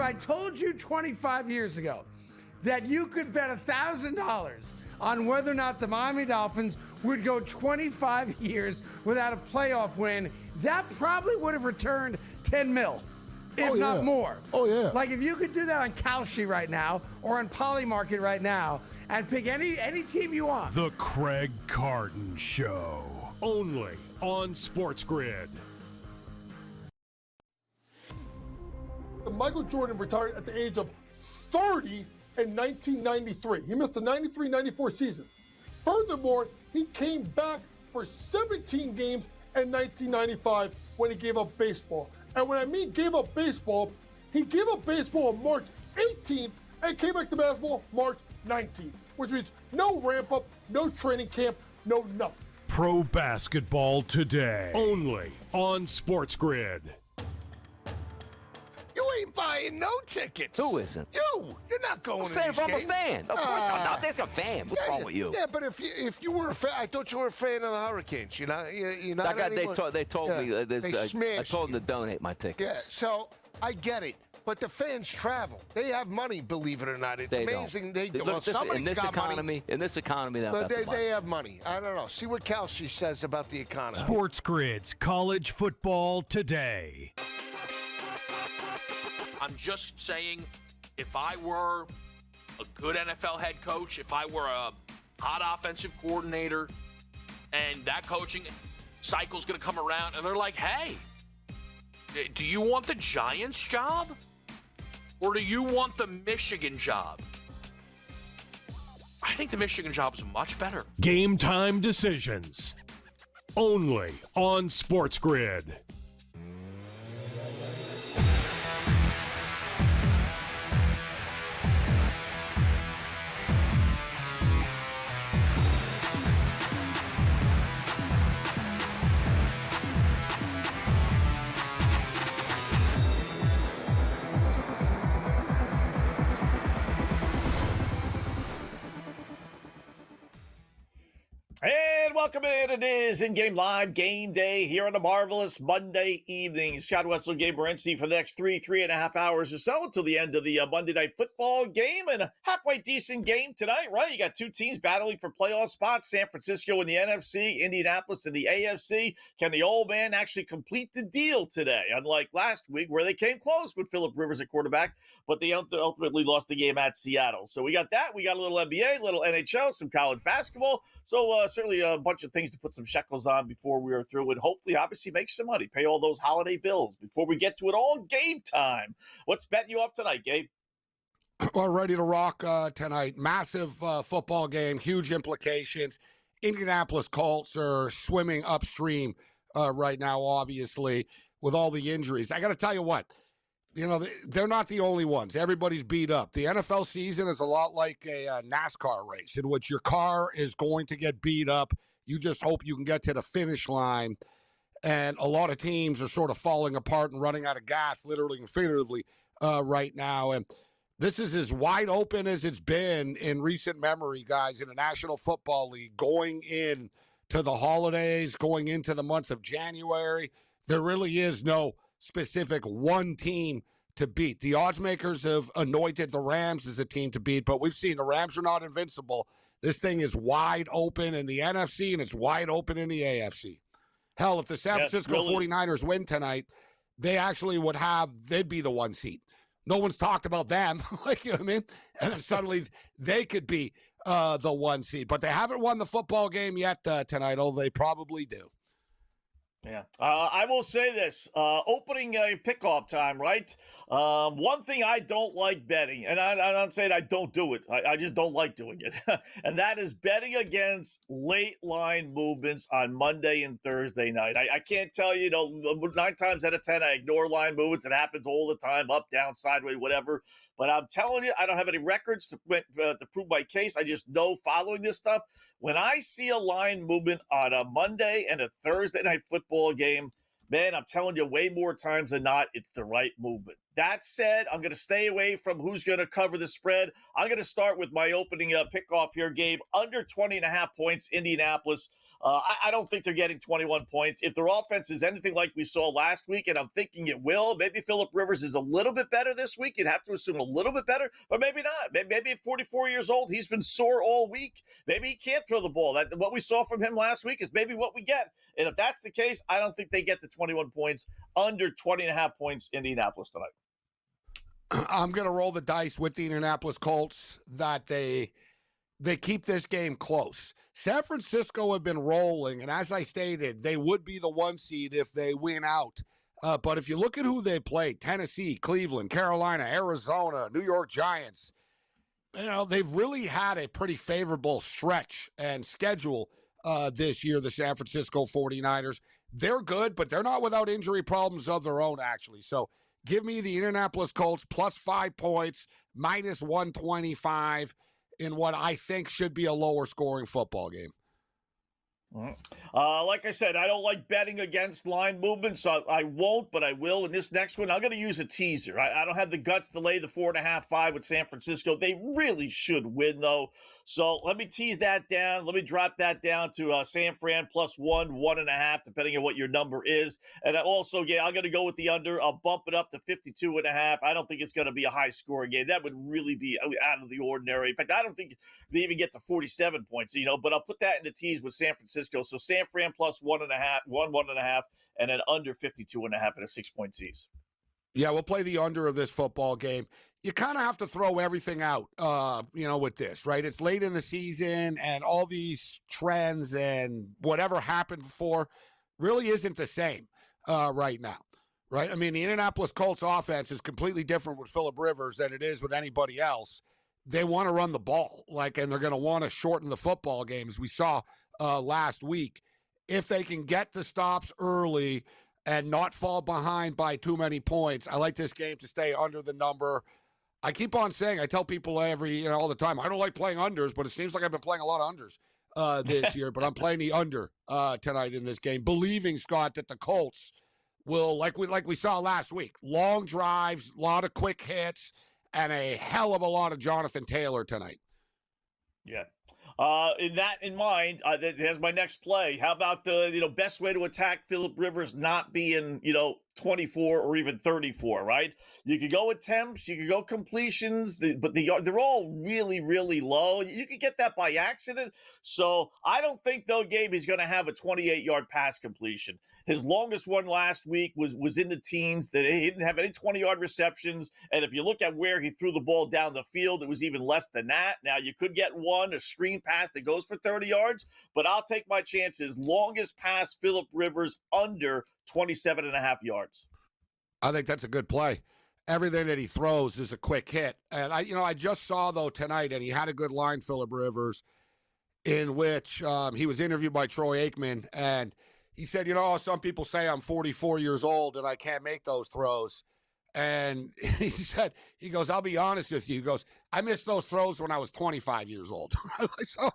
I told you 25 years ago that you could bet $1,000 on whether or not the Miami Dolphins would go 25 years without a playoff win, that probably would have returned 10 mil, if not more. Oh, yeah. Like if you could do that on Kalshi right now or on Polymarket right now and pick any team you want. The Craig Carton Show, only on SportsGrid. Michael Jordan retired at the age of 30 in 1993. He missed the 93-94 season. Furthermore, he came back for 17 games in 1995 when he gave up baseball. And when I mean gave up baseball, he gave up baseball on March 18th and came back to basketball March 19th, which means no ramp up, no training camp, no nothing. Pro basketball today, only on SportsGrid. You ain't buying no tickets. Who isn't? You're not going I'm to saying these if I'm a games. fan. Of course I'm not. There's a fan. What's wrong with you? Yeah, but if you were a fan, I thought you were a fan of the Hurricanes. You're not That guy, anymore. they told me. They smashed I told them to donate my tickets. Yeah, so I get it. But the fans travel. They have money, believe it or not. It's amazing. They do. Well, somebody's got money. In this economy, but they have money. I don't know. See what Kalshi says about the economy. SportsGrid's College Football Today. I'm just saying, if I were a good NFL head coach, if I were a hot offensive coordinator, and that coaching cycle's going to come around, and they're like, hey, do you want the Giants job? Or do you want the Michigan job? I think the Michigan job is much better. Game time decisions, only on SportsGrid. And welcome in. It is in-game live game day here on a marvelous Monday evening. Scott Wetzel and Gabriel Morency for the next three and a half hours or so until the end of the Monday Night Football game. And a halfway decent game tonight, right? You got two teams battling for playoff spots, San Francisco in the NFC, Indianapolis in the AFC. Can the old man actually complete the deal today? Unlike last week where they came close with Phillip Rivers at quarterback, but they ultimately lost the game at Seattle. So we got that. We got a little NBA, a little NHL, some college basketball. So certainly a bunch of things to put some shekels on before we are through and hopefully obviously make some money, pay all those holiday bills. Before we get to it all, game time. What's betting you off tonight, Gabe? Well, ready to rock tonight. Massive football game, huge implications. Indianapolis Colts are swimming upstream right now, obviously, with all the injuries. I got to tell you what, they're not the only ones. Everybody's beat up. The NFL season is a lot like a NASCAR race in which your car is going to get beat up. You just hope you can get to the finish line. And a lot of teams are sort of falling apart and running out of gas, literally and figuratively, right now. And this is as wide open as it's been in recent memory, guys, in the National Football League, going in to the holidays, going into the month of January. There really is no specific one team to beat. The odds makers have anointed the Rams as a team to beat, but we've seen the Rams are not invincible. This thing is wide open in the NFC, and it's wide open in the AFC. Hell, if the San Francisco 49ers win tonight, they actually they'd be the one seed. No one's talked about them, like, you know what I mean? And then suddenly they could be the one seed. But they haven't won the football game yet tonight, although they probably do. Yeah. I will say this, opening pickoff time, right? One thing I don't like betting, and I'm not saying I don't do it. I just don't like doing it. And that is betting against late line movements on Monday and Thursday night. I can't tell you, 9 times out of 10, I ignore line movements. It happens all the time, up, down, sideways, whatever. But I'm telling you, I don't have any records to prove my case. I just know following this stuff. When I see a line movement on a Monday and a Thursday night football game, man, I'm telling you, way more times than not, it's the right movement. That said, I'm going to stay away from who's going to cover the spread. I'm going to start with my opening pick-off here, Gabe. Under 20.5 points, Indianapolis. I don't think they're getting 21 points. If their offense is anything like we saw last week, and I'm thinking it will, maybe Phillip Rivers is a little bit better this week. You'd have to assume a little bit better, but maybe not. Maybe at 44 years old, he's been sore all week. Maybe he can't throw the ball. What we saw from him last week is maybe what we get. And if that's the case, I don't think they get to 21 points. Under 20.5 points, Indianapolis tonight. I'm going to roll the dice with the Indianapolis Colts that they keep this game close. San Francisco have been rolling, and as I stated, they would be the 1 seed if they win out. But if you look at who they played, Tennessee, Cleveland, Carolina, Arizona, New York Giants, they've really had a pretty favorable stretch and schedule this year, the San Francisco 49ers. They're good, but they're not without injury problems of their own, actually. So give me the Indianapolis Colts plus 5 points, minus 125 in what I think should be a lower scoring football game. Like I said, I don't like betting against line movement, so I won't, but I will. In this next one, I'm going to use a teaser. I don't have the guts to lay the 4.5, 5 with San Francisco. They really should win, though. So let me tease that down. Let me drop that down to San Fran plus 1, 1.5, depending on what your number is. And also, I'm going to go with the under. I'll bump it up to 52.5. I don't think it's going to be a high-scoring game. That would really be out of the ordinary. In fact, I don't think they even get to 47 points, but I'll put that in the tease with San Francisco. So San Fran plus 1.5, 1.5, and then under 52.5 at a 6-point tease. Yeah, we'll play the under of this football game. You kind of have to throw everything out, with this, right? It's late in the season, and all these trends and whatever happened before really isn't the same right now, right? I mean, the Indianapolis Colts offense is completely different with Phillip Rivers than it is with anybody else. They want to run the ball, and they're going to want to shorten the football games. We saw last week. If they can get the stops early and not fall behind by too many points, I like this game to stay under the number. I keep on saying, I tell people all the time, I don't like playing unders, but it seems like I've been playing a lot of unders this year. But I'm playing the under tonight in this game, believing, Scott, that the Colts will, like we saw last week, long drives, a lot of quick hits, and a hell of a lot of Jonathan Taylor tonight. Yeah. In mind, there's my next play. How about the best way to attack Phillip Rivers not being 24 or even 34, right? You could go attempts, you could go completions, but they're all really, really low. You could get that by accident. So I don't think, though, Gabe, he's going to have a 28-yard pass completion. His longest one last week was in the teens. That he didn't have any 20-yard receptions. And if you look at where he threw the ball down the field, it was even less than that. Now, you could get a screen pass that goes for 30 yards, but I'll take my chances. Longest pass, Phillip Rivers, under 27.5 yards. I think that's a good play. Everything that he throws is a quick hit. And I just saw, though, tonight, and he had a good line, Phillip Rivers, in which he was interviewed by Troy Aikman, and he said, some people say I'm 44 years old and I can't make those throws. And he goes, I'll be honest with you. He goes, I missed those throws when I was 25 years old. So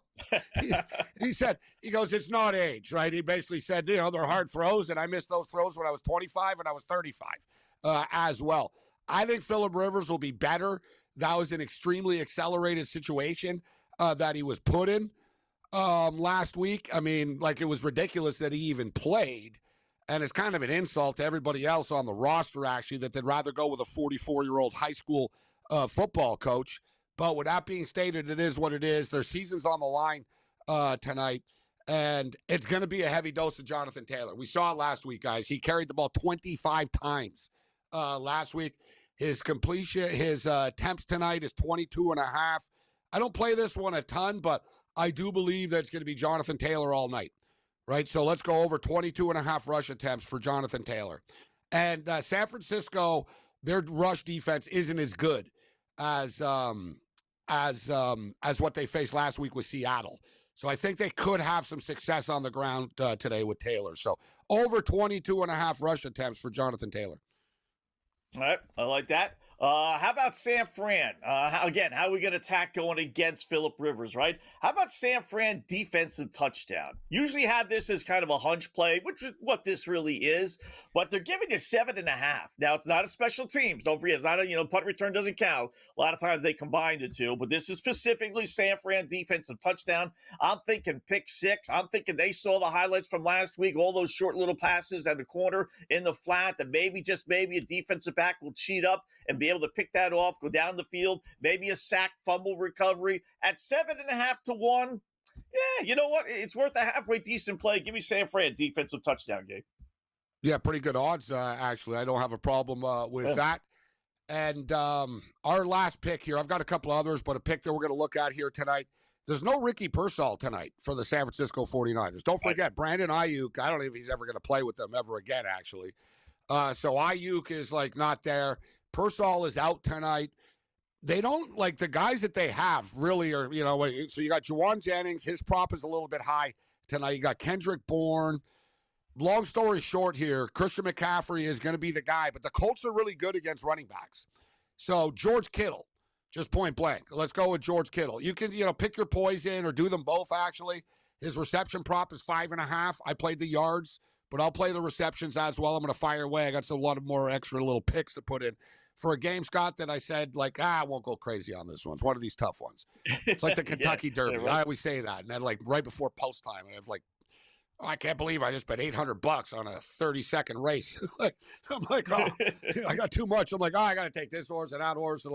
he goes, it's not age, right? He basically said, they're hard throws, and I missed those throws when I was 25 and I was 35 as well. I think Phillip Rivers will be better. That was an extremely accelerated situation that he was put in last week. I mean, it was ridiculous that he even played. And it's kind of an insult to everybody else on the roster, actually, that they'd rather go with a 44-year-old high school football coach. But with that being stated, it is what it is. Their season's on the line tonight, and it's going to be a heavy dose of Jonathan Taylor. We saw it last week, guys. He carried the ball 25 times last week. His attempts tonight is 22.5. I don't play this one a ton, but I do believe that it's going to be Jonathan Taylor all night. Right, so let's go over 22.5 rush attempts for Jonathan Taylor. And San Francisco, their rush defense isn't as good as what they faced last week with Seattle. So I think they could have some success on the ground today with Taylor. So over 22.5 rush attempts for Jonathan Taylor. All right, I like that. How about San Fran? How are we going to attack going against Phillip Rivers, right? How about San Fran defensive touchdown? Usually have this as kind of a hunch play, which is what this really is, but they're giving you 7.5. Now, it's not a special teams. Don't forget, it's not a, punt return doesn't count. A lot of times they combine the two, but this is specifically San Fran defensive touchdown. I'm thinking pick six. I'm thinking they saw the highlights from last week, all those short little passes at the corner in the flat, that maybe, just maybe, a defensive back will cheat up and be able to pick that off, go down the field, maybe a sack, fumble recovery at 7.5 to 1. Yeah, you know what? It's worth a halfway decent play. Give me San Fran defensive touchdown, Gabe. Yeah, pretty good odds, actually. I don't have a problem with that. And our last pick here, I've got a couple others, but a pick that we're going to look at here tonight. There's no Ricky Pearsall tonight for the San Francisco 49ers. Don't forget, Brandon Ayuk, I don't know if he's ever going to play with them ever again, actually. So Ayuk is, not there. Pearsall is out tonight. They don't, the guys that they have really are, so you got Juwan Jennings. His prop is a little bit high tonight. You got Kendrick Bourne. Long story short here, Christian McCaffrey is going to be the guy, but the Colts are really good against running backs. So George Kittle, just point blank. Let's go with George Kittle. You can, pick your poison or do them both, actually. His reception prop is 5.5. I played the yards, but I'll play the receptions as well. I'm going to fire away. I got a lot of more extra little picks to put in for a game, Scott, that I said, I won't go crazy on this one. It's one of these tough ones. It's like the Kentucky Derby. Right. I always say that. And then, right before post time, I have I can't believe I just bet $800 on a 30-second race. I'm like, I got too much. I'm like, I got to take this horse and that horse. And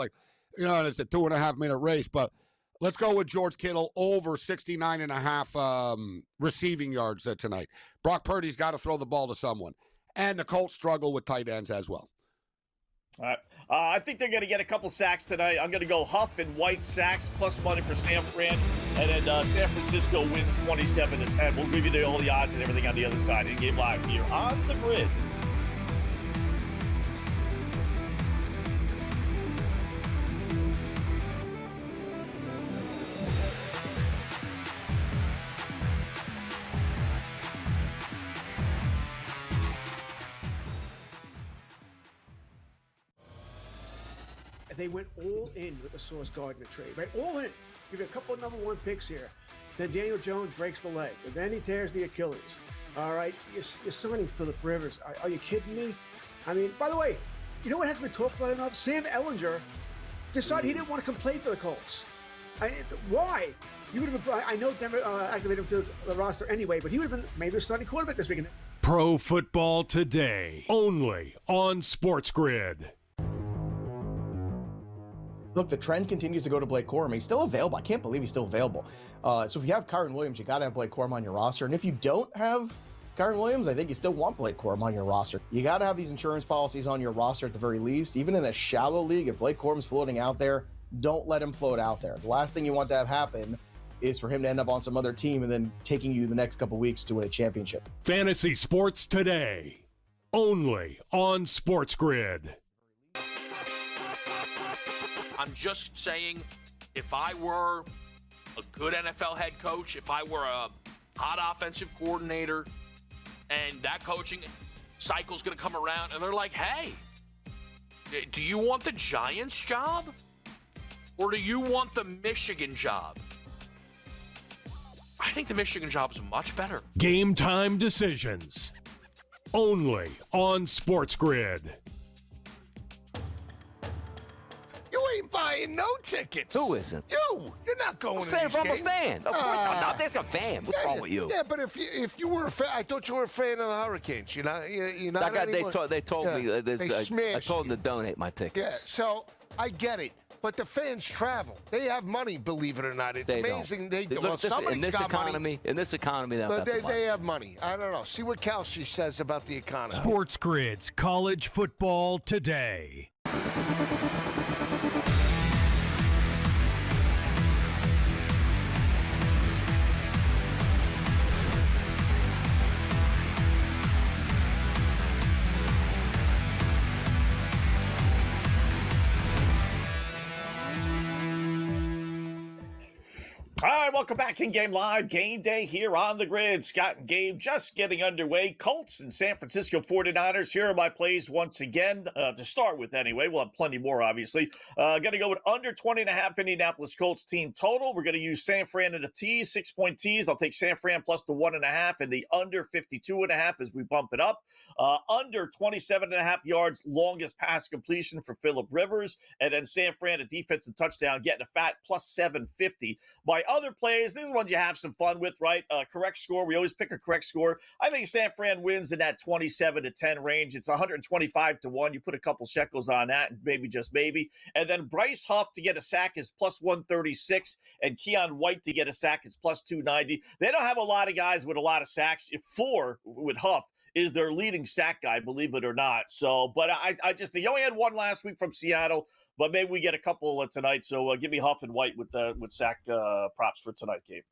and it's a 2.5-minute race. But let's go with George Kittle over 69.5 receiving yards tonight. Brock Purdy's got to throw the ball to someone. And the Colts struggle with tight ends as well. All right. I think they're going to get a couple sacks tonight. I'm going to go Huff and White sacks plus money for San Fran. And then San Francisco wins 27-10. We'll give you all the odds and everything on the other side in Game Live here on the Grid. They went all in with the Sauce Gardner trade, right? All in. Give you a couple of number one picks here. Then Daniel Jones breaks the leg. And then he tears the Achilles. All right? You're signing Phillip Rivers. Are you kidding me? I mean, by the way, you know what hasn't been talked about enough? Sam Ehlinger decided he didn't want to come play for the Colts. Why? You would have been. I know Denver activated him to the roster anyway, but he would have been maybe a starting quarterback this weekend. Pro Football Today, only on SportsGrid. Look, the trend continues to go to Blake Corum. He's still available. I can't believe he's still available. So if you have Kyren Williams, you got to have Blake Corum on your roster. And if you don't have Kyren Williams, I think you still want Blake Corum on your roster. You got to have these insurance policies on your roster at the very least. Even in a shallow league, if Blake Corum's floating out there, don't let him float out there. The last thing you want to have happen is for him to end up on some other team and then taking you the next couple weeks to win a championship. Fantasy Sports Today, only on SportsGrid. I'm just saying, if I were a good NFL head coach, if I were a hot offensive coordinator, and that coaching cycle's going to come around, and they're like, hey, do you want the Giants job? Or do you want the Michigan job? I think the Michigan job is much better. Game time decisions, only on SportsGrid. You ain't buying no tickets. Who isn't? You're not going to I'm these a games. fan. Of course I'm not. There's a fan. What's wrong with you? Yeah, but if you were a fan, I thought you were a fan of the Hurricanes. You're not anymore. They told me. I told them to donate my tickets. Yeah, so I get it. But the fans travel. They have money, believe it or not. It's amazing. In this economy, but they have money. I don't know. See what Kelsey says about the economy. SportsGrid's College Football Today. All right, welcome back in Game Live. Game Day here on the grid. Scott and Gabe just getting underway. Colts and San Francisco 49ers. Here are my plays once again. To start with, anyway. We'll have plenty more, obviously. Going to go with under 20.5 Indianapolis Colts team total. We're going to use San Fran in a tease, 6-point tease. I'll take San Fran plus the 1.5 and the under 52.5 as we bump it up. Under 27.5 yards, longest pass completion for Phillip Rivers. And then San Fran, a defensive touchdown, getting a fat plus 750. My other plays, these are ones you have some fun with, right? Correct score. We always pick a correct score. I think San Fran wins in that 27-10 range. It's 125-1. You put a couple shekels on that, and maybe just maybe. And then Bryce Huff to get a sack is plus 136, and Keon White to get a sack is plus 290. They don't have a lot of guys with a lot of sacks. 4 with Huff is their leading sack guy, believe it or not. So, but I just think he only had one last week from Seattle. But maybe we get a couple tonight. So give me Huff and White with sack props for tonight, Gabe.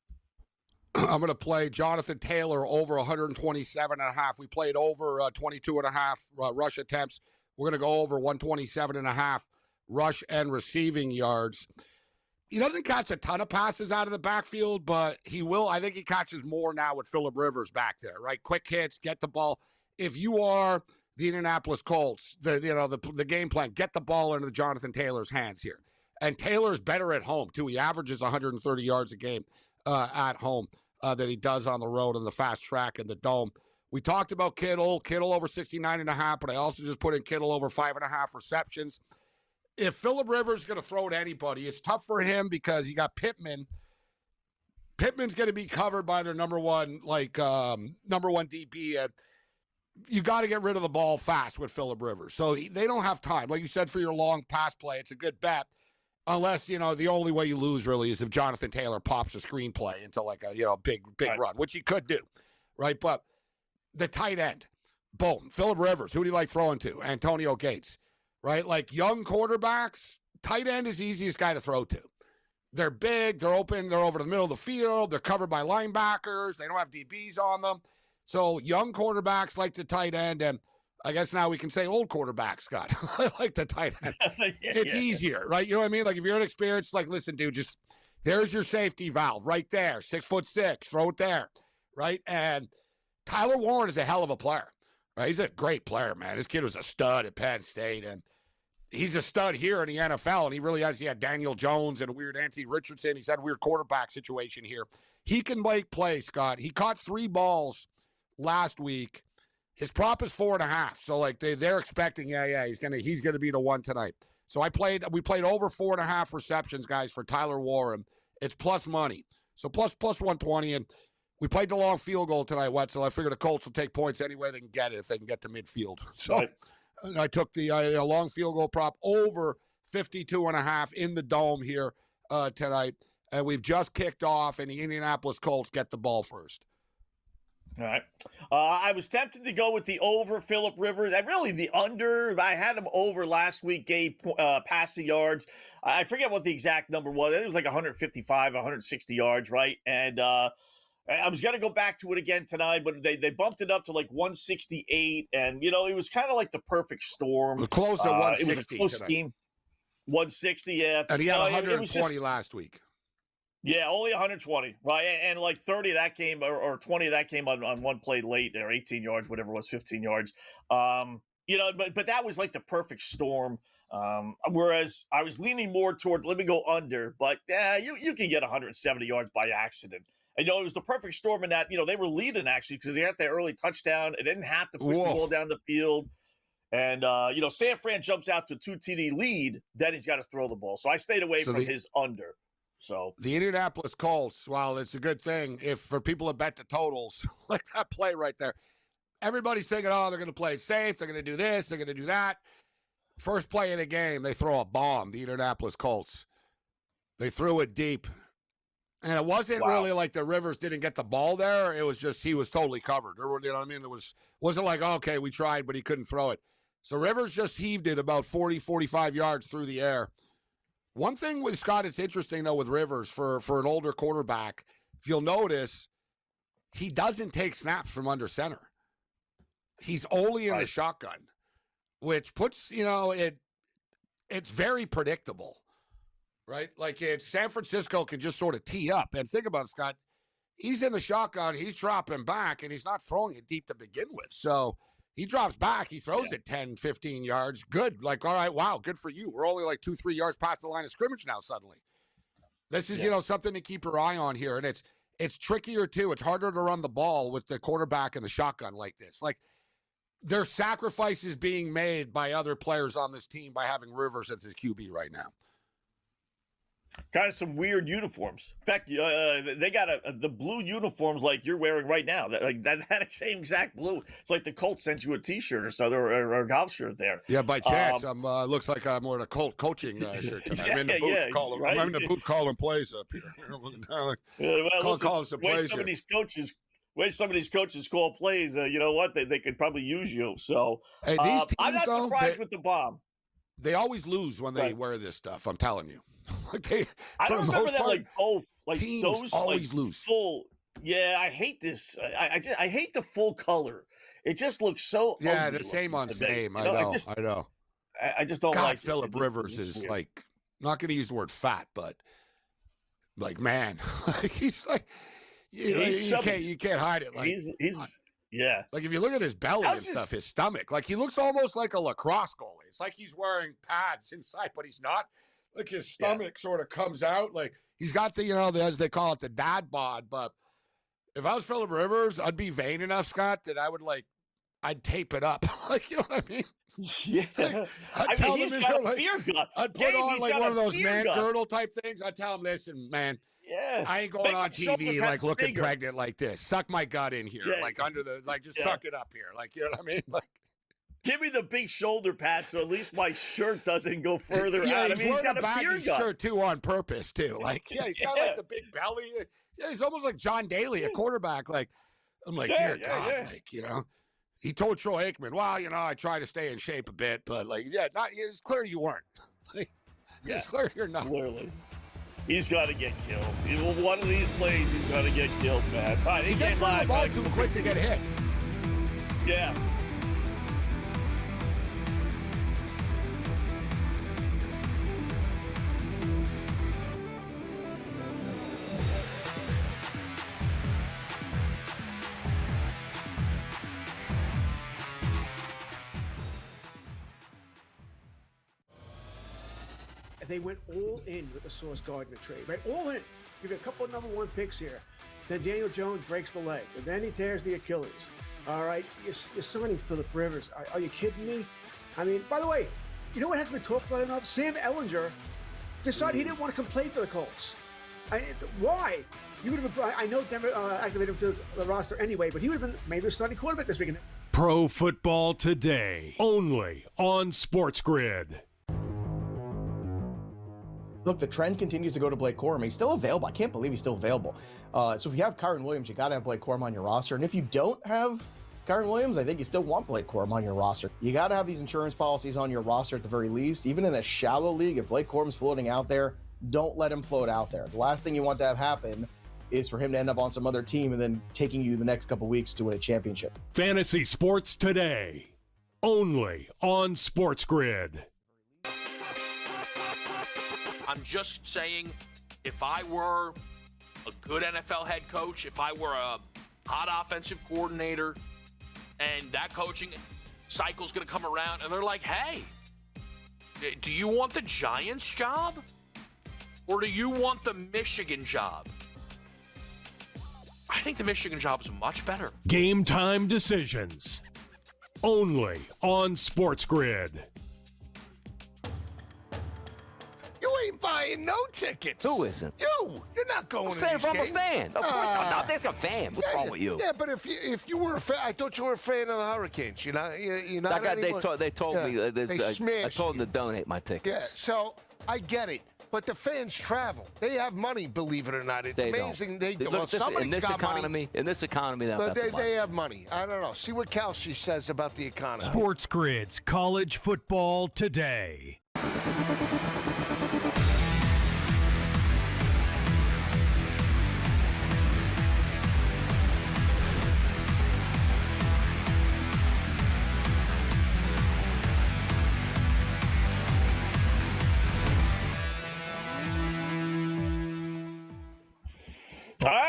I'm going to play Jonathan Taylor over 127.5. We played over 22.5 rush attempts. We're going to go over 127.5 rush and receiving yards. He doesn't catch a ton of passes out of the backfield, but he will. I think he catches more now with Phillip Rivers back there, right? Quick hits, get the ball. If you are the Indianapolis Colts, the game plan, get the ball into Jonathan Taylor's hands here. And Taylor's better at home, too. He averages 130 yards a game at home than he does on the road in the fast track and the dome. We talked about Kittle over 69.5, but I also just put in Kittle over 5.5 receptions. If Phillip Rivers is going to throw to anybody, it's tough for him because you got Pittman. Pittman's going to be covered by their number one DB, and you got to get rid of the ball fast with Phillip Rivers. So they don't have time. Like you said, for your long pass play, it's a good bet. Unless, the only way you lose really is if Jonathan Taylor pops a screenplay into like a, big right. run, which he could do, right? But the tight end, boom, Phillip Rivers, who do you like throwing to? Antonio Gates, right? Like young quarterbacks, tight end is the easiest guy to throw to. They're big, they're open, they're over the middle of the field, they're covered by linebackers, they don't have DBs on them. So young quarterbacks like the tight end, and I guess now we can say old quarterbacks, Scott. I like the tight end. It's easier, right? You know what I mean? Like if you're inexperienced, like listen, dude, just there's your safety valve right there, 6'6", throw it there, right? And Tyler Warren is a hell of a player, right? He's a great player, man. This kid was a stud at Penn State, and he's a stud here in the NFL, and he really has. He had Daniel Jones and a weird Anthony Richardson. He's had a weird quarterback situation here. He can make plays, Scott. He caught 3 balls last week. His prop is 4.5. So like they're expecting, he's gonna be the one tonight. So we played over 4.5 receptions, guys, for Tyler Warren. It's plus money. So plus 120. And we played the long field goal tonight, Wetzel. I figured the Colts will take points any way they can get it if they can get to midfield. So right. I took the long field goal prop over 52.5 in the dome here tonight. And we've just kicked off, and the Indianapolis Colts get the ball first. All right. I was tempted to go with the over Phillip Rivers. Really the under. I had him over last week, gave passing yards. I forget what the exact number was. I think it was like 155, 160 yards, right? And I was going to go back to it again tonight, but they bumped it up to like 168. And, it was kind of like the perfect storm. It closed at 160 It was a close tonight. scheme. 160, yeah. And he had 120 last week. Yeah, only 120, right? And like 30 of that came, or 20 of that came on one play late, or 18 yards, whatever it was, 15 yards. But that was like the perfect storm. Whereas I was leaning more toward, let me go under, but you can get 170 yards by accident. And, it was the perfect storm in that, they were leading actually because they had that early touchdown. It didn't have to push the ball down the field. And, San Fran jumps out to a 2 TD lead, then he's got to throw the ball. So I stayed away from his under. So the Indianapolis Colts, while it's a good thing if for people to bet the totals, like that play right there, everybody's thinking, they're going to play it safe. They're going to do this. They're going to do that. First play of the game, they throw a bomb, the Indianapolis Colts. They threw it deep. And it wasn't really like the Rivers didn't get the ball there. It was just he was totally covered. You know what I mean? It wasn't like, okay, we tried, but he couldn't throw it. So Rivers just heaved it about 40, 45 yards through the air. One thing with Scott, it's interesting, though, with Rivers, for an older quarterback, if you'll notice, he doesn't take snaps from under center. He's only in the shotgun, which puts, it's very predictable. right? Like it's San Francisco can just sort of tee up. And think about it, Scott. He's in the shotgun. He's dropping back, and he's not throwing it deep to begin with. So he drops back. He throws it 10, 15 yards. Good. Like, all right, wow, good for you. We're only like 2-3 yards past the line of scrimmage now suddenly. This is, something to keep your eye on here. And it's trickier, too. It's harder to run the ball with the quarterback in the shotgun like this. Like, there's sacrifices being made by other players on this team by having Rivers as his QB right now. Kind of some weird uniforms. In fact, they got the blue uniforms like you're wearing right now. That same exact blue. It's like the Colts sent you a T-shirt or something or a golf shirt there. Yeah, by chance, looks like I'm wearing a Colt coaching shirt tonight. I'm in the booth I'm in the booth calling plays up here. Calling some plays. Some of these coaches call plays. You know what? They could probably use you. So hey, these teams, I'm not surprised with the bomb. They always lose when they wear this stuff. I'm telling you. I don't remember that like both. Like teams those always like, lose. Full. Yeah, I hate this. I hate the full color. It just looks so. Yeah, ugly the same on same. I know. I just don't like. Phillip Rivers is weird. Like, not going to use the word fat, but like, man, he's like, you can't hide it. Like he's Like if you look at his belly and stuff, his stomach, like he looks almost like a lacrosse goalie. It's like he's wearing pads inside, but he's not. Like his stomach sort of comes out. Like he's got the, as they call it, the dad bod. But if I was Phillip Rivers, I'd be vain enough, Scott, that I'd tape it up. Like, you know what I mean? Yeah. Like, he's got a beer gun. I'd put on like one of those man girdle type things. I'd tell him, listen, man, I ain't going on TV like looking pregnant like this. Suck my gut in here. Like under the, like just suck it up here. Like, you know what I mean? Like, give me the big shoulder pad so at least my shirt doesn't go further out. I mean, he's got a baggy shirt too on purpose too. Like, he's got like the big belly. Yeah, he's almost like John Daly, a quarterback. Like, I'm like, dear God, like, he told Troy Aikman, well, I try to stay in shape a bit, but like, it's clear you weren't. Like, it's clear you're not. Clearly. He's got to get killed. One of these plays, he's got to get killed, man. All right, he gets the ball too quick to get hit. Yeah. They went all in with the Sauce Gardner trade, right? All in. Give you a couple of number one picks here. Then Daniel Jones breaks the leg, and then he tears the Achilles. All right, you're signing Phillip Rivers. Are you kidding me? I mean, by the way, you know what hasn't been talked about enough? Sam Ehlinger decided he didn't want to come play for the Colts. Why? You would have been. I know Denver activated him to the roster anyway, but he would have been maybe a starting quarterback this weekend. Pro Football Today, only on SportsGrid. Look, the trend continues to go to Blake Corum. He's still available. I can't believe he's still available. So if you have Kyren Williams, you got to have Blake Corum on your roster. And if you don't have Kyren Williams, I think you still want Blake Corum on your roster. You got to have these insurance policies on your roster at the very least. Even in a shallow league, if Blake Corum's floating out there, don't let him float out there. The last thing you want to have happen is for him to end up on some other team and then taking you the next couple weeks to win a championship. Fantasy Sports Today, only on SportsGrid. I'm just saying, if I were a good NFL head coach, if I were a hot offensive coordinator, and that coaching cycle's going to come around, and they're like, hey, do you want the Giants job? Or do you want the Michigan job? I think the Michigan job is much better. Game time decisions, only on SportsGrid. You ain't buying no tickets. Who isn't? You're not going to I'm these games. a fan. Of course I'm not. There's a fan. What's wrong with you? Yeah, but if you were a fan, I thought you were a fan of the Hurricanes. You're not They told me. I told them to donate my tickets. Yeah, so I get it. But the fans travel. They have money, believe it or not. It's amazing. In this economy, they have money. I don't know. See what Kelsey says about the economy. SportsGrid's College Football Today.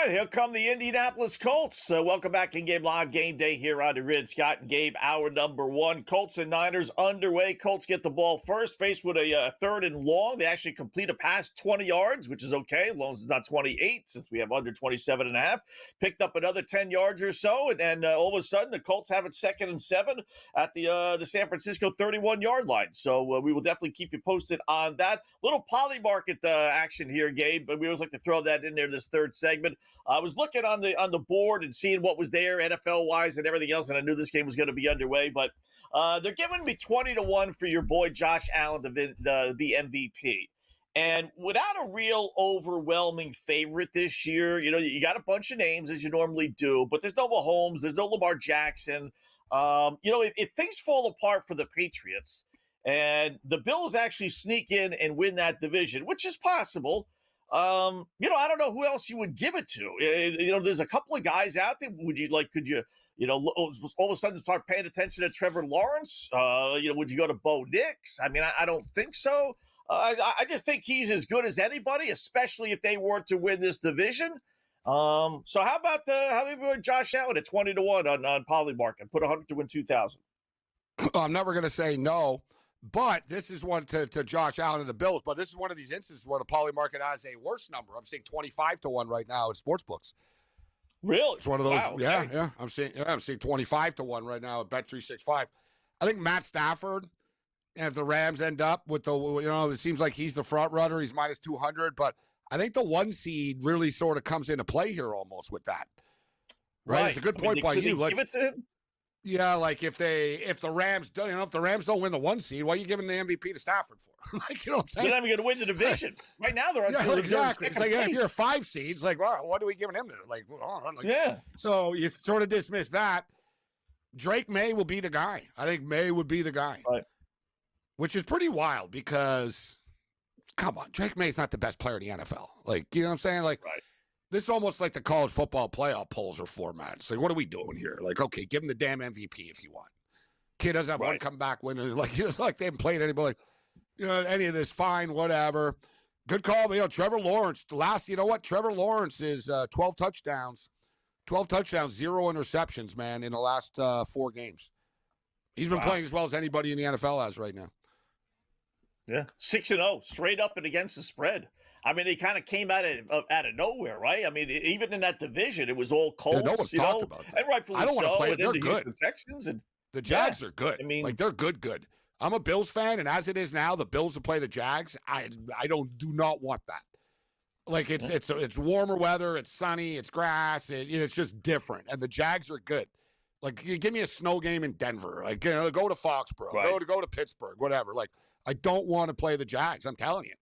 right, here come the Indianapolis Colts. Welcome back in Game Live Game Day here on the Grid. Scott and Gabe, hour number one. Colts and Niners underway. Colts get the ball first, faced with a third and long. They actually complete a pass 20 yards, which is okay, as long as it's not 28, since we have under 27 and a half. Picked up another 10 yards or so, and all of a sudden, the Colts have it 2nd and 7 at the San Francisco 31-yard line. So we will definitely keep you posted on that. Little poly market action here, Gabe, but we always like to throw that in there this third segment. I was looking on the board and seeing what was there NFL-wise and everything else, and I knew this game was going to be underway, but they're giving me 20-1 for your boy Josh Allen to be MVP. And without a real overwhelming favorite this year, you got a bunch of names as you normally do, but there's no Mahomes, there's no Lamar Jackson. If things fall apart for the Patriots and the Bills actually sneak in and win that division, which is possible, I don't know who else you would give it to. There's a couple of guys out there. Could you all of a sudden start paying attention to Trevor Lawrence? Would you go to Bo Nix? I mean, I don't think so. I just think he's as good as anybody, especially if they were to win this division. So how about Josh Allen at 20-1 on Polymark and put 100 to win 2,000? I'm never going to say no. But this is one to Josh Allen and the Bills. But this is one of these instances where the poly market has a worse number. I'm seeing 25-1 right now in sportsbooks. Really? It's one of those. Wow, okay. Yeah. I'm seeing 25-1 right now at Bet365. I think Matt Stafford, and if the Rams end up with it seems like he's the front runner. He's minus 200, but I think the 1 seed really sort of comes into play here almost with that. Right? It's a good point by you. Give it to him? Yeah, like if the Rams don't win the 1 seed, what are you giving the MVP to Stafford for? Like, you know what I'm saying? They're not even going to win the division. Right now, they're exactly. It's like if you're 5 seeds, like, wow, what are we giving him to? Like, yeah. So you sort of dismiss that. Drake May will be the guy. I think May would be the guy, right? Which is pretty wild because, come on, Drake May's not the best player in the NFL. Like, you know what I'm saying? Like, right. This is almost like the college football playoff polls or format. It's like, what are we doing here? Like, okay, give him the damn MVP if you want. Kid doesn't have one comeback winner. Like, it's like they haven't played anybody. Any of this, fine, whatever. Good call. Trevor Lawrence. Trevor Lawrence is 12 touchdowns. 12 touchdowns, 0 interceptions, man, in the last 4 games. He's been playing as well as anybody in the NFL has right now. Yeah, 6-0, straight up and against the spread. I mean, they kind of came out of nowhere, right? I mean, even in that division, it was all Colts, no one's talked about that. And rightfully I don't want to play it. They're good. The Texans and the Jags are good. I mean, like they're good. I'm a Bills fan, and as it is now, the Bills to play the Jags. I do not want that. Like it's warmer weather, it's sunny, it's grass, it's just different, and the Jags are good. Like, give me a snow game in Denver. Like, go to Foxborough, go to Pittsburgh, whatever. Like, I don't want to play the Jags. I'm telling you.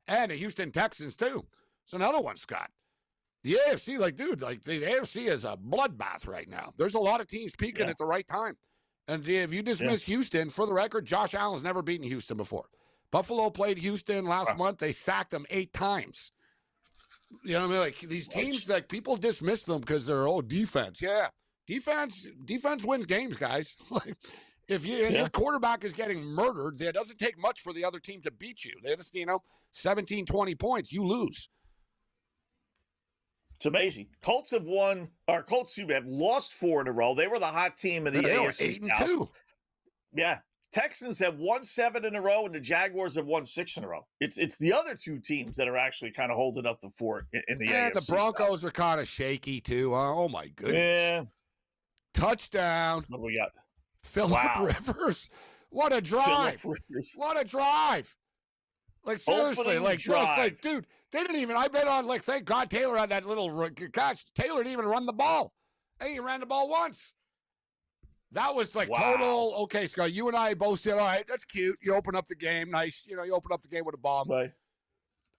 And the Houston Texans, too. It's another one, Scott. The AFC, the AFC is a bloodbath right now. There's a lot of teams peaking at the right time. And if you dismiss Houston, for the record, Josh Allen's never beaten Houston before. Buffalo played Houston last month. They sacked them 8 times. You know what I mean? Like, these teams, like, people dismiss them because they're, defense. Yeah. Defense wins games, guys. Like, if your quarterback is getting murdered, it doesn't take much for the other team to beat you. They just, 17, 20 points, you lose. It's amazing. Colts have lost 4 in a row. They were the hot team in the AFC. 8-2. Yeah. Texans have won 7 in a row, and the Jaguars have won 6 in a row. It's the other 2 teams that are actually kind of holding up the fort in the AFC. The Broncos are kind of shaky, too. Oh, my goodness. Yeah. Touchdown. What do we got? Phillip Rivers. What a drive. What a drive. Like, seriously, dude, they didn't even, I bet on, thank God Taylor had that little catch. Taylor didn't even run the ball. He ran the ball once. That was total, okay, Scott, you and I both said, all right, that's cute. You open up the game. Nice. You open up the game with a bomb. Right.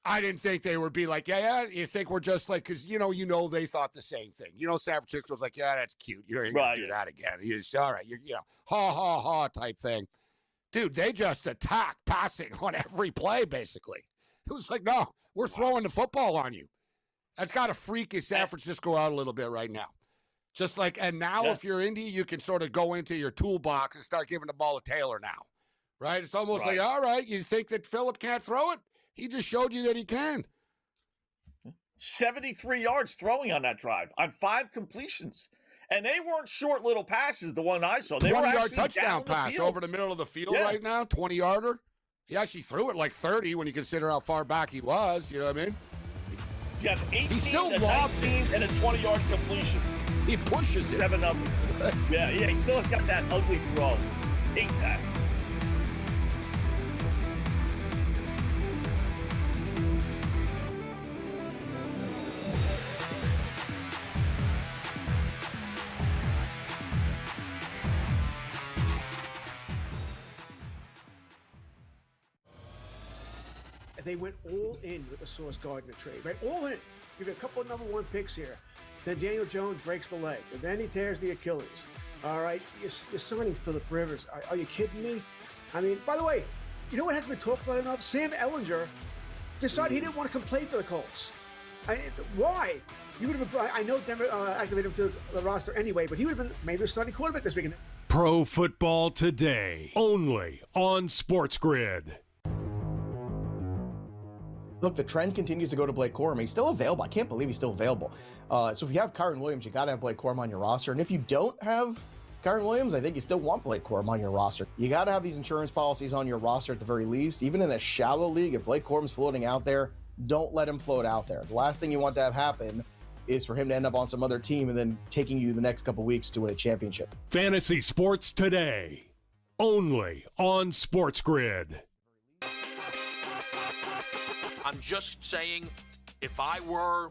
I didn't think they would be like, you think we're just because, they thought the same thing. San Francisco was like, yeah, that's cute. You're going to do that again. You just, all right, ha, ha, ha type thing. Dude, they just attacked passing on every play, basically. It was like, no, we're throwing the football on you. That's got to freak San Francisco out a little bit right now. Just like, and now if you're Indy, you can sort of go into your toolbox and start giving the ball to Taylor now, right? It's almost like, all right, you think that Phillip can't throw it? He just showed you that he can. 73 yards throwing on that drive on 5 completions. And they weren't short little passes, the one I saw. They were 20-yard touchdown pass field. over the middle of the field right now, 20-yarder. He actually threw it like 30 when you consider how far back he was. You know what I mean? He got 18, he still a 19, and a 20-yard completion. He pushes it. 7-0. Yeah, he still has got that ugly throw. Hate that. They went all in with the Sauce Gardner trade, right? All in. Give you a couple of number 1 picks here. Then Daniel Jones breaks the leg. And then he tears the Achilles. All right? You're signing Phillip Rivers. Are you kidding me? I mean, by the way, you know what hasn't been talked about enough? Sam Ehlinger decided he didn't want to come play for the Colts. Why? You would have been. I know Denver activated him to the roster anyway, but he would have been maybe a starting quarterback this weekend. Pro Football Today, only on SportsGrid. Look, the trend continues to go to Blake Corum. He's still available. I can't believe he's still available. So if you have Kyren Williams, you got to have Blake Corum on your roster. And if you don't have Kyren Williams, I think you still want Blake Corum on your roster. You got to have these insurance policies on your roster at the very least. Even in a shallow league, if Blake Corum's floating out there, don't let him float out there. The last thing you want to have happen is for him to end up on some other team and then taking you the next couple weeks to win a championship. Fantasy Sports Today, only on SportsGrid. I'm just saying, if I were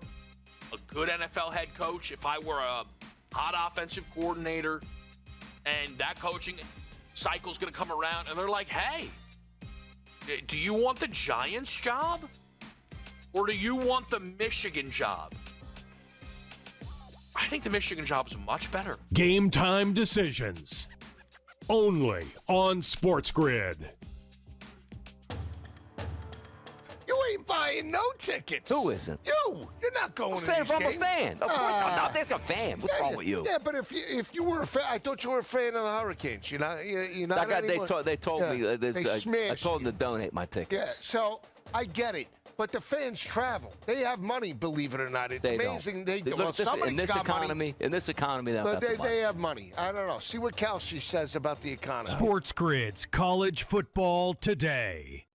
a good NFL head coach, if I were a hot offensive coordinator, and that coaching cycle's going to come around, and they're like, hey, do you want the Giants job? Or do you want the Michigan job? I think the Michigan job is much better. Game time decisions, only on SportsGrid. You ain't buying no tickets. Who isn't? You're not going to I'm these saying games. I'm a fan. Of course I'm not. There's a fan. What's wrong with you? Yeah, but if you were a fan, I thought you were a fan of the Hurricanes. You're not anymore. They told me. I told them to donate my tickets. Yeah, so I get it. But the fans travel. They have money, believe it or not. It's amazing. In this economy, they have money. I don't know. See what Kelsey says about the economy. SportsGrid's College Football Today.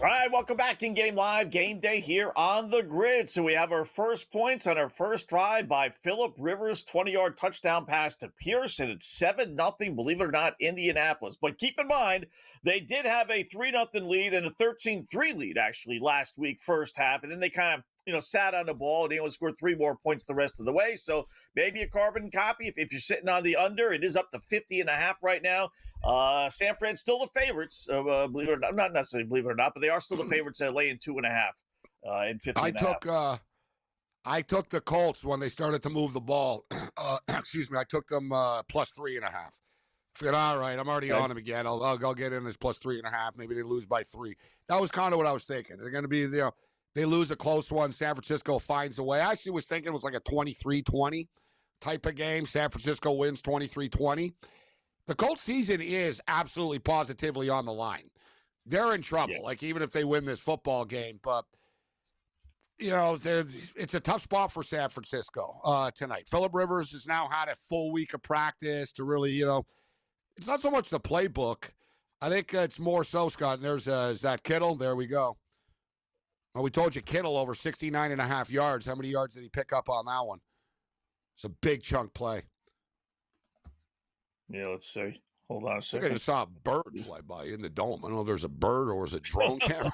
All right, welcome back in Game Live, Game Day here on the grid. So we have our first points on our first drive by Phillip Rivers, 20-yard touchdown pass to Pearson. It's 7-0, believe it or not, Indianapolis. But keep in mind, they did have a 3-0 lead and a 13-3 lead, actually, last week, first half. And then they kind of, sat on the ball. They only scored 3 more points the rest of the way. So maybe a carbon copy. If you're sitting on the under, it is up to 50.5 right now. San Fran's still the favorites, believe it or not. Not necessarily believe it or not, but they are still the favorites laying 2.5 and 50.5. I took the Colts when they started to move the ball. Excuse me. I took them plus 3.5. Figured, all right, I'm already on them again. I'll get in this plus 3.5. Maybe they lose by 3. That was kind of what I was thinking. They're going to be, they lose a close one. San Francisco finds a way. I actually was thinking it was like a 23-20 type of game. San Francisco wins 23-20. The Colts season is absolutely positively on the line. They're in trouble, even if they win this football game. But, it's a tough spot for San Francisco tonight. Phillip Rivers has now had a full week of practice to really, it's not so much the playbook. I think it's more so, Scott. And there's Zach Kittle. There we go. Well, we told you Kittle over 69.5 yards. How many yards did he pick up on that one? It's a big chunk play. Yeah, let's see. Hold on a second. I think I just saw a bird fly by in the dome. I don't know if there's a bird or was it a drone camera.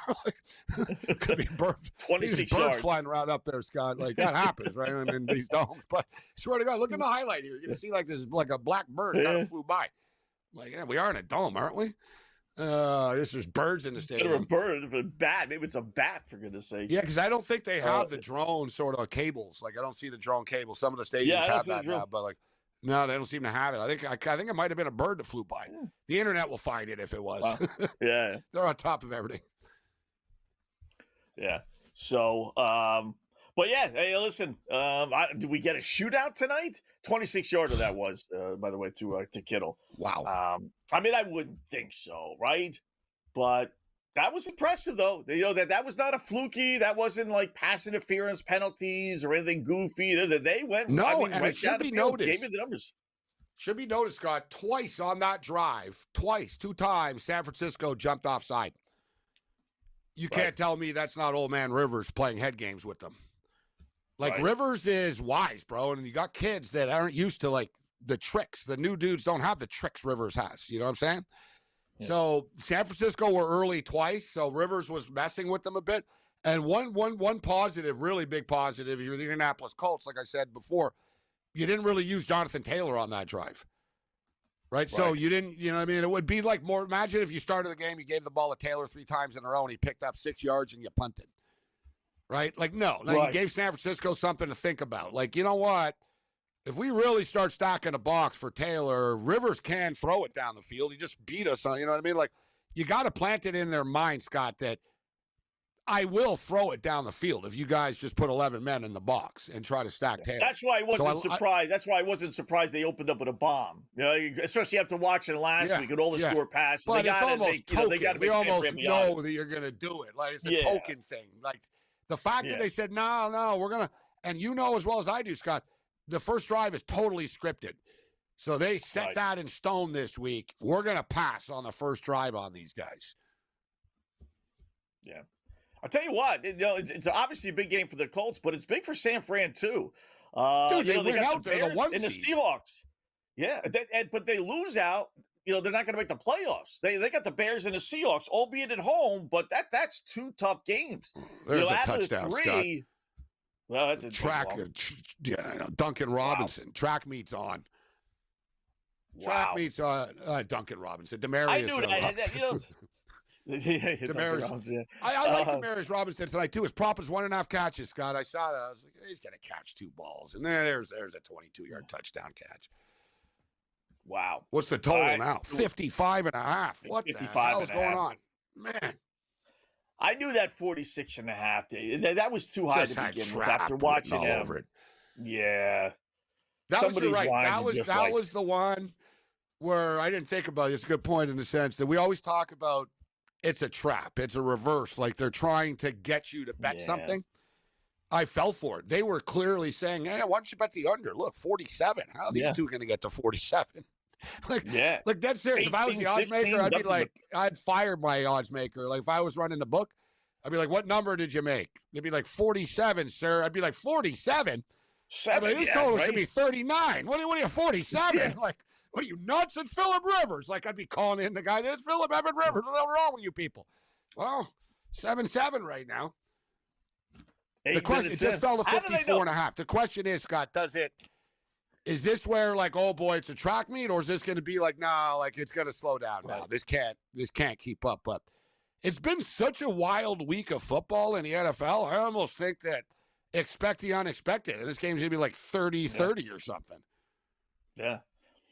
Could be a bird. 26 bird yards. Flying around up there, Scott. That happens, right? I mean, these domes. But I swear to God, look at the highlight here. You're going to see there's a black bird kind of flew by. We are in a dome, aren't we? There's birds in the stadium. A bird, a bat. Maybe it's a bat, for goodness sake. Yeah, because I don't think they have the drone sort of cables. I don't see the drone cables. Some of the stadiums have that now, but no, they don't seem to have it. I think it might have been a bird that flew by. The internet will find it if it was. Wow. Yeah. They're on top of everything. Yeah. So, but yeah, hey, listen, do we get a shootout tonight? 26-yarder that was, by the way, to Kittle. Wow. I mean, I wouldn't think so, right? But that was impressive, though. You know, that was not a fluky. That wasn't like pass interference penalties or anything goofy. They went. No, I mean, and went it should down be the field, noticed. gave me the numbers. Should be noticed, Scott, twice on that drive, two times, San Francisco jumped offside. You can't tell me that's not old man Rivers playing head games with them. Like, Rivers is wise, bro, and you got kids that aren't used to, like, the tricks. The new dudes don't have the tricks Rivers has. You know what I'm saying? Yeah. So San Francisco were early twice, so Rivers was messing with them a bit. And one positive, really big positive, you're the Indianapolis Colts, like I said before, you didn't really use Jonathan Taylor on that drive. Right? So you didn't, you know what I mean? It would be like more, imagine if you started the game, you gave the ball to Taylor 3 times in a row, and he picked up 6 yards and you punted. Right? Like, no. You gave San Francisco something to think about. Like, you know what? If we really start stacking a box for Taylor, Rivers can throw it down the field. He just beat us on, you know what I mean? Like, you got to plant it in their mind, Scott, that I will throw it down the field if you guys just put 11 men in the box and try to stack Taylor. That's why I wasn't surprised. That's why I wasn't surprised they opened up with a bomb. You know, especially after watching last week and all the score passes. But it's almost token. We almost know that you're going to do it. Like, it's a token thing. Like, the fact that they said, no, we're going to, and you know as well as I do, Scott, the first drive is totally scripted. So they set that in stone this week. We're going to pass on the first drive on these guys. Yeah. I'll tell you what, you know, it's obviously a big game for the Colts, but it's big for San Fran, too. Dude, they went out there the 1 and the seed. Seahawks. Yeah, but they lose out. You know, they're not going to make the playoffs. They got the Bears and the Seahawks, albeit at home, but that's 2 tough games. There's a touchdown, Scott. Well, that's a track, Duncan Robinson. Track meets on. Track meets Duncan Robinson. Demarius. I knew that. You know. Demarius. I like Demarius Robinson tonight too. His prop is 1.5 catches, Scott. I saw that. I was like, he's gonna catch 2 balls, and there's a 22-yard touchdown catch. Wow. What's the total now? 55.5. What the hell is going on, man? I knew that 46.5. That was too high to begin with after watching him. Over it. Yeah. That was right. That was the one where I didn't think about it. It's a good point in the sense that we always talk about it's a trap. It's a reverse. Like they're trying to get you to bet something. I fell for it. They were clearly saying, hey, why don't you bet the under? Look, 47. How are these two going to get to 47? Like that's serious. 18, if I was the odds maker, I'd be like, I'd fire my odds maker. Like if I was running the book, I'd be like, what number did you make? They'd be like 47, sir. I'd be like 47. This total should be 39. What are you 47? Yeah. Like, what are you nuts? It's Phillip Rivers. Like I'd be calling in the guy. It's Phillip Evan Rivers. What's wrong with you people? Well, 7-7 right now. The question it just fell to 54.5. The question is, Scott, is this where like, oh boy, it's a track meet, or is this going to be like, nah, like it's going to slow down now? This can't keep up. But it's been such a wild week of football in the NFL. I almost think that expect the unexpected, and this game's going to be like 30-30 or something. Yeah.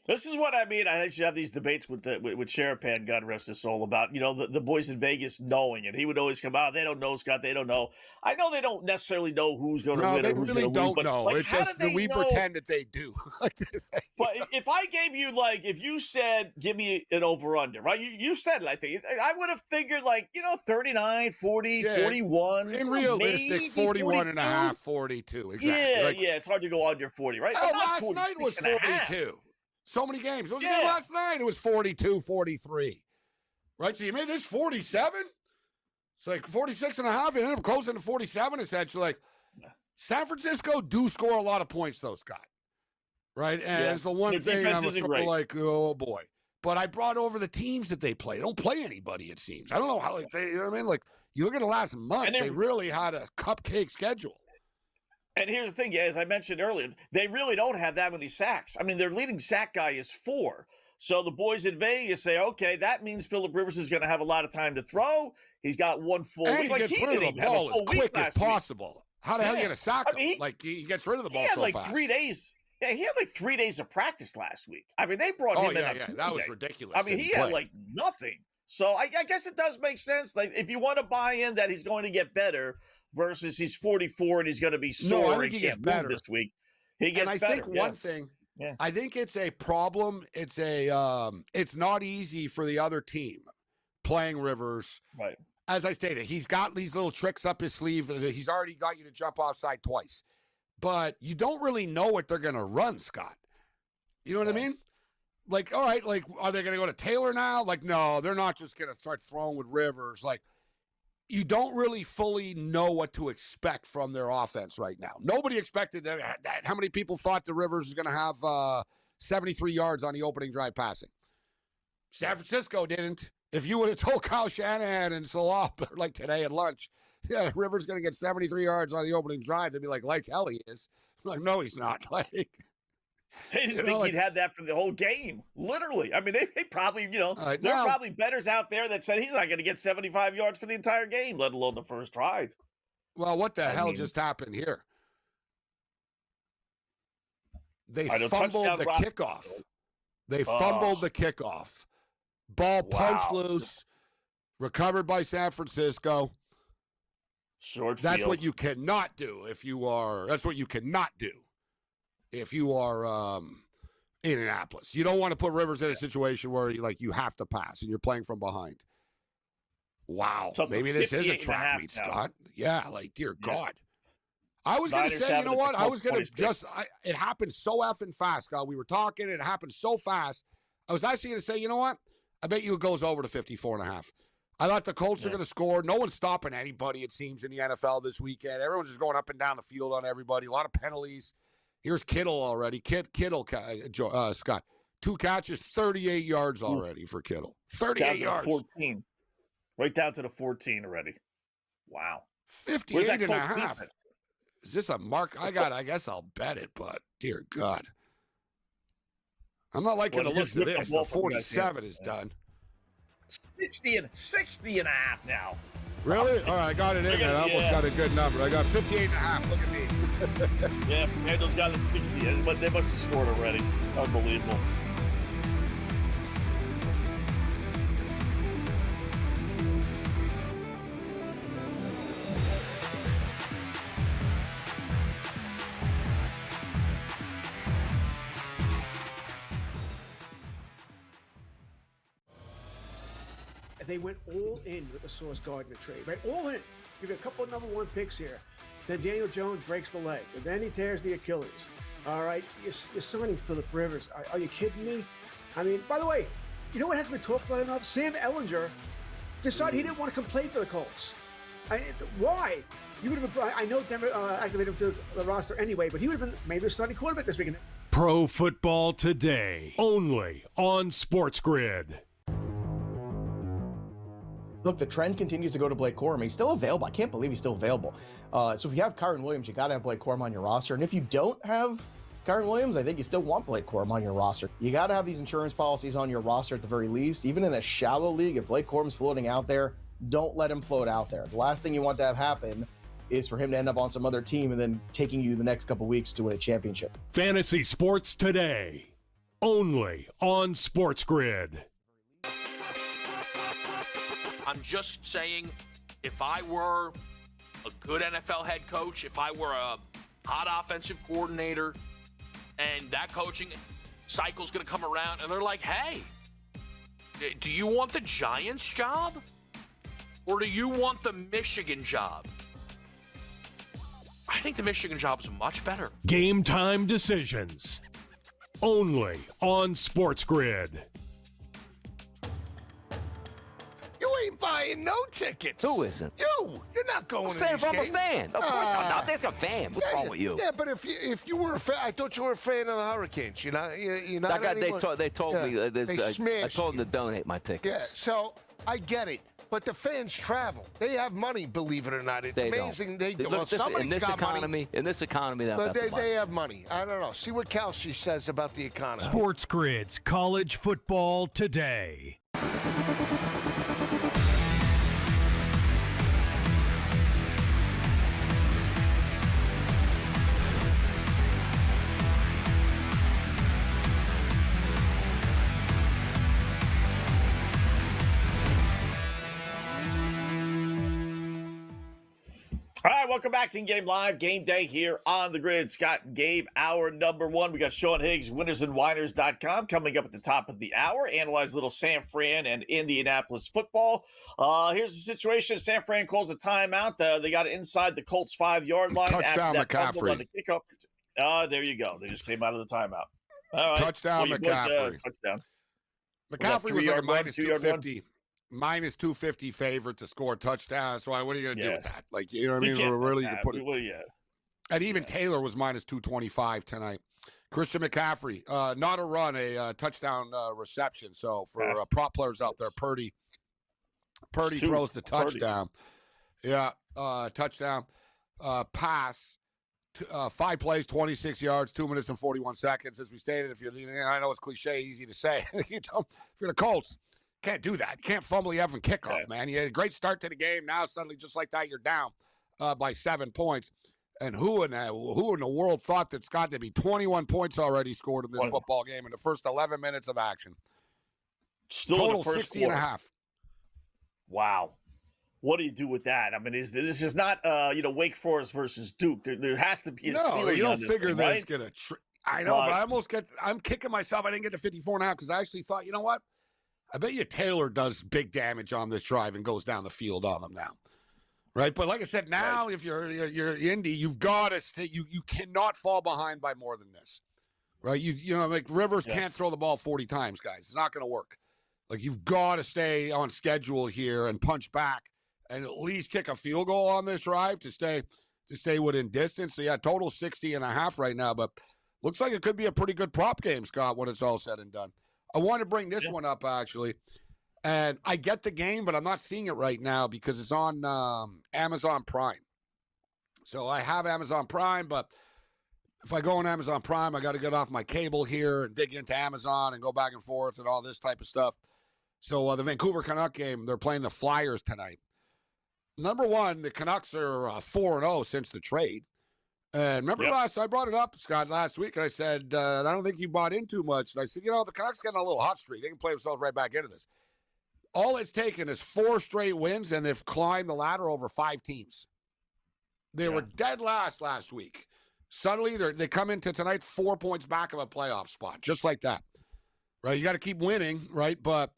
This is what I mean. I actually have these debates with Sherapan, God rest his soul, about, you know, the boys in Vegas knowing it. He would always come out, they don't know, Scott, they don't know. I know they don't necessarily know who's going to win or who's going to lose. No, they really don't know. Like, it's just that we pretend that they do. But if I gave you, like, if you said, give me an over-under, right? You said it, I think. I would have figured, like, you know, 39, 40, 41. In realistic, 41.5, 42. Exactly. Yeah, it's hard to go under 40, right? Last night was 42. So many games. What was the game last night? It was 42, 43. Right? So you made this 47? It's like 46.5. And ended up closing to 47, essentially. Like, San Francisco do score a lot of points, though, Scott. Right? And it's the one thing I was sort of like, oh, boy. But I brought over the teams that they play. They don't play anybody, it seems. I don't know how, like, you know what I mean? Like, you look at the last month, they really had a cupcake schedule. And here's the thing, as I mentioned earlier, they really don't have that many sacks. I mean, their leading sack guy is 4. So the boys in Vegas say, okay, that means Phillip Rivers is going to have a lot of time to throw. He's got 1 full week. And he gets rid of the ball as quick as possible. How the hell are you going to sack him? He gets rid of the ball so fast. He had like 3 days. Yeah, he had like 3 days of practice last week. I mean, they brought him in on Tuesday. That was ridiculous. I mean, he had like nothing. So I guess it does make sense. Like, if you want to buy in that he's going to get better versus he's 44 and he's going to be sore. No, I think he gets better this week. He gets better. And I think one thing, I think it's a problem. It's not easy for the other team playing Rivers. Right. As I stated, he's got these little tricks up his sleeve. He's already got you to jump offside twice. But you don't really know what they're going to run, Scott. You know what I mean? Like, all right, like, are they going to go to Taylor now? Like, no, they're not just going to start throwing with Rivers. Like, you don't really fully know what to expect from their offense right now. Nobody expected that. How many people thought the Rivers was going to have 73 yards on the opening drive passing? San Francisco didn't. If you would have told Kyle Shanahan and Salah like today at lunch, yeah, Rivers going to get 73 yards on the opening drive, they'd be like hell he is. I'm like, no, he's not. Like, they didn't think he'd had that for the whole game. Literally. I mean, they probably, there are probably bettors out there that said he's not going to get 75 yards for the entire game, let alone the first drive. Well, what the hell just happened here? They fumbled the kickoff. They fumbled the kickoff. Ball punched loose, recovered by San Francisco. Short That's field. what you cannot do if you are. That's what you cannot do if you are Indianapolis. You don't want to put Rivers in a situation where you have to pass and you're playing from behind. Wow, maybe this is a track meet, Scott. Yeah, like dear God. I was going to say, you know what? I was going to it happened so effing fast, Scott. We were talking, it happened so fast. I was actually going to say, you know what? I bet you it goes over to 54.5. I thought the Colts are going to score. No one's stopping anybody, it seems, in the NFL this weekend. Everyone's just going up and down the field on everybody. A lot of penalties. Here's Kittle already. Kittle, Scott. 2 catches, 38 yards already for Kittle. 38 yards. 14. Right down to the 14 already. Wow. 58.5. Is this a mark? I guess I'll bet it, but dear God. I'm not liking the looks of this. The 47 is done. 60 and a half now. Really? All right, I got it in there. I almost got a good number. I got 58.5. Look at me. Yeah, Randall's got it 60, but they must have scored already. Unbelievable. They went all in with the Sauce Gardner trade, right? All in. Give you a couple of number 1 picks here. Then Daniel Jones breaks the leg, and then he tears the Achilles. All right, you're signing Phillip Rivers. Are you kidding me? I mean, by the way, you know what hasn't been talked about enough? Sam Ehlinger decided he didn't want to come play for the Colts. Why? You would have been. I know Denver activated him to the roster anyway, but he would have been maybe a starting quarterback this weekend. Pro Football Today, only on SportsGrid. Look, the trend continues to go to Blake Corum. He's still available. I can't believe he's still available. So if you have Kyren Williams, you got to have Blake Corum on your roster. And if you don't have Kyren Williams, I think you still want Blake Corum on your roster. You got to have these insurance policies on your roster at the very least. Even in a shallow league, if Blake Corum's floating out there, don't let him float out there. The last thing you want to have happen is for him to end up on some other team and then taking you the next couple weeks to win a championship. Fantasy Sports Today, only on SportsGrid. I'm just saying, if I were a good NFL head coach, if I were a hot offensive coordinator, and that coaching cycle's going to come around, and they're like, hey, do you want the Giants job? Or do you want the Michigan job? I think the Michigan job is much better. Game time decisions, only on SportsGrid. You ain't buying no tickets. Who isn't? You're not going to these games. I'm a fan. Of course I'm not. There's a fan. What's wrong with you? Yeah, but if you were a fan, I thought you were a fan of the Hurricanes. You're not anymore. They told me. I told them to donate my tickets. Yeah, so I get it. But the fans travel. They have money, believe it or not. It's amazing. Somebody's got money. In this economy, they have money. I don't know. See what Kelsey says about the economy. SportsGrid's College Football Today. right, welcome back to Game Live. Game Day here on the grid. Scott and Gabe, hour number one. We got Sean Higgs, winnersandwhiners.com, coming up at the top of the hour. Analyze a little San Fran and Indianapolis football. Here's the situation. San Fran calls a timeout. They got it inside the Colts 5-yard line. Touchdown McCaffrey. On the kickoff. There you go. They just came out of the timeout. All right. Touchdown McCaffrey. Touchdown. McCaffrey was like a minus 250. Minus 250 favorite to score a touchdown. So what are you going to do with that? Like, you know what I mean? Really, you put it. Well, yeah. And even Taylor was minus 225 tonight. Christian McCaffrey, not a run, a touchdown reception. So for prop players out there, Purdy throws the touchdown. Yeah, touchdown pass. 5 plays, 26 yards, 2 minutes and 41 seconds. As we stated, if you're, I know it's cliche, easy to say. If you're the Colts, can't do that. You can't fumble the effing kickoff, man. You had a great start to the game. Now suddenly, just like that, you're down by 7 points. And who in the world thought that Scott there'd be 21 points already scored in this football game in the first 11 minutes of action? Still total in the first 60 and a half. Wow. What do you do with that? I mean, this is not Wake Forest versus Duke. There has to be a ceiling. You don't on this figure thing, that right? it's gonna. I know, but I'm kicking myself. I didn't get to 54 and a half because I actually thought, you know what? I bet you Taylor does big damage on this drive and goes down the field on them now, right? But like I said, now if you're Indy, you've got to stay. You cannot fall behind by more than this, right? Like Rivers can't throw the ball 40 times, guys. It's not going to work. Like you've got to stay on schedule here and punch back and at least kick a field goal on this drive to stay within distance. So yeah, total 60 and a half right now, but looks like it could be a pretty good prop game, Scott, when it's all said and done. I want to bring this one up, actually. And I get the game, but I'm not seeing it right now because it's on Amazon Prime. So I have Amazon Prime, but if I go on Amazon Prime, I got to get off my cable here and dig into Amazon and go back and forth and all this type of stuff. So the Vancouver Canuck game, they're playing the Flyers tonight. Number one, the Canucks are 4-0 since the trade. And remember I brought it up, Scott, last week, and I said, I don't think you bought in too much. And I said, the Canucks getting a little hot streak. They can play themselves right back into this. All it's taken is 4 straight wins, and they've climbed the ladder over 5 teams. They were dead last week. Suddenly, they come into tonight 4 points back of a playoff spot, just like that. Right? You got to keep winning, right? But,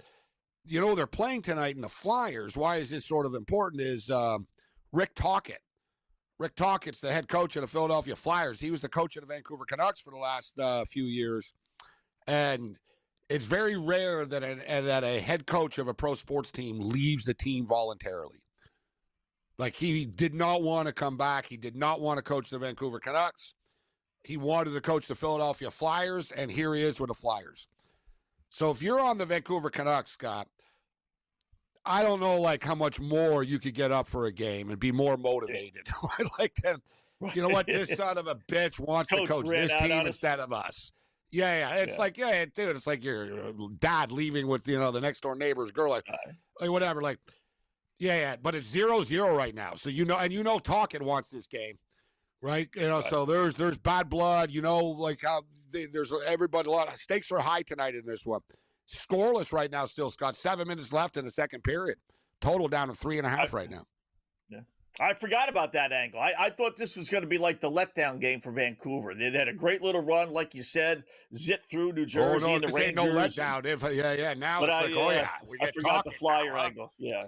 they're playing tonight in the Flyers. Why is this sort of important is Rick Tocchet. Rick Tocchett's the head coach of the Philadelphia Flyers. He was the coach of the Vancouver Canucks for the last few years. And it's very rare that a head coach of a pro sports team leaves the team voluntarily. Like, he did not want to come back. He did not want to coach the Vancouver Canucks. He wanted to coach the Philadelphia Flyers, and here he is with the Flyers. So if you're on the Vancouver Canucks, Scott, I don't know, how much more you could get up for a game and be more motivated. Like, this son of a bitch wants to coach this team instead of us. It's like your dad leaving with, the next door neighbor's girl, like whatever. But it's 0-0 right now. So, Tocchet wants this game, right? So there's bad blood, how there's everybody, a lot of stakes are high tonight in this one. Scoreless right now still, Scott. 7 minutes left in the second period. Total down to 3.5 right now. Yeah. I forgot about that angle. I thought this was going to be like the letdown game for Vancouver. They had a great little run, like you said, zip through New Jersey and the Rangers. No letdown. Now it's we get forgot the Flyer angle. Yeah.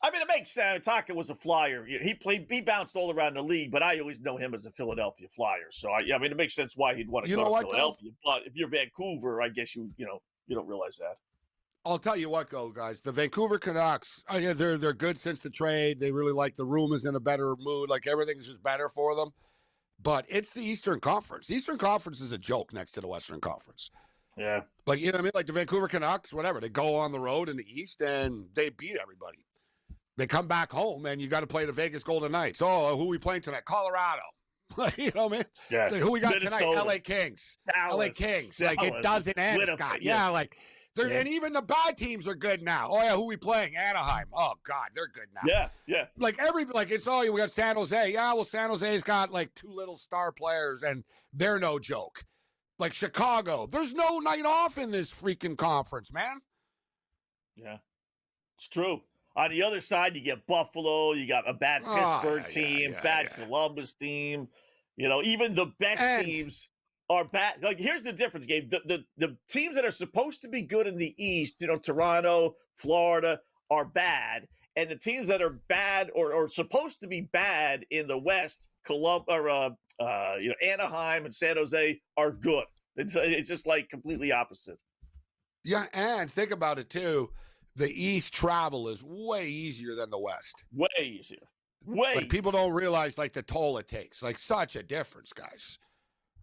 I mean, it makes sense. Tocchet was a Flyer. He bounced all around the league, but I always know him as a Philadelphia Flyer. So, it makes sense why he'd want to go to Philadelphia. But if you're Vancouver, I guess you don't realize that. I'll tell you what, guys. The Vancouver Canucks, they're good since the trade. They really like the room is in a better mood. Like, everything's just better for them. But it's the Eastern Conference. The Eastern Conference is a joke next to the Western Conference. Yeah. Like, you know what I mean? Like the Vancouver Canucks, whatever. They go on the road in the East, and they beat everybody. They come back home, and you got to play the Vegas Golden Knights. Oh, who are we playing tonight? Colorado. You know what I mean? Yeah. Like, who we got Minnesota. tonight? LA Kings. LA Kings. Like, it doesn't end, Scott. Yeah, like, and even the bad teams are good now. Oh, yeah, who we playing? Anaheim. Oh, God, they're good now. Yeah. Like, it's all, we got San Jose. Yeah, well, San Jose's got, 2 little star players, and they're no joke. Like, Chicago. There's no night off in this freaking conference, man. Yeah, it's true. On the other side, you get Buffalo. You got a bad Pittsburgh team, bad Columbus team. You know, even the best teams are bad. Like, here's the difference, Gabe. The teams that are supposed to be good in the East, you know, Toronto, Florida, are bad. And the teams that are bad or supposed to be bad in the West, Anaheim and San Jose, are good. It's just like completely opposite. Yeah, and think about it, too. The East travel is way easier than the West. Way easier. Like, people don't realize, like, the toll it takes. Like, such a difference, guys.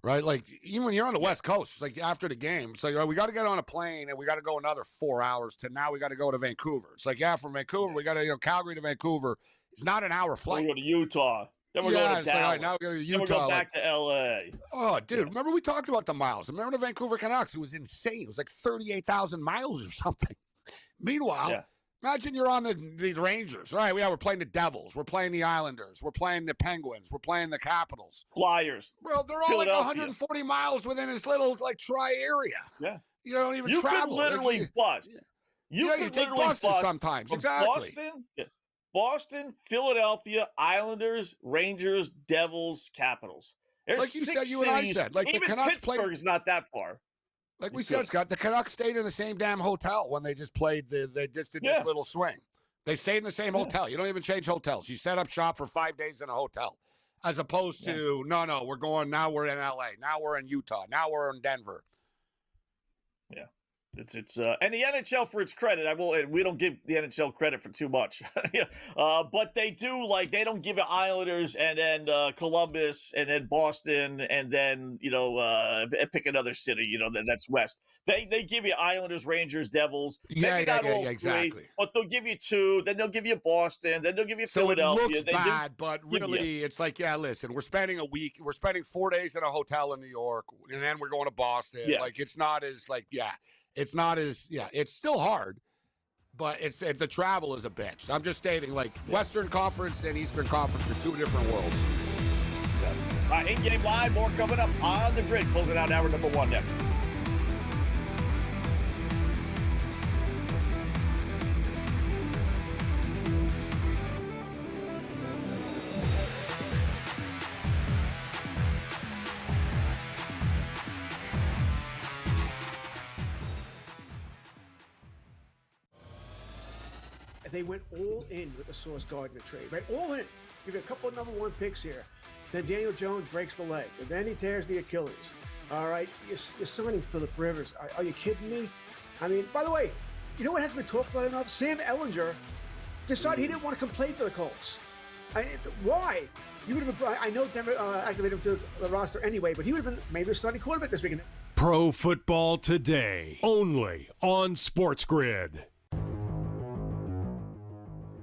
Right? Like, even when you're on the West Coast, it's like after the game, it's like, we got to get on a plane and we got to go another 4 hours to now we got to go to Vancouver. It's like, from Vancouver, we got to, Calgary to Vancouver. It's not an hour flight. We go to Utah. Then we're going to Dallas. Like, all right, now we're going to Utah. Then we're going back to L.A. Oh, dude, remember we talked about the miles. Remember the Vancouver Canucks? It was insane. It was like 38,000 miles or something. Meanwhile, imagine you're on the Rangers. All right, we're playing the Devils. We're playing the Islanders. We're playing the Penguins. We're playing the Capitals. Flyers. Well, they're all like 140 miles within this little, like, tri-area. Yeah. You don't even travel. travel. You could literally bust. You take buses sometimes. Exactly. Boston, Philadelphia, Islanders, Rangers, Devils, Capitals. There's like you said, you and I said. Like, even the Canucks Pittsburgh is not that far. Like we said, Scott, the Canucks stayed in the same damn hotel when they just played. They just did this little swing. They stayed in the same hotel. You don't even change hotels. You set up shop for 5 days in a hotel, as opposed to no, we're going now. We're in LA. Now we're in Utah. Now we're in Denver. Yeah. It's and the NHL, for its credit, we don't give the NHL credit for too much, but they do, like, they don't give it Islanders and then Columbus and then Boston and then pick another city, that's West. They give you Islanders, Rangers, Devils. Exactly. But they'll give you two, then they'll give you Boston, then they'll give you Philadelphia. So it looks bad, but really, it's like, listen, we're spending 4 days in a hotel in New York, and then we're going to Boston. Yeah. Like, it's not as It's not as, it's still hard, but the travel is a bitch. I'm just stating, like, Western Conference and Eastern Conference are two different worlds. All right, in-game live, more coming up on the grid. Closing out hour number 1 next. They went all in with the Sauce Gardner trade, right? All in. Give you a couple of number 1 picks here. Then Daniel Jones breaks the leg. And then he tears the Achilles. All right, you're signing Phillip Rivers. Are you kidding me? I mean, by the way, you know what hasn't been talked about enough? Sam Ehlinger decided he didn't want to come play for the Colts. Why? You would have been. I know Denver activated him to the roster anyway, but he would have been maybe a starting quarterback this weekend. Pro Football Today, only on SportsGrid.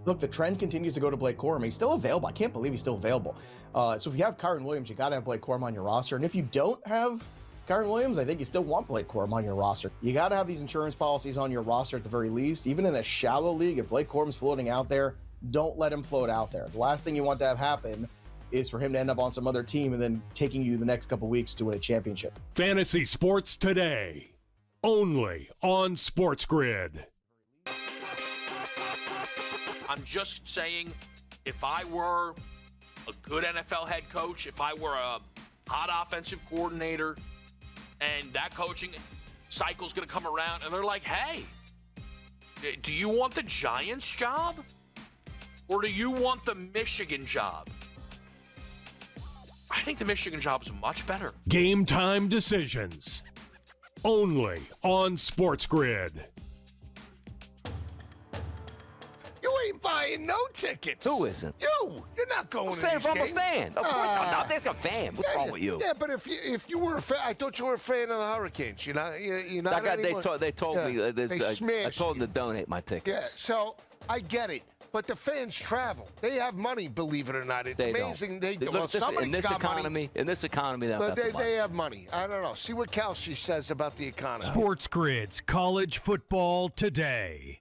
Look, the trend continues to go to Blake Corum. He's still available. I can't believe he's still available. So if you have Kyren Williams, you got to have Blake Corum on your roster. And if you don't have Kyren Williams, I think you still want Blake Corum on your roster. You got to have these insurance policies on your roster at the very least. Even in a shallow league, if Blake Corum's floating out there, don't let him float out there. The last thing you want to have happen is for him to end up on some other team and then taking you the next couple weeks to win a championship. Fantasy Sports Today, only on SportsGrid. I'm just saying, if I were a good NFL head coach, if I were a hot offensive coordinator, and that coaching cycle's going to come around, and they're like, hey, do you want the Giants job? Or do you want the Michigan job? I think the Michigan job is much better. Game time decisions, only on SportsGrid. You ain't buying no tickets. Who isn't? You're not going to these I'm games. a fan. Of course I'm not. There's a fan. What's wrong with you? Yeah, but if you were a fan, I thought you were a fan of the Hurricanes. You're not anymore. They told me. They smashed. I told them to donate my tickets. Yeah, so I get it. But the fans travel. They have money, believe it or not. It's amazing. They do. Well, somebody's got money. In this economy, they have money. I don't know. See what Kelsey says about the economy. SportsGrid's College Football Today.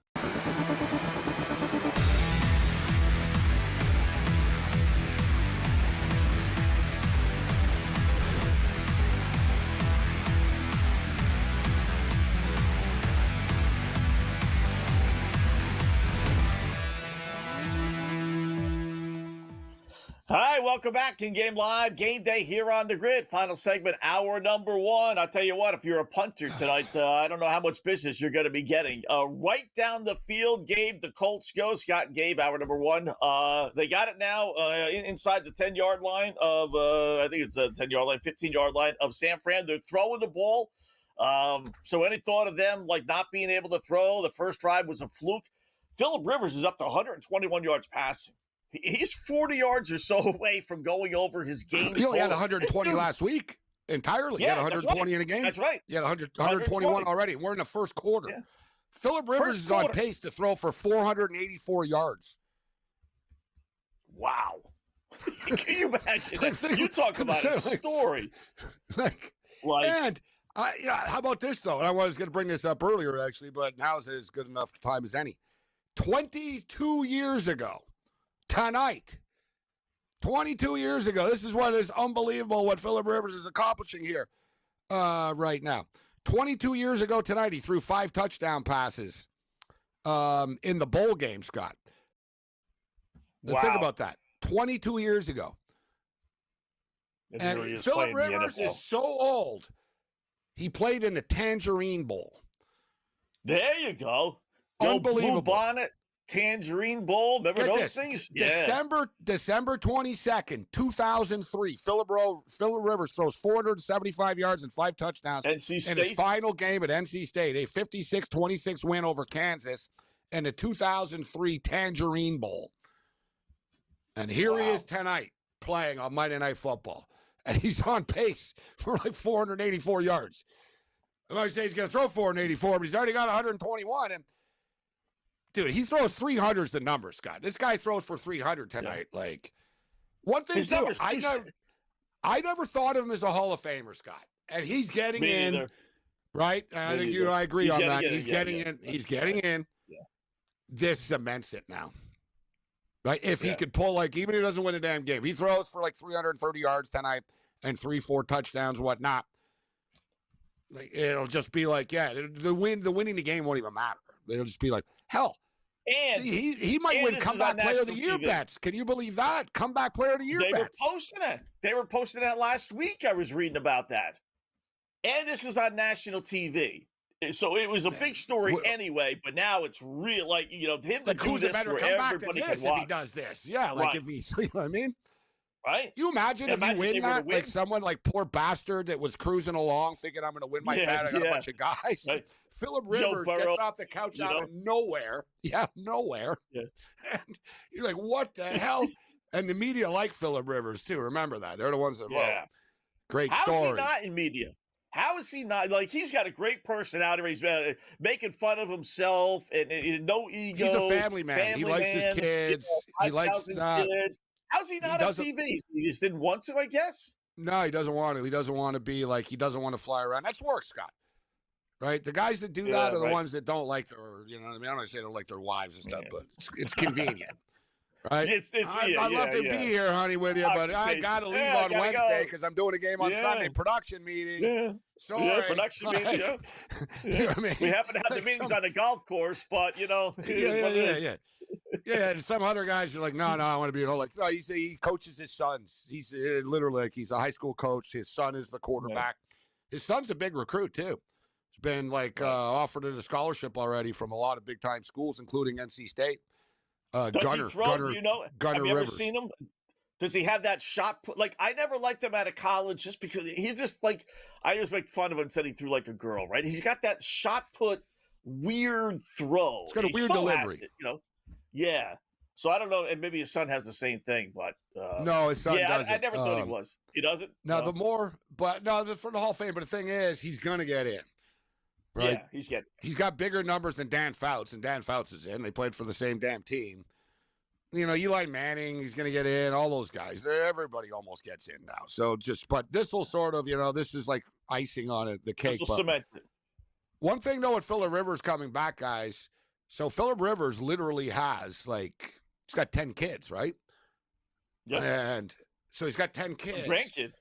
Hi, welcome back in Game Live. Game Day here on the grid. Final segment, hour number one. I'll tell you what, if you're a punter tonight, I don't know how much business you're going to be getting. Right down the field, Gabe, the Colts go. Scott and Gabe, hour number one. They got it now inside the 10-yard line of, I think it's a 10-yard line, 15-yard line of San Fran. They're throwing the ball. So any thought of them like not being able to throw? The first drive was a fluke. Phillip Rivers is up to 121 yards passing. He's 40 yards or so away from going over his game. He only had 120 last week entirely. Yeah, he had 120 in a game. That's right. He had 121 already. We're in the first quarter. Yeah. Phillip Rivers is on pace to throw for 484 yards. Wow. Can you imagine? You talk about a story. And how about this, though? And I was going to bring this up earlier, actually, but now's as good enough time as any. 22 years ago. Tonight, 22 years ago. This is what is unbelievable what Phillip Rivers is accomplishing here right now. 22 years ago tonight, he threw 5 touchdown passes in the bowl game, Scott. Wow. Think about that. 22 years ago. And Phillip Rivers is so old, he played in the Tangerine Bowl. There you go. Unbelievable. Blue bonnet. Tangerine Bowl, remember those things? Yeah. December 22nd, 2003. Phillip Rivers throws 475 yards and 5 touchdowns in his final game at NC State, a 56-26 win over Kansas in the 2003 Tangerine Bowl. And here he is tonight playing on Monday Night Football, and he's on pace for like 484 yards. I'm going to say he's going to throw 484, but he's already got 121, and dude, he throws 300s the number, Scott. This guy throws for 300 tonight. Yeah. Like, one thing, too, I never thought of him as a Hall of Famer, Scott. And he's getting in, right? And I think you and I agree on that. He's getting in. He's getting in. Yeah. This cements it now. Right? If he could pull, like, even if he doesn't win a damn game, he throws for like 330 yards tonight and 3-4 touchdowns, whatnot. Like, it'll just be like, the winning the game won't even matter. It'll just be like, hell, and he might win comeback player of the year bets. Can you believe that? Comeback player of the year bets. They were posting that last week. I was reading about that. And this is on national TV. So it was a big story anyway, but now it's real. Like, him to do this where everybody can watch. If he does this. Yeah, like if he's, you know what I mean? Right? You imagine if you win that, like someone like poor bastard that was cruising along thinking I'm going to win my bet. I got a bunch of guys. Right. Phillip Rivers gets off the couch out of nowhere. Yeah, nowhere. Yeah. And you're like, what the hell? And the media like Phillip Rivers, too. Remember that. They're the ones that vote. Great story. How is he not in media? How is he not? Like, he's got a great personality. He's making fun of himself and no ego. He's a family man. He likes his kids. He likes kids. How's he not on TV? He just didn't want to, I guess? No, he doesn't want to. He doesn't want to be like, he doesn't want to fly around. That's work, Scott. Right? The guys that do that are the ones that don't like or you know what I mean? I don't want to say they don't like their wives and stuff, but it's convenient. Right? I'd love to be here, honey, with you, but I got to leave on Wednesday because I'm doing a game on Sunday. Production meeting. Yeah. Sorry. Production meeting, You know what I mean? We happen to have the meetings on the golf course, but, Yeah, and some other guys are like, no, I want to be, no, he coaches his sons. He's literally like he's a high school coach. His son is the quarterback. Yeah. His son's a big recruit, too. He's been, offered a scholarship already from a lot of big-time schools, including NC State. Does he throw? Do you know? Have you ever seen him? Does he have that shot put? Like, I never liked him out of college just because he's just like, I always make fun of him and said he threw like a girl, right? He's got that shot put weird throw. He's got a weird delivery. Yeah. So I don't know, and maybe his son has the same thing, but no, his son doesn't. I never thought he was. He doesn't. No, for the Hall of Fame. But the thing is, he's gonna get in. Right? Yeah, he's got bigger numbers than Dan Fouts, and Dan Fouts is in. They played for the same damn team. Eli Manning, he's going to get in. All those guys, everybody almost gets in now. So but this will sort of, this is like icing on it, the cake. This will cement it. One thing though, with Phillip Rivers coming back, guys. So Phillip Rivers literally has he's got 10 kids, right? Yeah. And so he's got 10 kids. Grandkids.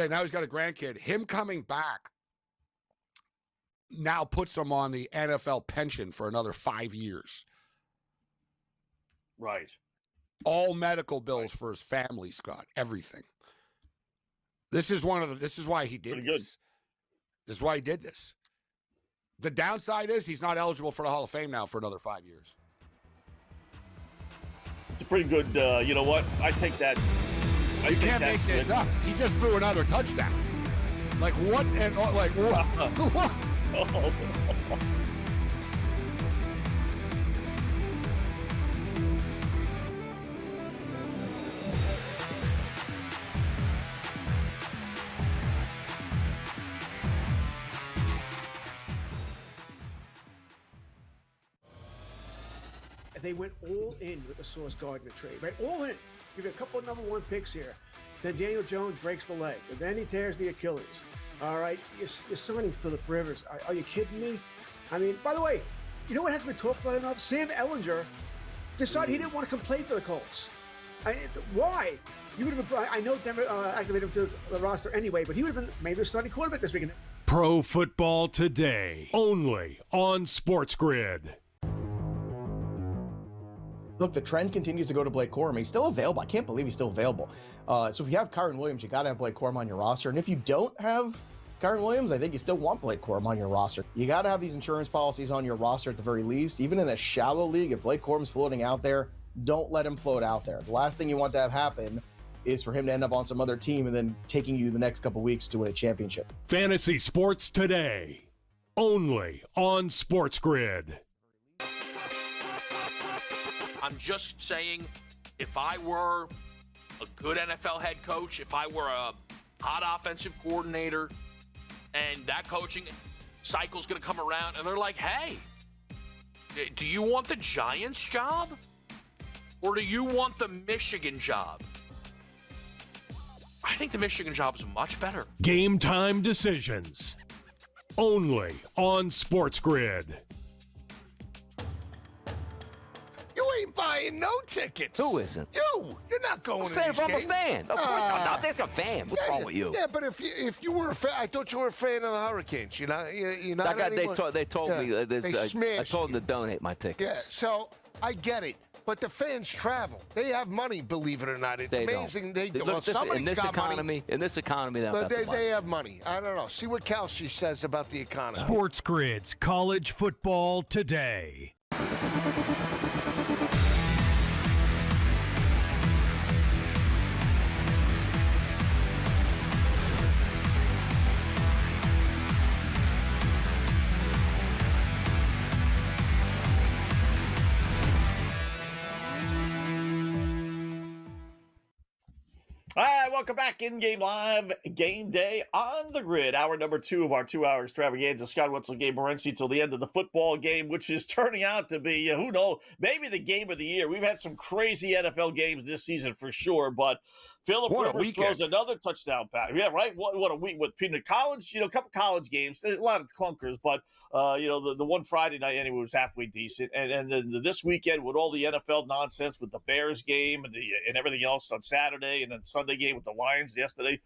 Now he's got a grandkid. Him coming back now puts him on the NFL pension for another 5 years. Right. all medical bills for his family, Scott, everything. This is why he did this. This is why he did this. The downside is he's not eligible for the Hall of Fame now for another 5 years. It's a pretty good, you know what? I take that. You can't make this up. He just threw another touchdown. Like what? And like what? What? They went all in with the Sauce Gardner trade, right? All in. Give you a couple of number one picks here. Then Daniel Jones breaks the leg. And then he tears the Achilles. All right, you're signing Phillip Rivers. Are you kidding me? I mean, by the way, you know what hasn't been talked about enough? Sam Ehlinger decided he didn't want to come play for the Colts. Why? You would have been. I know Denver activated him to the roster anyway, but he would have been maybe a starting quarterback this weekend. Pro Football Today, only on SportsGrid. Look, the trend continues to go to Blake Corum. He's still available. I can't believe he's still available. So if you have Kyren Williams, you got to have Blake Corum on your roster. And if you don't have Kyren Williams, I think you still want Blake Corum on your roster. You got to have these insurance policies on your roster at the very least. Even in a shallow league, if Blake Corum's floating out there, don't let him float out there. The last thing you want to have happen is for him to end up on some other team and then taking you the next couple weeks to win a championship. Fantasy Sports Today, only on SportsGrid. I'm just saying, if I were a good NFL head coach, if I were a hot offensive coordinator, and that coaching cycle's going to come around, and they're like, hey, do you want the Giants job? Or do you want the Michigan job? I think the Michigan job is much better. Game time decisions, only on SportsGrid. You ain't buying no tickets. Who isn't? You're not going to these I'm games. a fan. Of course I'm not. There's a fan. What's wrong with you? Yeah, but if you were a fan, I thought you were a fan of the Hurricanes. You're not anymore. They told me. I told them to donate my tickets. Yeah, so I get it. But the fans travel. They have money, believe it or not. It's amazing. In this economy, they have money. I don't know. See what Kelsey says about the economy. SportsGrid's College Football Today. All right, welcome back. In-game live game day on the grid. Hour number 2 of our 2-hour extravaganza. Scott Wetzel, Gabriel Morency till the end of the football game, which is turning out to be, who knows, maybe the game of the year. We've had some crazy NFL games this season for sure, but Phillip Rivers throws another touchdown pass. Yeah, right? What a week with college, a couple college games. There's a lot of clunkers, but, the one Friday night anyway was halfway decent. And then this weekend with all the NFL nonsense with the Bears game and everything else on Saturday and then Sunday game with the Lions yesterday,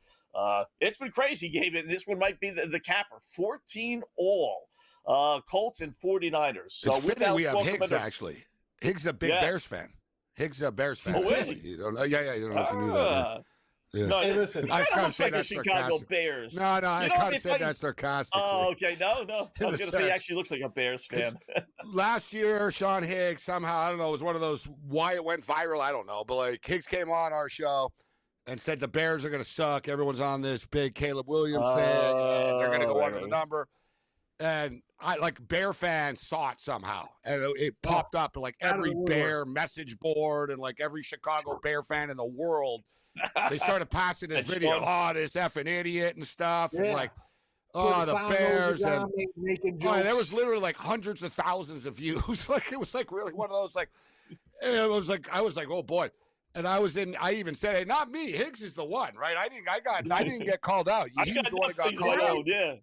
it's been crazy, Gabe. And this one might be the capper. 14 all. Colts and 49ers. So it's fitting we have Higgs, actually. Higgs is a big Bears fan. Higgs is a Bears fan. Oh, really? You don't know if you knew that. Yeah. No, hey, listen. I kind of looks like the Chicago Bears. No, I kind of said that sarcastically. Oh, okay. No. I was going to say he actually looks like a Bears fan. Last year, Sean Higgs, somehow, I don't know, it was one of those, why it went viral, I don't know. But, like, Higgs came on our show and said the Bears are going to suck. Everyone's on this big Caleb Williams thing. And they're going to go under the number. And Bear fans saw it somehow. And it popped up in, like, every Bear message board and, like, every Chicago Bear fan in the world. They started passing this video. Fun. This effing idiot and stuff. Yeah. And, like, the Bears. And there was literally, like, hundreds of thousands of views. Like, it was, like, really one of those, like, I was like, oh, boy. And I even said, hey, not me. Higgs is the one, right? I didn't get called out. He was the one that got called out. Yeah.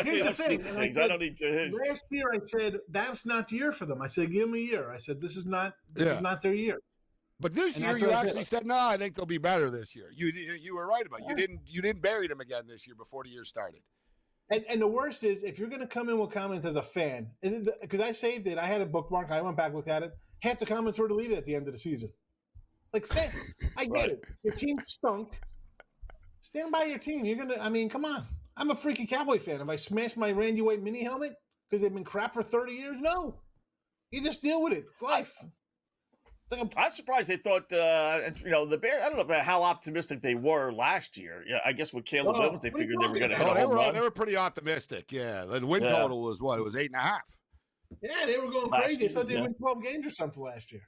Here's the thing. I don't need to. Last year, I said that's not the year for them. I said, give them a year. I said, this is not their year. But this year, you actually said, no, I think they'll be better this year. You were right about it. You didn't bury them again this year before the year started. And the worst is, if you're going to come in with comments as a fan, because I saved it, I had a bookmark, I went back, looked at it. Half the comments were deleted at the end of the season. Like, I get it. Your team stunk. Stand by your team. You're gonna. I mean, come on. I'm a freaking Cowboy fan. Have I smashed my Randy White mini helmet because they've been crap for 30 years? No. You just deal with it. It's life. I'm surprised they thought, the Bears. I don't know how optimistic they were last year. Yeah, I guess with Caleb Williams, they figured they were going to hit a home run. They were pretty optimistic. Yeah, the win total was what? It was 8.5. Yeah, they were going crazy. I thought they'd win 12 games or something last year.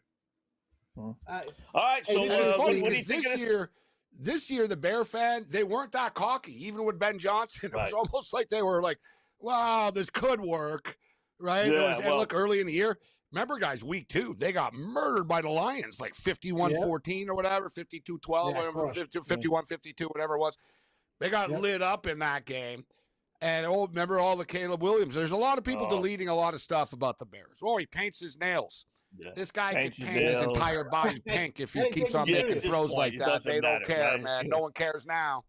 All right, so it's funny what do you think this year, the Bear fan, they weren't that cocky. Even with Ben Johnson, it was almost like they were like, "Wow, this could work." Right? Yeah, and look, early in the year. Remember, guys, week 2, they got murdered by the Lions, like 51-14 or whatever, 52-12, whatever, 51-52, whatever it was. They got lit up in that game. And remember all the Caleb Williams. There's a lot of people deleting a lot of stuff about the Bears. Oh, he paints his nails. Yeah. This guy can paint his entire body pink if he keeps on making throws like that. They don't care, right? Man. No one cares now.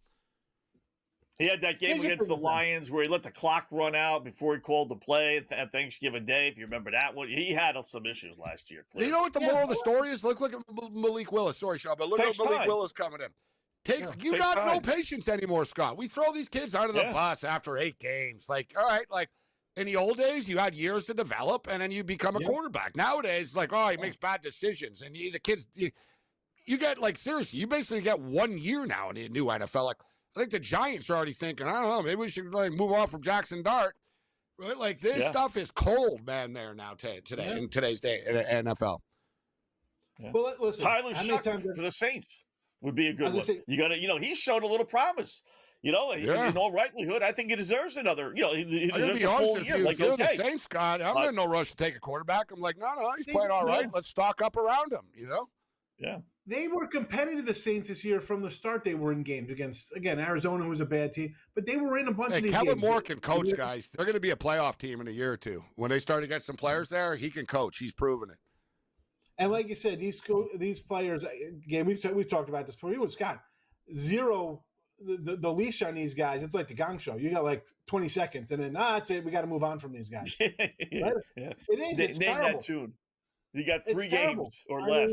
He had that game against the Lions where he let the clock run out before he called the play at Thanksgiving Day. If you remember that one, he had some issues last year. Clearly. You know what the moral of the story is? Look at Malik Willis. Sorry, Sean, but look at Malik Willis coming in. You got no patience anymore, Scott. We throw these kids out of the bus after 8 games. Like, all right, like in the old days, you had years to develop, and then you become a quarterback. Nowadays, like, he makes bad decisions, and the kids, you get like seriously, you basically get 1 year now in the new NFL. Like, I think the Giants are already thinking, I don't know, maybe we should like move on from Jackson Dart. Right? Like this stuff is cold, man. There now today in today's day in NFL. Yeah. Well, listen, Tyler Shuck for the Saints would be a good one. You got to, he showed a little promise. In all likelihood, I think he deserves another. He deserves a full year. If you're the Saints, Scott, I'm in no rush to take a quarterback. I'm like, no, he's playing all right. Let's stock up around him. Yeah. They were competitive, the Saints, this year from the start. They were in games against, again, Arizona, who was a bad team, but they were in a bunch of these Kellen games. Moore can coach, guys. They're going to be a playoff team in a year or two. When they start to get some players there, he can coach. He's proven it. And like you said, these players, again, we've talked about this before. You and Scott, zero the leash on these guys. It's like the Gong Show. You got like 20 seconds, and then that's it. We got to move on from these guys. Right? Yeah. It is. It's name terrible. That tune. You got 3 games or less.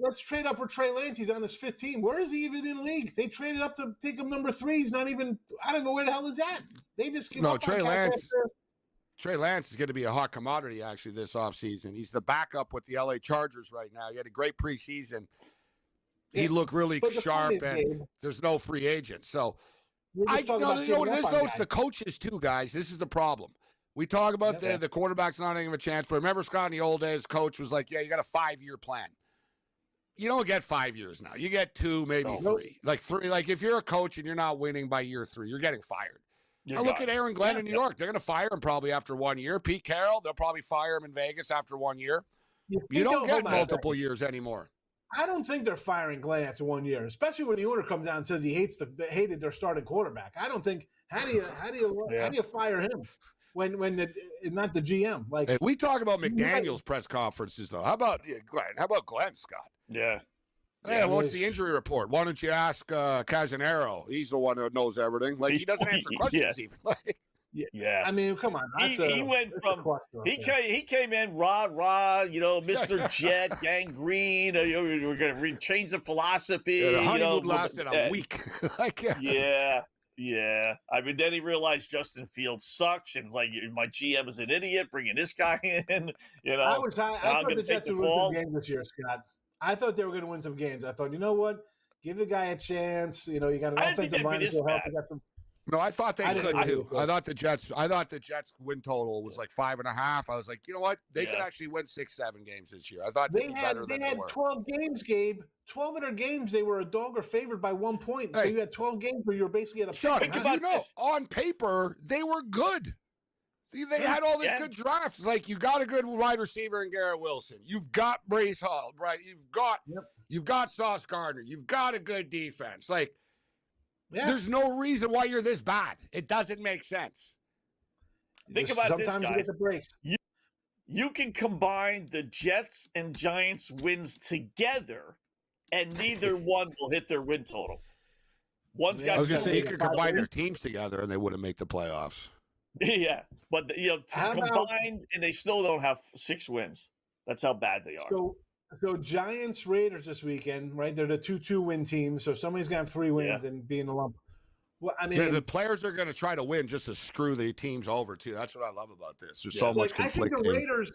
Let's trade up for Trey Lance. He's on his 5th team. Where is he even in the league? They traded up to take him number 3. He's not even. I don't know where the hell is that. They just give up Trey Lance. Trey Lance is going to be a hot commodity actually this offseason. He's the backup with the LA Chargers right now. He had a great preseason. He looked really sharp, and there's no free agent. So you know what it is, though? It's the coaches too, guys. This is the problem. We talk about the quarterback's not having a chance, but remember, Scott, in the old days, coach was like, you got a 5-year plan. You don't get 5 years now. You get 2, maybe 3. Like 3. Like if you're a coach and you're not winning by year 3, you're getting fired. Now look at Aaron Glenn in New York. They're going to fire him probably after 1 year. Pete Carroll, they'll probably fire him in Vegas after 1 year. You don't get multiple years anymore. I don't think they're firing Glenn after 1 year, especially when the owner comes out and says he hated their starting quarterback. I don't think how do you fire him when not the GM? Like we talk about McDaniel's press conferences though. How about Glenn? How about Glenn, Scott? Yeah. Yeah, what's the injury report? Why don't you ask Casanero? He's the one who knows everything. Like he doesn't answer questions even. Yeah. I mean, come on. He went from he came in rah, Mr. Jet, gangrene. We're going to change the philosophy. Yeah, the honeymoon lasted a week. Yeah. I mean, then he realized Justin Fields sucks, and it's like my GM is an idiot bringing this guy in. I thought the Jets would win some games this year, Scott. I thought they were going to win some games. I thought, you know what? Give the guy a chance. You got an offensive line to help. No, I thought they could too. I thought the Jets win total was like 5.5. I was like, you know what? They could actually win 6-7 games this year. I thought they had 12 games, Gabe. 12 of their games, they were a dog or favored by 1 point. So you had 12 games where you were basically at a pick. On paper, they were good. They had all these good drafts. Like you got a good wide receiver in Garrett Wilson. You've got Brace Hall, right? You've got Sauce Gardner. You've got a good defense. Like there's no reason why you're this bad. It doesn't make sense. Think about sometimes this, guys. You get the breaks. You can combine the Jets and Giants wins together, and neither one will hit their win total. One's got. I was going to say you could combine their teams together, and they wouldn't make the playoffs. Yeah, but combined, and they still don't have 6 wins. That's how bad they are. So So Giants Raiders this weekend, right? They're the 2-2 win team. So somebody's gonna have 3 wins and be in the lump. Well, I mean, the players are going to try to win just to screw the teams over too. That's what I love about this. There's so much conflict. I think the Raiders.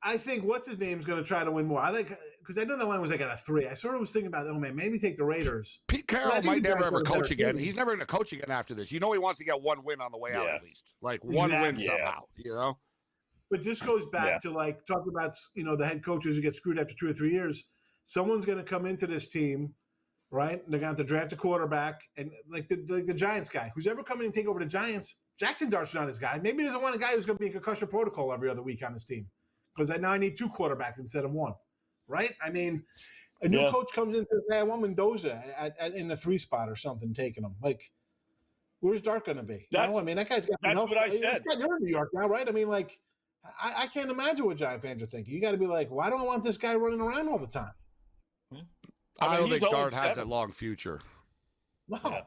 I think what's his name's going to try to win more. I think because I know the line was like at a 3. I sort of was thinking about, oh man, maybe take the Raiders. Pete Carroll might never ever coach again. He's never going to coach again after this. You know, he wants to get 1 win on the way out at least, like one win somehow. You know. But this goes back to like talking about the head coaches who get screwed after 2 or 3 years. Someone's going to come into this team. Right? They're going to have to draft a quarterback. And like the Giants guy, who's ever coming and take over the Giants, Jackson Dart's not his guy. Maybe he doesn't want a guy who's going to be in concussion protocol every other week on his team. Because now I need 2 quarterbacks instead of 1. Right? I mean, a new coach comes in and says, hey, I want Mendoza in the 3 spot or something, taking him. Like, where's Dart going to be? That guy's got that's what I said. You're in New York now, right? I mean, like, I can't imagine what Giant fans are thinking. You got to be like, why don't I want this guy running around all the time? I don't think Dart has a long future. No. Yeah.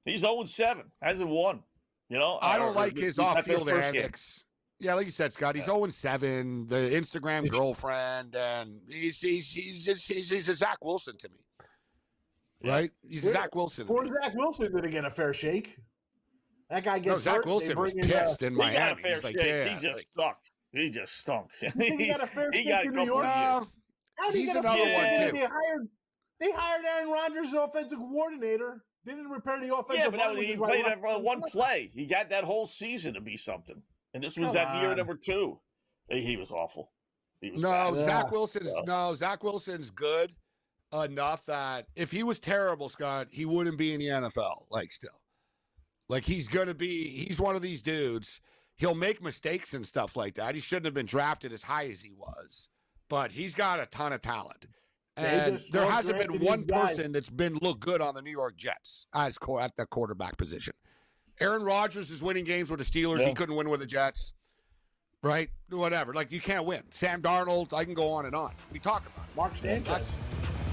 He's 0-7. Hasn't won. I don't like his off-field antics. Yeah, like you said, Scott, he's 0-7. The Instagram girlfriend, and he's a Zach Wilson to me. Right? He's a Zach Wilson. Poor Zach Wilson didn't get a fair shake. That guy gets Zach Wilson was pissed in Miami. He got a fair shake. He just sucked. He just stunk. He got a fair shake in New York. He's another one too. They hired Aaron Rodgers as offensive coordinator. They didn't repair the offensive line. He played one play. He got that whole season to be something. And this was year number 2. He was awful. He was bad. Zach Wilson's good enough that if he was terrible, Scott, he wouldn't be in the NFL. He's one of these dudes. He'll make mistakes and stuff like that. He shouldn't have been drafted as high as he was. But he's got a ton of talent. And there hasn't been one person that's looked good on the New York Jets at the quarterback position. Aaron Rodgers is winning games with the Steelers. Yeah. He couldn't win with the Jets. Right? Whatever. Like, you can't win. Sam Darnold, I can go on and on. We talk about it. Mark Sanchez.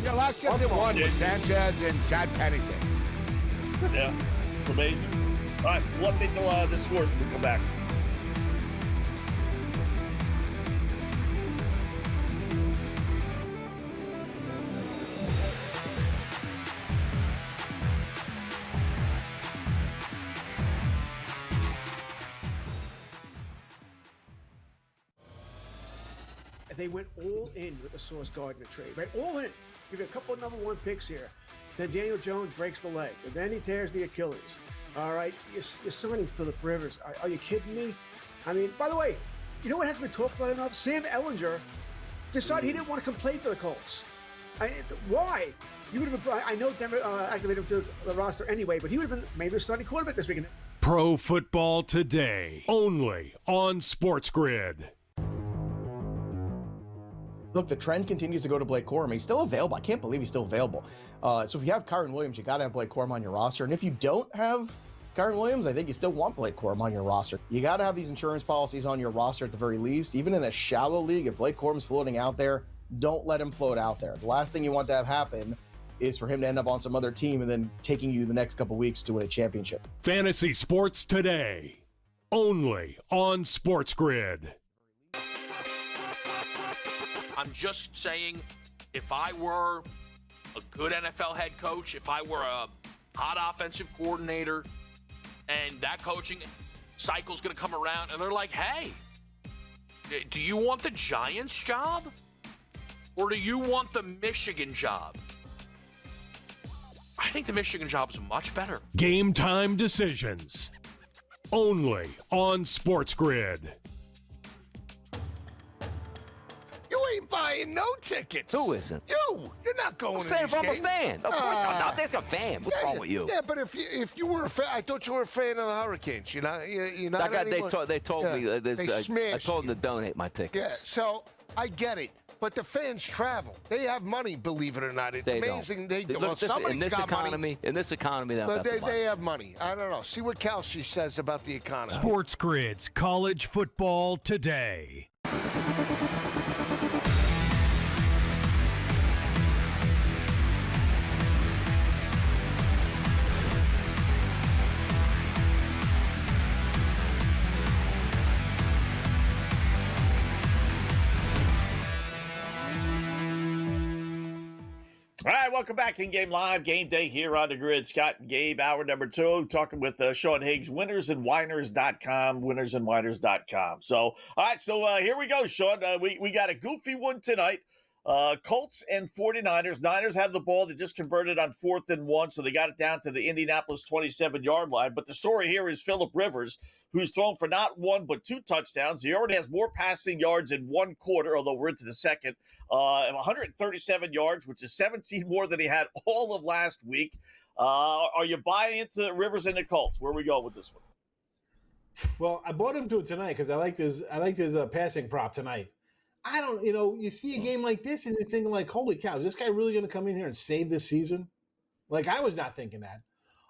Last year they won with Sanchez and Chad Pennington. Yeah. Amazing. All right. We'll update the scores when we come back. They went all in with the Sauce Gardner trade, right? All in. Give you a couple of number 1 picks here. Then Daniel Jones breaks the leg. And then he tears the Achilles. All right? You're signing Phillip Rivers. Are you kidding me? I mean, by the way, you know what hasn't been talked about enough? Sam Ellinger decided he didn't want to come play for the Colts. Why? You would have been. I know Denver activated him to the roster anyway, but he would have been maybe a starting quarterback this weekend. Pro Football Today, only on SportsGrid. Look, the trend continues to go to Blake Corum. He's still available. I can't believe he's still available. So if you have Kyren Williams, you got to have Blake Corum on your roster. And if you don't have Kyren Williams, I think you still want Blake Corum on your roster. You got to have these insurance policies on your roster at the very least. Even in a shallow league, if Blake Corum's floating out there, don't let him float out there. The last thing you want to have happen is for him to end up on some other team and then taking you the next couple weeks to win a championship. Fantasy Sports Today, only on SportsGrid. I'm just saying, if I were a good NFL head coach, if I were a hot offensive coordinator, and that coaching cycle's going to come around, and they're like, hey, do you want the Giants job? Or do you want the Michigan job? I think the Michigan job is much better. Game time decisions, only on SportsGrid. You ain't buying no tickets. Who isn't? You're not going to these games. I'm a fan. Of course I'm not. There's a fan. What's wrong with you? Yeah, but if you were a fan, I thought you were a fan of the Hurricanes. You're not anymore. They told me. They smashed I told them to donate my tickets. Yeah, so I get it. But the fans travel. They have money, believe it or not. It's amazing. Somebody's got money. In this economy, they have money. I don't know. See what Kelsey says about the economy. SportsGrid's College Football Today. welcome back in Game Live. Game Day here on the grid. Scott and Gabe, hour number 2, talking with Sean Higgs, winnersandwhiners.com, winnersandwhiners.com. So, all right, so here we go, Sean. We got a goofy one tonight. Colts and 49ers. Niners have the ball. They just converted on 4th and 1, so they got it down to the Indianapolis 27-yard line. But the story here is Phillip Rivers, who's thrown for not 1 but 2 touchdowns. He already has more passing yards in 1 quarter, although we're into the second. 137 yards, which is 17 more than he had all of last week. Are you buying into Rivers and the Colts? Where we go with this one? Well, I bought him to it tonight because I liked his passing prop tonight. I don't, you see a game like this and you're thinking like, holy cow, is this guy really going to come in here and save this season? Like, I was not thinking that.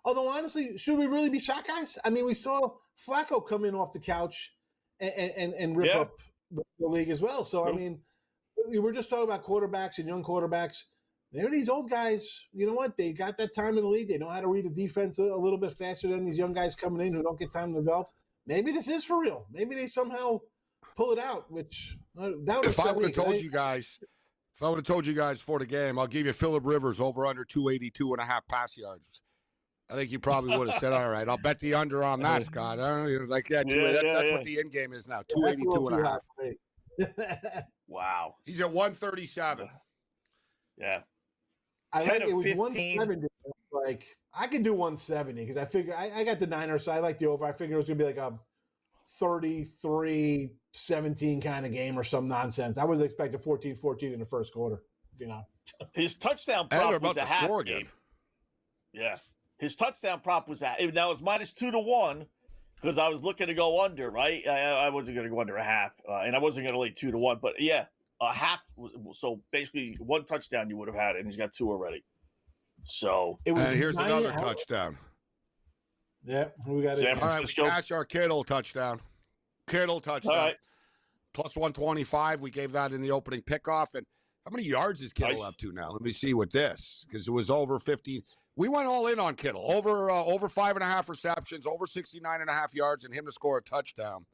Although, honestly, should we really be shocked, guys? I mean, we saw Flacco come in off the couch and rip up the league as well. So, I mean, we were just talking about quarterbacks and young quarterbacks. They're these old guys. You know what? They got that time in the league. They know how to read a defense a little bit faster than these young guys coming in who don't get time to develop. Maybe this is for real. Maybe they somehow pull it out, which that if I would have told you guys before the game, I'll give you Phillip Rivers over under 282.5 pass yards. I think you probably would have said, all right, I'll bet the under on that, Scott. Like that. That's what the end game is now, 282.5. Wow. He's at 137. Yeah. I like it was 170. Like I could do 170 because I figure I got the Niners, so I like the over. I figured it was gonna be like a 33-17 kind of game or some nonsense. I was expecting 14-14 in the first quarter. His touchdown prop was a half game. Yeah, his touchdown prop was that. Now it's -2-1 because I was looking to go under. Right, I wasn't going to go under a half, and I wasn't going to lay 2-1. But yeah, a half. So basically, 1 touchdown you would have had, and he's got 2 already. So and here's another touchdown. Yeah, we got it. All right, Cash our Kittle touchdown. Kittle touchdown. All right. Plus 125. We gave that in the opening pickoff. And how many yards is Kittle up to now? Let me see with this, because it was over 50. We went all in on Kittle. Over 5.5 receptions, over 69.5 yards, and him to score a touchdown.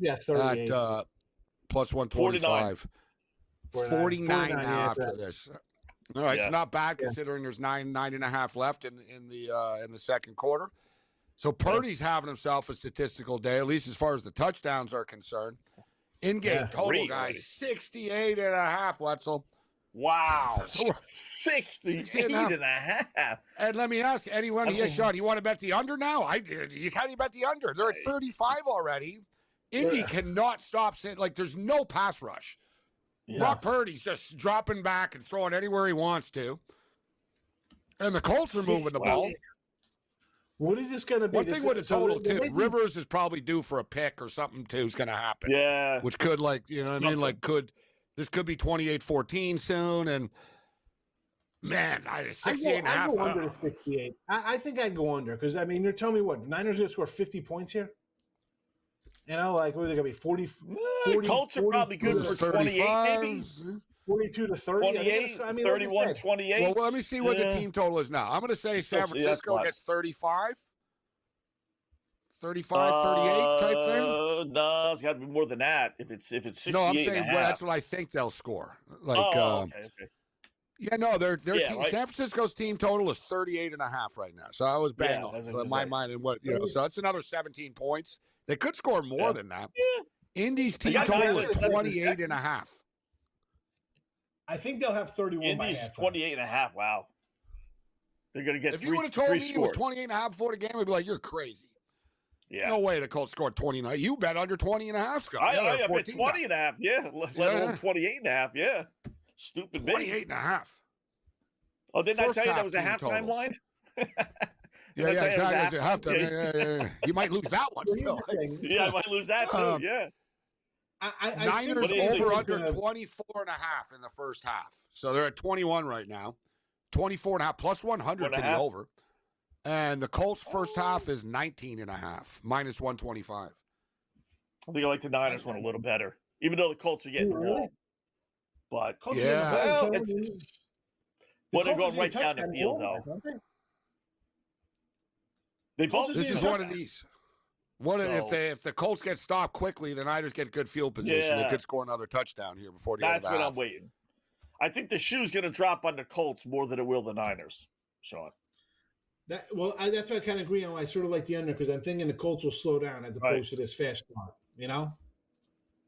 Yeah, 38. At plus 125. 49 now after this. All right, it's not bad considering there's 9.5 left in the second quarter. So Purdy's having himself a statistical day, at least as far as the touchdowns are concerned. In-game total, guys, 68.5, Wetzel. Wow. 68.5. And let me ask anyone, Sean, you want to bet the under now? You can't even bet the under. They're at 35 already. Indy cannot stop saying, like, there's no pass rush. Yeah. Brock Purdy's just dropping back and throwing anywhere he wants to. And the Colts are moving the ball. What is this going to be? One thing with the total, too, Rivers is probably due for a pick or something, too, is going to happen. Yeah. Which could, like, you know what I mean? Like, this could be 28-14 soon. And, man, 68.5. I go under 68. I think I'd go under because, I mean, you're telling me what? Niners going to score 50 points here? You know, like, what are they going to be? 40? Colts are probably good for 28, maybe? 42 to 30. 28, 31, 28. Well, let me see what the team total is now. I'm going to say San Francisco gets 35. 35, 38 type thing? No, it's got to be more than that. If it's 68 no, I'm saying that's what I think they'll score. Like, okay. Yeah, no, their team, right? San Francisco's team total is 38.5 right now. So I was bang on in my mind. And so that's another 17 points. They could score more than that. Yeah. Indy's team total is 28.5. I think they'll have 31 Indy's 28.5. Wow. They're going to get if you would have told me it was 28.5 before the game, I'd be like, you're crazy. Yeah. No way the Colts scored 29. You bet under 20.5, Scott. I bet 20.5. Yeah. Let alone 28.5. Yeah. Stupid big. 28.5. Oh, didn't I tell you that was a halftime line? Yeah, exactly. Halftime. Yeah. You might lose that one still. Yeah, I might lose that too. Yeah. Niners over under 24.5 in the first half. So they're at 21 right now. 24.5 plus 100 to the over. And the Colts first half is 19.5 minus 125. I think I like the Niners one a little better, even though the Colts are getting the ball. But they're going right down the field though. This is one of these. If the Colts get stopped quickly, the Niners get good field position. They could score another touchdown here before the end of the half. That's what I'm waiting. I think the shoe's going to drop on the Colts more than it will the Niners, Sean. That's what I kind of agree on. I sort of like the under because I'm thinking the Colts will slow down as opposed to this fast start. You know,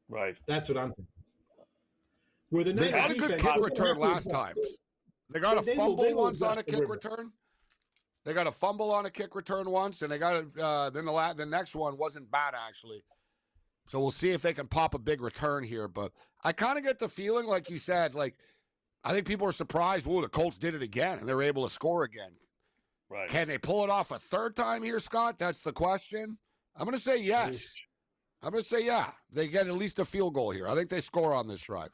right? That's what I'm thinking. Where the Niners had a good kick return last time. They got a fumble once on a kick return. They got a fumble on a kick return once, and they got then the next one wasn't bad actually. So we'll see if they can pop a big return here. But I kind of get the feeling, like you said, like I think people are surprised. Whoa, the Colts did it again, and they were able to score again. Right? Can they pull it off a third time here, Scott? That's the question. I'm going to say yes. I'm going to say yeah. They get at least a field goal here. I think they score on this drive.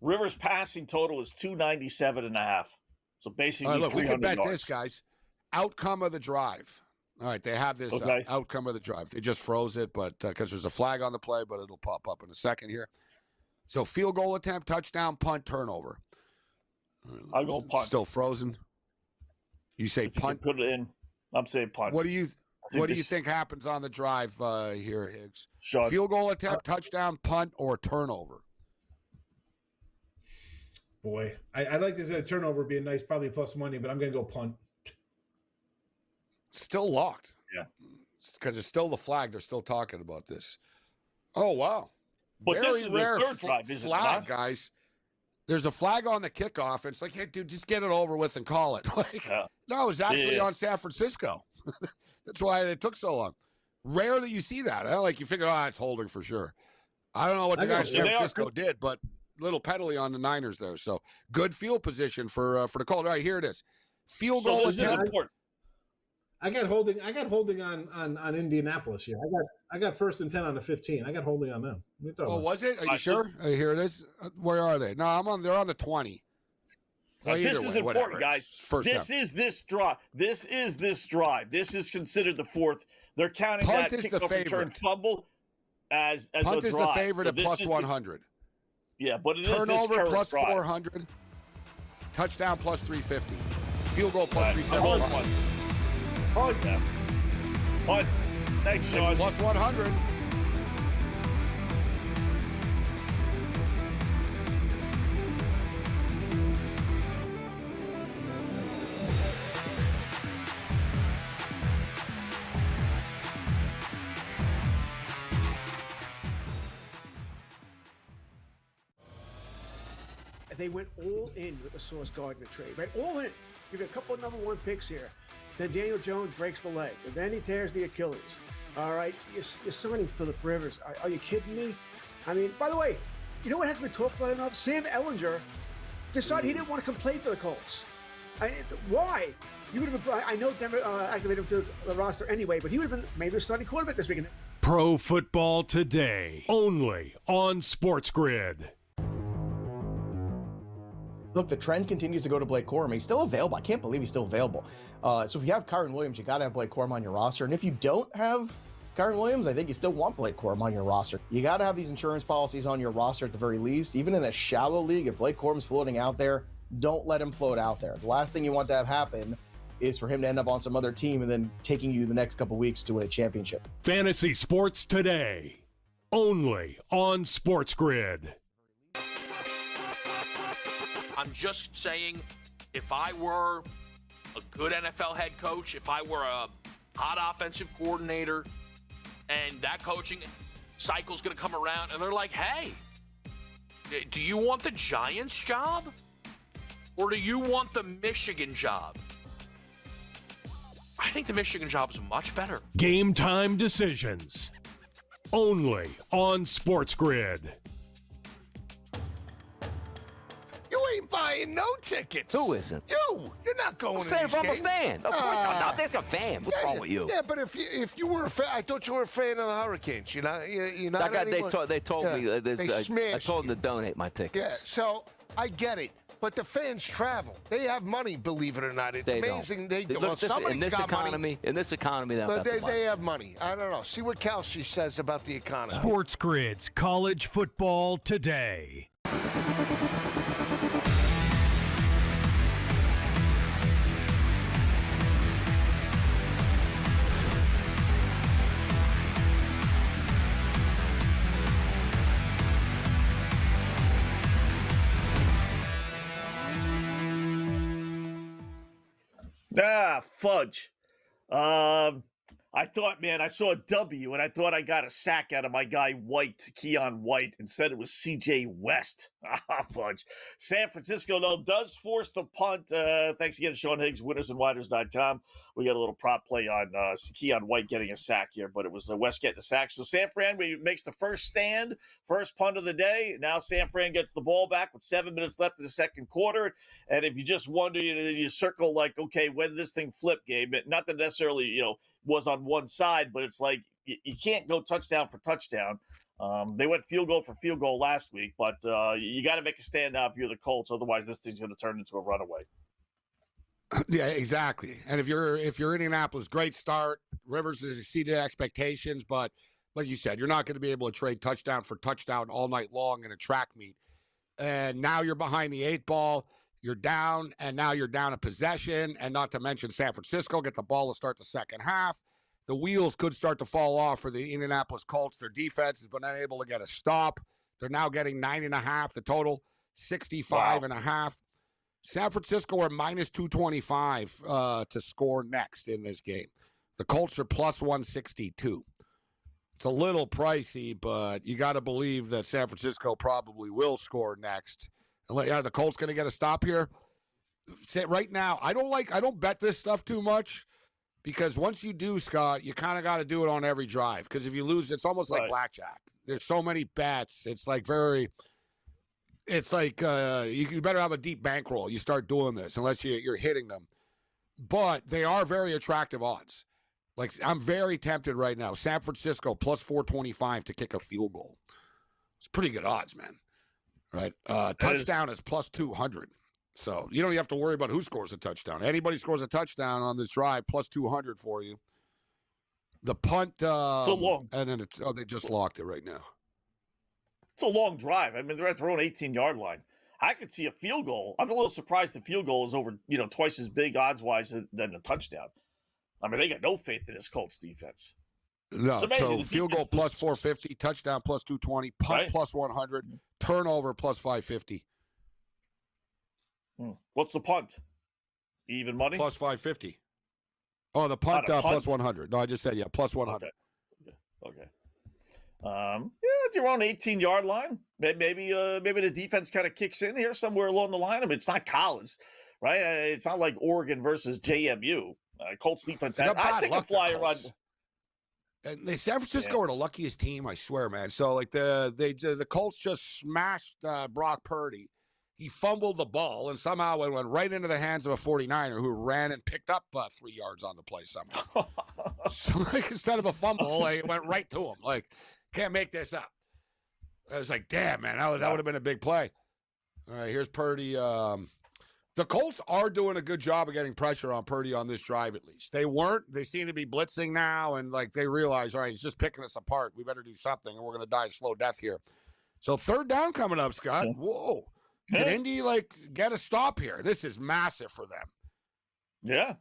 Rivers' passing total is 297.5. So basically, all right, look, we can bet yards. this, guys. Outcome of the drive. All right, they have this outcome of the drive. They just froze it, but because there's a flag on the play, but it'll pop up in a second here. So field goal attempt, touchdown, punt, turnover. I'll go punt. Still frozen. You say if punt? You put it in. I'm saying punt. What do you think happens on the drive here, Higgs? Sean, field goal attempt, touchdown, punt, or turnover? Boy, I'd like to say a turnover would be a nice, probably plus money, but I'm going to go punt. Still locked. Yeah. Because it's still the flag. They're still talking about this. Oh, wow. But very this is rare the third drive, is it not? guys. There's a flag on the kickoff. It's like, hey, dude, just get it over with and call it. No, it was actually on San Francisco. That's why it took so long. Rare that you see that. Like you figure, it's holding for sure. I don't know what the guy in San Francisco did, but little penalty on the Niners there. So good field position for the Colts. All right, here it is. Field goal attempt. I got holding on Indianapolis here. I got 1st and 10 on the 15. I got holding on them. Was it? Are you sure? Here it is. Where are they? No, they're on the 20. This is important, guys. This is this drive. This is considered the fourth. They're counting punt that kickoff return fumble as punt a drive. Punt is the favorite at plus 100. Yeah, but it turnover is this plus drive. 400. Touchdown plus 350. Field goal plus 370. Punt. Thanks, Sean. Plus 100. They went all in with the Sauce Gardner trade, right? All in. Give you a couple of number 1 picks here. Then Daniel Jones breaks the leg. And then he tears the Achilles. All right? You're signing Phillip Rivers. Are you kidding me? I mean, by the way, you know what hasn't been talked about enough? Sam Ehlinger decided he didn't want to come play for the Colts. Why? You would have been. I know Denver activated him to the roster anyway, but he would have been maybe a starting quarterback this weekend. Pro Football Today, only on SportsGrid. Look, the trend continues to go to Blake Corum. He's still available. I can't believe he's still available. So if you have Kyren Williams, you got to have Blake Corum on your roster. And if you don't have Kyren Williams, I think you still want Blake Corum on your roster. You got to have these insurance policies on your roster at the very least. Even in a shallow league, if Blake Corum's floating out there, don't let him float out there. The last thing you want to have happen is for him to end up on some other team and then taking you the next couple weeks to win a championship. Fantasy Sports Today, only on SportsGrid. I'm just saying, if I were a good NFL head coach, if I were a hot offensive coordinator, and that coaching cycle's going to come around, and they're like, hey, do you want the Giants job? Or do you want the Michigan job? I think the Michigan job is much better. Game time decisions, only on SportsGrid. You ain't buying no tickets. Who isn't? You're not going to I'm these saying I'm a games. fan. Of course I'm not. There's a fan. What's wrong with you? Yeah, but if you were a fan, I thought you were a fan of the Hurricanes. You're not anymore. They told me. They smashed I told them to donate my tickets. Yeah, so I get it. But the fans travel. They have money, believe it or not. It's amazing. Somebody's got money. In this economy, they have money. I don't know. See what Kelsey says about the economy. SportsGrid's College Football Today. Fudge. I thought, man, I saw a W, and I thought I got a sack out of my guy Keon White. Instead, it was C.J. West. Fudge. San Francisco, though, does force the punt. Thanks again to Sean Higgs, winnersandwiders.com. We got a little prop play on Keon White getting a sack here, but it was West getting the sack. So San Fran makes the first punt of the day. Now San Fran gets the ball back with 7 minutes left in the second quarter. And if you just wonder, you circle like, okay, when did this thing flip, Gabe? Not that necessarily, was on one side, but it's like you can't go touchdown for touchdown. They went field goal for field goal last week, but you got to make a stand now if you're the Colts. Otherwise, this thing's going to turn into a runaway. Yeah, exactly. And if you're Indianapolis, great start. Rivers has exceeded expectations, but like you said, you're not going to be able to trade touchdown for touchdown all night long in a track meet. And now you're behind the 8 ball. You're down, and now you're down a possession, and not to mention San Francisco get the ball to start the second half. The wheels could start to fall off for the Indianapolis Colts. Their defense has been unable to get a stop. They're now getting 9.5. The total, 65.5. San Francisco are minus 225 to score next in this game. The Colts are plus 162. It's a little pricey, but you got to believe that San Francisco probably will score next. Yeah, the Colts going to get a stop here. Right now, I don't bet this stuff too much because once you do, Scott, you kind of got to do it on every drive because if you lose, it's almost like blackjack. There's so many bets. It's like you better have a deep bankroll. You start doing this unless you're hitting them. But they are very attractive odds. Like I'm very tempted right now. San Francisco plus 425 to kick a field goal. It's pretty good odds, man. Right. Touchdown is plus 200. So you don't have to worry about who scores a touchdown. Anybody scores a touchdown on this drive, plus 200 for you. The punt. So long. And then they just locked it right now. It's a long drive. I mean, they're at their own 18-yard line. I could see a field goal. I'm a little surprised the field goal is over, twice as big odds-wise than the touchdown. I mean, they got no faith in this Colts defense. No, so field goal plus 450, touchdown plus 220, punt plus 100, turnover plus 550. What's the punt? Even money? Plus 550. Oh, the punt, plus 100. No, I just said, plus 100. Okay. It's your own 18-yard line. Maybe the defense kind of kicks in here somewhere along the line. I mean, it's not college, right? It's not like Oregon versus JMU. Colts defense. I think a flyer on. And San Francisco are the luckiest team, I swear, man. So like the Colts just smashed Brock Purdy. He fumbled the ball and somehow it went right into the hands of a 49er who ran and picked up 3 yards on the play somehow. So like instead of a fumble, it went right to him. Like can't make this up. I was like, damn, man, that would have been a big play. All right, here's Purdy. The Colts are doing a good job of getting pressure on Purdy on this drive, at least. They weren't. They seem to be blitzing now, and they realize, all right, he's just picking us apart. We better do something, and we're going to die a slow death here. So third down coming up, Scott. Yeah. Whoa. Can Indy, get a stop here? This is massive for them. Yeah.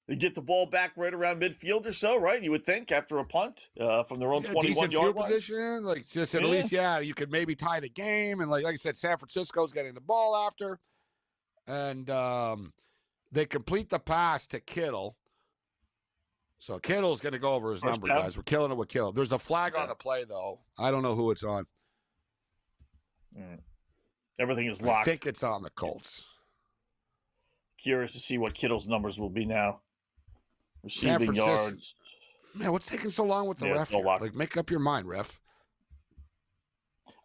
They get the ball back right around midfield or so, right? You would think after a punt from their own 21-yard line. Position, at least, you could maybe tie the game. And like I said, San Francisco's getting the ball after. And they complete the pass to Kittle. So Kittle's going to go over his number, guys. We're killing it with Kittle. There's a flag on the play, though. I don't know who it's on. Everything is locked. I think it's on the Colts. Curious to see what Kittle's numbers will be now. Receiving yards. Man, what's taking so long with the ref? Make up your mind, ref.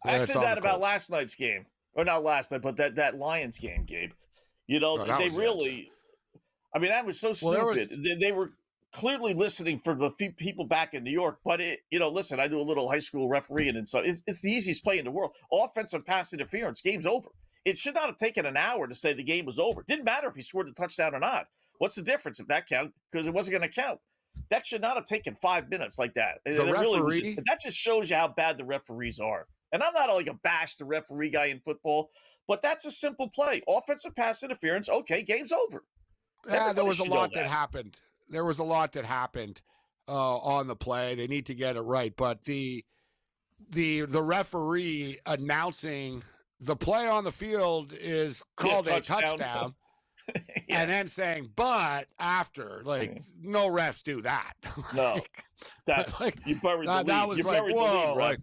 I said that about last night's game. Or not last night, but that Lions game, Gabe. They really – I mean, that was so stupid. They were clearly listening for the people back in New York. But, listen, I do a little high school refereeing and so it's the easiest play in the world. Offensive pass interference, game's over. It should not have taken an hour to say the game was over. Didn't matter if he scored a touchdown or not. What's the difference if that counted? Because it wasn't going to count. That should not have taken 5 minutes like that. That just shows you how bad the referees are. And I'm not a bash the referee guy in football, but that's a simple play. Offensive pass interference, okay, game's over. Yeah, there was a lot that happened. There was a lot that happened on the play. They need to get it right. But the referee announcing the play on the field is called a touchdown. and then saying, but after, like, no refs do that. No, that's like, you buried the lead. That was you like, buried whoa, the lead,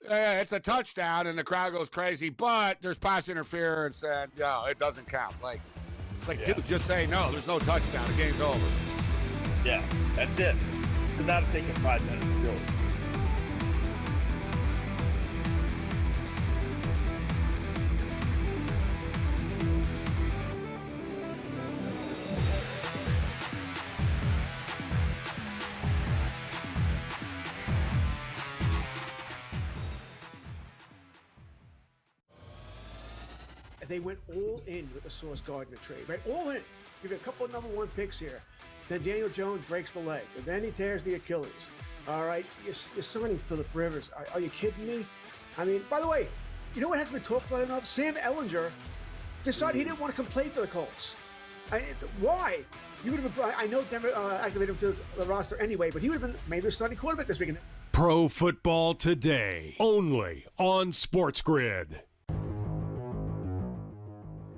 like, it's a touchdown, and the crowd goes crazy, but there's pass interference, and no, it doesn't count. Like, it's like, dude, just say no. There's no touchdown. The game's over. Yeah, that's it. Could not have taken 5 minutes to do it. They went all in with the Sauce Gardner trade, right? All in. Give you a couple of number 1 picks here. Then Daniel Jones breaks the leg, and then he tears the Achilles. All right, you're signing Phillip Rivers. Are you kidding me? I mean, by the way, you know what hasn't been talked about enough? Sam Ehlinger decided he didn't want to come play for the Colts. Why? You would have been. I know Denver activated him to the roster anyway, but he would have been maybe the starting quarterback this weekend. Pro Football Today, only on SportsGrid.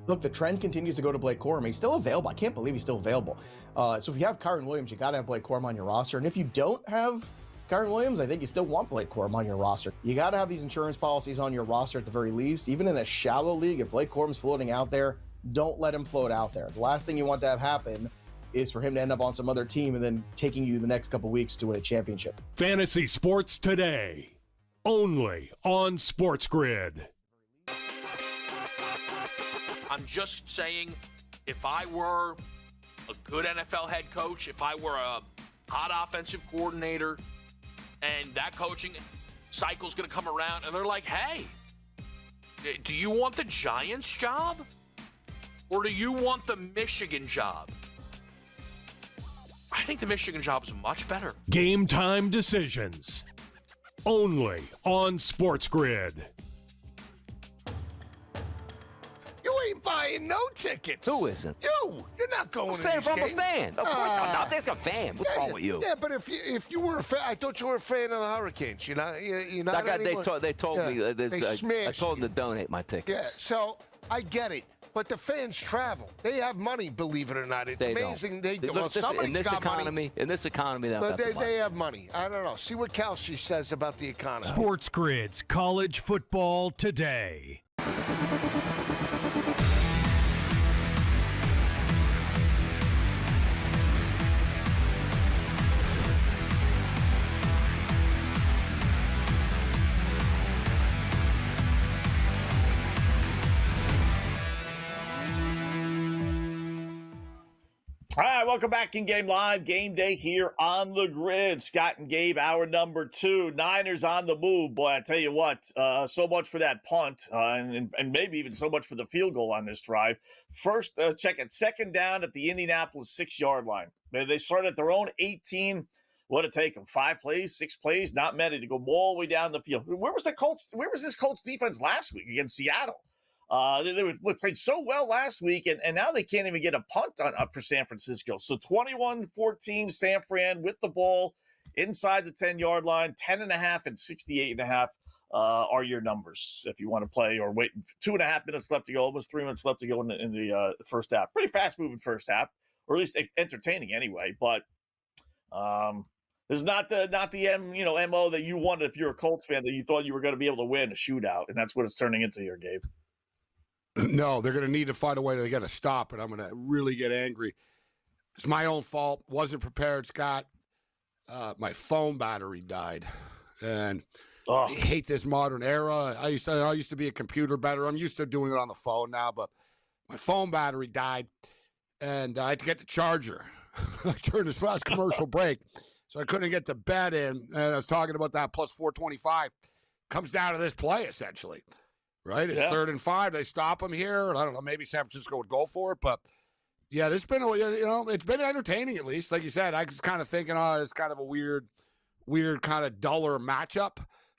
Look, the trend continues to go to Blake Corum. He's still available. I can't believe he's still available. So if you have Kyren Williams, you got to have Blake Corum on your roster. And if you don't have Kyren Williams, I think you still want Blake Corum on your roster. You got to have these insurance policies on your roster at the very least. Even in a shallow league, if Blake Corum's floating out there, don't let him float out there. The last thing you want to have happen is for him to end up on some other team and then taking you the next couple weeks to win a championship. Fantasy Sports Today, only on SportsGrid. I'm just saying, if I were a good NFL head coach, if I were a hot offensive coordinator, and that coaching cycle's going to come around, and they're like, hey, do you want the Giants job? Or do you want the Michigan job? I think the Michigan job is much better. Game time decisions, only on SportsGrid. You ain't buying no tickets. Who isn't? You're not going to these I'm games. a fan. Of course I'm not. There's a fan. What's wrong with you? Yeah, but if you were a fan, I thought you were a fan of the Hurricanes. You're not anymore. They told me. They smashed I told them to donate my tickets. Yeah, so I get it. But the fans travel. They have money, believe it or not. It's amazing. They do. Well, somebody's got money. In this economy, they have money. I don't know. See what Kelsey says about the economy. SportsGrid's College Football Today. All right, welcome back in Game Live. Game Day here on the grid. Scott and Gabe, hour number 2. Niners on the move. Boy, I tell you what, so much for that punt, and maybe even so much for the field goal on this drive. First, check it. Second down at the Indianapolis 6-yard line. They started at their own 18. What did it take them? 5 plays, 6 plays? Not many to go all the way down the field. Where was this Colts defense last week against Seattle? They played so well last week, and now they can't even get a punt up for San Francisco. So 21-14, San Fran with the ball inside the 10-yard line, 10.5 and 68.5 are your numbers if you want to play or wait. 2.5 minutes left to go, almost 3 minutes left to go in the first half. Pretty fast-moving first half, or at least entertaining anyway. But this is not the MO that you wanted if you're a Colts fan, that you thought you were going to be able to win a shootout, and that's what it's turning into here, Gabe. No, they're going to need to find a way to get a stop, and I'm going to really get angry. It's my own fault. Wasn't prepared, Scott. My phone battery died, and I hate this modern era. I used to be a computer better. I'm used to doing it on the phone now, but my phone battery died, and I had to get the charger during this last commercial break, so I couldn't get the bet in. And I was talking about that plus 425. Comes down to this play, essentially. Right? It's 3rd and 5. They stop him here. I don't know. Maybe San Francisco would go for it. But, yeah, it's been entertaining at least. Like you said, I was kind of thinking, it's kind of a weird kind of duller matchup.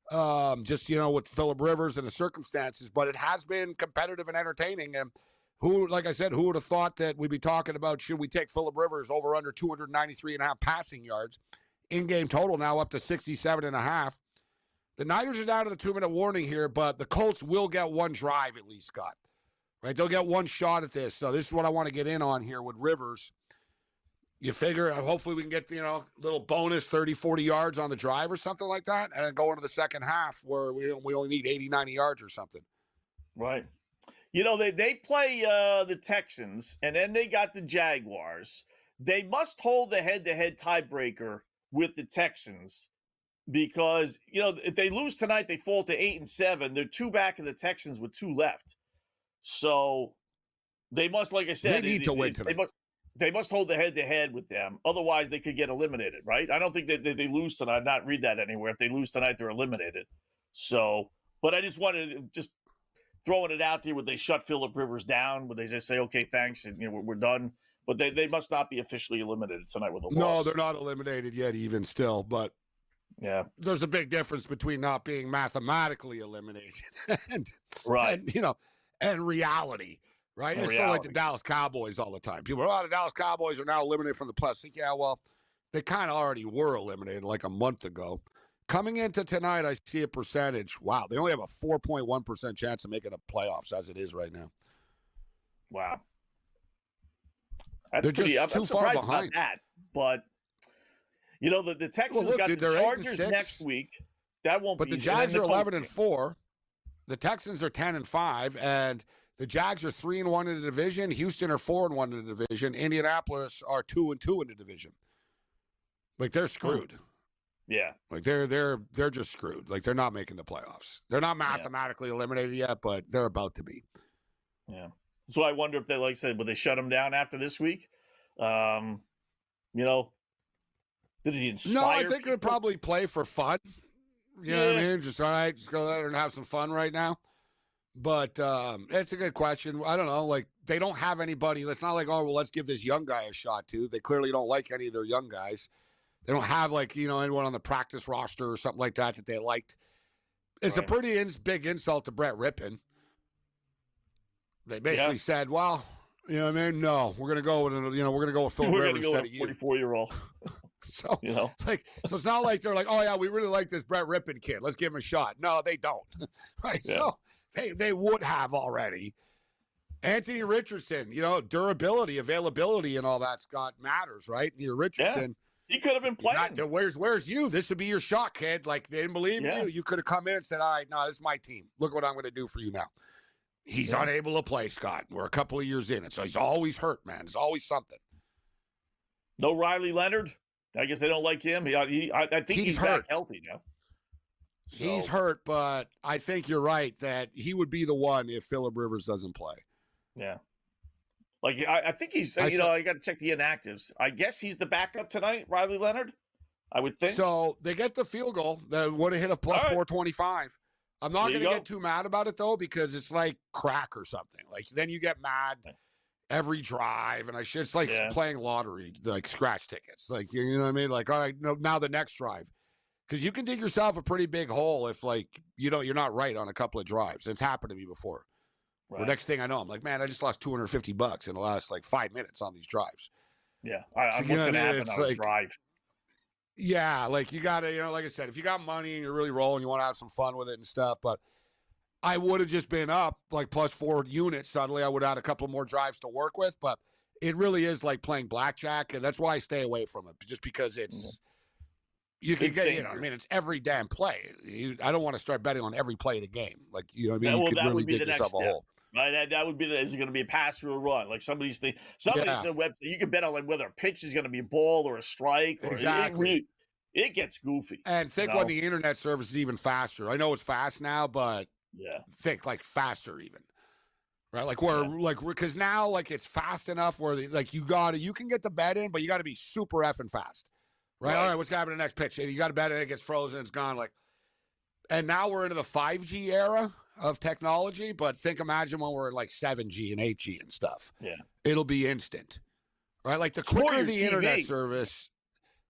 With Phillip Rivers and the circumstances. But it has been competitive and entertaining. And who would have thought that we'd be talking about, should we take Phillip Rivers over under 293.5 passing yards? In-game total now up to 67.5. The Niners are down to the 2-minute warning here, but the Colts will get one drive at least, Scott. right? They'll get one shot at this. So this is what I want to get in on here with Rivers. You figure hopefully we can get, little bonus 30, 40 yards on the drive or something like that, and then go into the second half where we only need 80, 90 yards or something. Right. They play the Texans, and then they got the Jaguars. They must hold the head-to-head tiebreaker with the Texans because, if they lose tonight, they fall to 8-7. They're 2 back of the Texans with 2 left. So they must, like I said, they need to win tonight. They must hold the head-to-head with them. Otherwise, they could get eliminated, right? I don't think that they lose tonight. I've not read that anywhere. If they lose tonight, they're eliminated. So, but I just wanted to throwing it out there. Would they shut Phillip Rivers down? Would they just say, okay, thanks, and we're done? But they must not be officially eliminated tonight with a loss. No, they're not eliminated yet even still. But yeah, there's a big difference between not being mathematically eliminated and reality. Right? It's sort of like the Dallas Cowboys all the time. People are, the Dallas Cowboys are now eliminated from the playoffs. Yeah, well, they kind of already were eliminated like a month ago. Coming into tonight, I see a percentage. Wow, they only have a 4.1% chance of making the playoffs as it is right now. Wow. They're just too far behind. About that, but, the Texans got the Chargers next week. That won't be easy. But the Jags are 11-4. The Texans are 10-5, and the Jags are 3-1 in the division. Houston are 4-1 in the division. Indianapolis are 2-2 in the division. Like, they're screwed. Yeah. Like, they're just screwed. Like, they're not making the playoffs. They're not mathematically eliminated yet, but they're about to be. Yeah. So I wonder if they, like I said, would they shut them down after this week? Did he inspire No, I think they'll probably play for fun. You know what I mean? Just, all right, just go there and have some fun right now. But it's a good question. I don't know. Like, they don't have anybody. It's not like, oh, well, let's give this young guy a shot, too. They clearly don't like any of their young guys. They don't have, anyone on the practice roster or something like that they liked. It's a pretty big insult to Brett Rippon. They basically said, well, you know what I mean? No, we're going to go with, we're going to go with Phil Rivers instead of you. 44-year-old. So, so it's not like they're like, oh, yeah, we really like this Brett Rippon kid. Let's give him a shot. No, they don't. Right? Yeah. So they would have already. Anthony Richardson, durability, availability, and all that, Scott, matters, right? Richardson. He could have been playing. Where's you? This would be your shot, kid. Like, they didn't believe in you. You could have come in and said, all right, no, this is my team. Look what I'm going to do for you now. He's unable to play, Scott. We're a couple of years in. And so he's always hurt, man. There's always something. No Riley Leonard? I guess they don't like him. I think he's back healthy now. So. He's hurt, but I think you're right that he would be the one if Phillip Rivers doesn't play. Yeah. Like, I think he's, I got to check the inactives. I guess he's the backup tonight, Riley Leonard, I would think. So they get the field goal that would have hit a plus 425. I'm not going to get too mad about it, though, because it's like crack or something. Like, then you get mad every drive, and it's like playing lottery, like scratch tickets. Like, you know what I mean? Like, all right, now the next drive. Because you can dig yourself a pretty big hole if, like, you're not right on a couple of drives. It's happened to me before. Right. The next thing I know, I'm like, man, I just lost $250 in the last, 5 minutes on these drives. Yeah. What's going to happen on a drive? Yeah, like, you got to, like I said, if you got money and you're really rolling, you want to have some fun with it and stuff. But I would have just been up, like, plus 4 units. Suddenly I would have had a couple more drives to work with. But it really is like playing blackjack. And that's why I stay away from it, just because it's, you can get, it's every damn play. I don't want to start betting on every play of the game. Like, you know what I mean? Well, you could really dig yourself a hole. Right, that would be is it going to be a pass or a run? Like somebody's website, you can bet on like whether a pitch is going to be a ball or a strike. Or exactly. It gets goofy. And think when the internet service is even faster. I know it's fast now, but think like faster even. Right, like because now like it's fast enough where you can get the bet in, but you got to be super effing fast. Right? All right, what's happening the next pitch? You got to bet it, it gets frozen, it's gone. And now we're into the 5G era of technology, but imagine when we're at like 7G and 8G and stuff. Yeah. It'll be instant. Right? Like the quicker the internet service.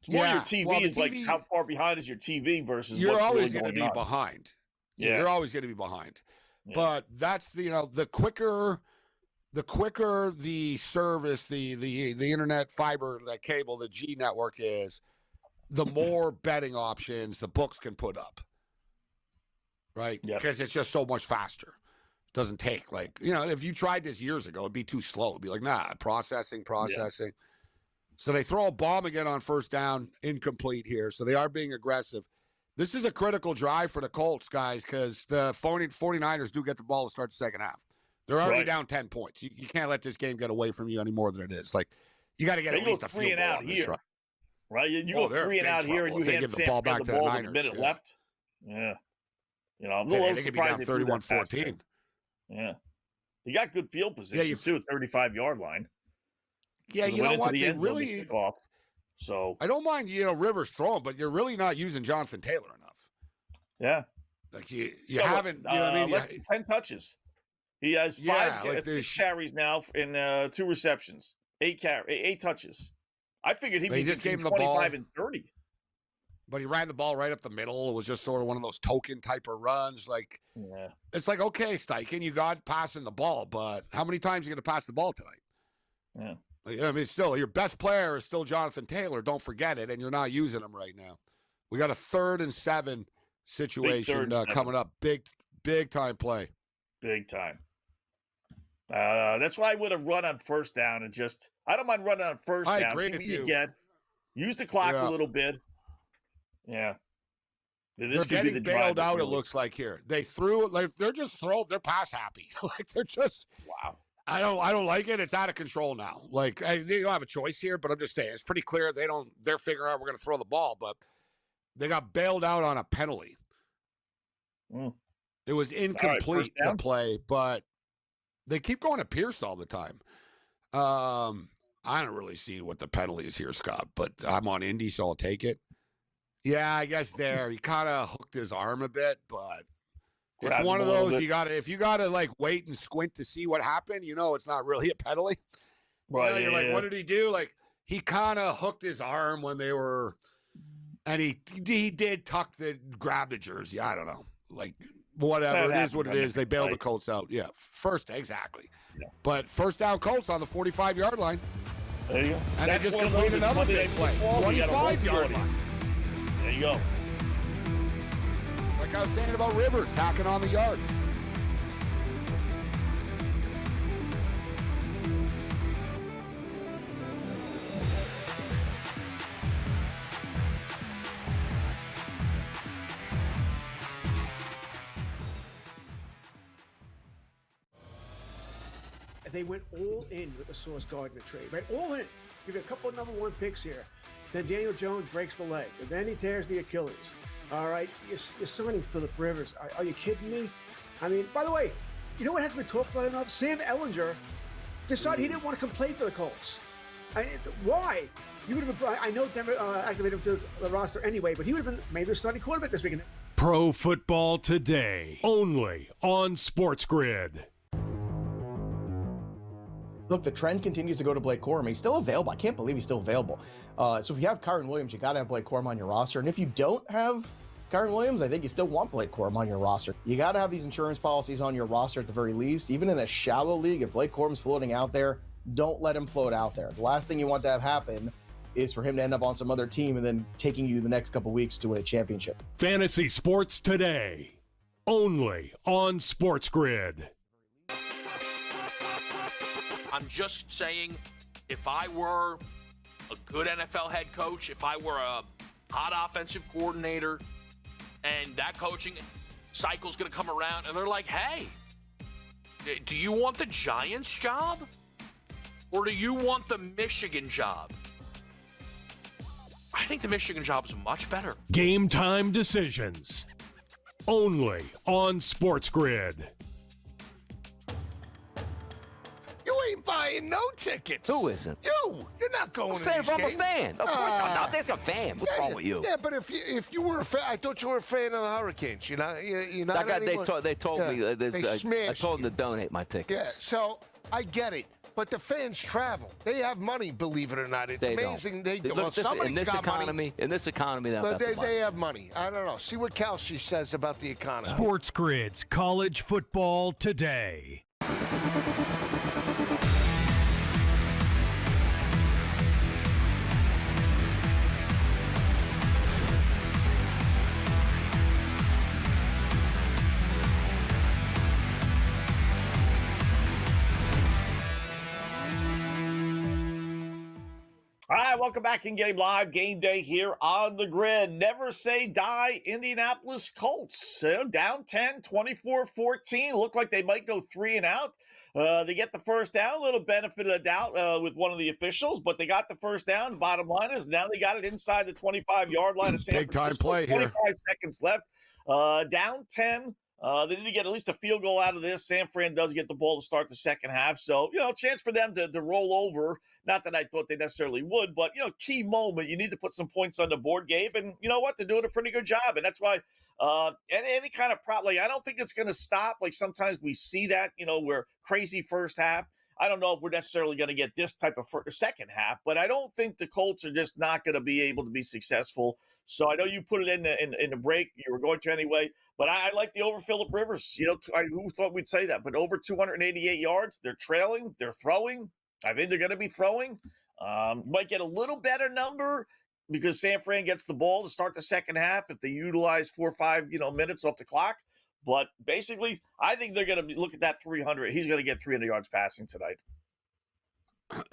It's more your TV is like how far behind is your TV versus you're always going to be behind. Yeah. You're always going to be behind. Yeah. But that's the quicker the service, the internet fiber, that cable, the G network is, the more betting options the books can put up. Right? Because it's just so much faster. Doesn't take, like, if you tried this years ago, it'd be too slow. It'd be like, nah, processing. Yeah. So they throw a bomb again on first down, incomplete here. So they are being aggressive. This is a critical drive for the Colts, guys, because the 49ers do get the ball to start the second half. They're already down 10 points. You can't let this game get away from you any more than it is. Like, you got to get at least a field goal on this drive. Right? You go 3 and out here, and you hand the ball back to the Niners. With a minute left. Yeah. I'm a little surprised. They could be down 31-14. Yeah. You got good field position, too, 35-yard line. Yeah, you know what? They really off. So I don't mind, Rivers throwing, but you're really not using Jonathan Taylor enough. Yeah. Like you haven't, less than 10 touches. He has 6 carries now in 2 receptions. 8 touches. I figured he'd be between 25 and 30. But he ran the ball right up the middle. It was just sort of one of those token type of runs. Like, It's like, okay, Steichen, you got passing the ball, but how many times are you going to pass the ball tonight? Yeah. Still, your best player is still Jonathan Taylor. Don't forget it, and you're not using him right now. We got a 3rd and 7 situation coming up. Big time play. Big time. That's why I would have run on first down and I don't mind running on first down. Agree see what with you get. Use the clock a little bit. Yeah. They're getting bailed out, it looks like here. They're pass happy. Like, they're just, wow. I don't like it. It's out of control now. Like, they don't have a choice here, but I'm just saying, it's pretty clear they're figuring out we're going to throw the ball, but they got bailed out on a penalty. It was incomplete to play, but they keep going to Pierce all the time. I don't really see what the penalty is here, Scott, but I'm on Indy, so I'll take it. Yeah, I guess he kind of hooked his arm a bit, but it's one of those if you gotta like wait and squint to see what happened, it's not really a penalty. Right. You're like, what did he do? Like, he kind of hooked his arm when they were, and he did grab the jersey. I don't know. Like, whatever. It is what it is. They bailed the Colts out. Yeah. Exactly. Yeah. But first down Colts on the 45-yard line. There you go. And they just completed another big play. 25-yard line. There you go. Like I was saying about Rivers, tacking on the yards. They went all in with the Sauce Gardner trade, right? All in. Give you a couple of number 1 picks here. Then Daniel Jones breaks the leg, and then he tears the Achilles. All right, you're signing Phillip Rivers. Are you kidding me? I mean, by the way, you know what hasn't been talked about enough? Sam Ehlinger decided he didn't want to come play for the Colts. Why? You would have been. I know Denver activated him to the roster anyway, but he would have been maybe the starting quarterback this weekend. Pro Football Today, only on SportsGrid. Look, the trend continues to go to Blake Corum. He's still available. I can't believe he's still available. So if you have Kyren Williams, you got to have Blake Corum on your roster. And if you don't have Kyren Williams, I think you still want Blake Corum on your roster. You got to have these insurance policies on your roster at the very least. Even in a shallow league, if Blake Corum's floating out there, don't let him float out there. The last thing you want to have happen is for him to end up on some other team and then taking you the next couple weeks to win a championship. Fantasy Sports Today, only on SportsGrid. I'm just saying, if I were a good NFL head coach, if I were a hot offensive coordinator, and that coaching cycle's going to come around, and they're like, hey, do you want the Giants job? Or do you want the Michigan job? I think the Michigan job is much better. Game time decisions, only on SportsGrid. You ain't buying no tickets. Who isn't? You're not going to these I'm games. a fan. Of course I'm not. There's a fan. What's wrong with you? Yeah, but if you were a fan, I thought you were a fan of the Hurricanes. You're not anymore. They told me. I told them to donate my tickets. Yeah, so I get it. But the fans travel. They have money, believe it or not. It's amazing. Somebody's got money. In this economy, they have money. I don't know. See what Kelsey says about the economy. SportsGrid's College Football Today. welcome back in Game Live. Game Day here on the grid. Never say die, Indianapolis Colts. Down 10, 24-14. Look like they might go 3 and out. They get the first down, a little benefit of the doubt with one of the officials, but they got the first down. Bottom line is now they got it inside the 25-yard line of San Big time Francisco. play 25 here. seconds left. Down 10. They need to get at least a field goal out of this. San Fran does get the ball to start the second half. So, chance for them to roll over. Not that I thought they necessarily would, but, key moment. You need to put some points on the board, Gabe. And you know what? They're doing a pretty good job. And that's why any kind of prop, I don't think it's going to stop. Like sometimes we see that, where crazy first half. I don't know if we're necessarily going to get this type of second half, but I don't think the Colts are just not going to be able to be successful. So I know you put it in the break. You were going to anyway, but I like the over Phillip Rivers. Who thought we'd say that? But over 288 yards. They're trailing. They're throwing. I think they're going to be throwing. Might get a little better number because San Fran gets the ball to start the second half if they utilize 4 or 5 minutes off the clock. But basically, I think they're going to look at that 300. He's going to get 300 yards passing tonight.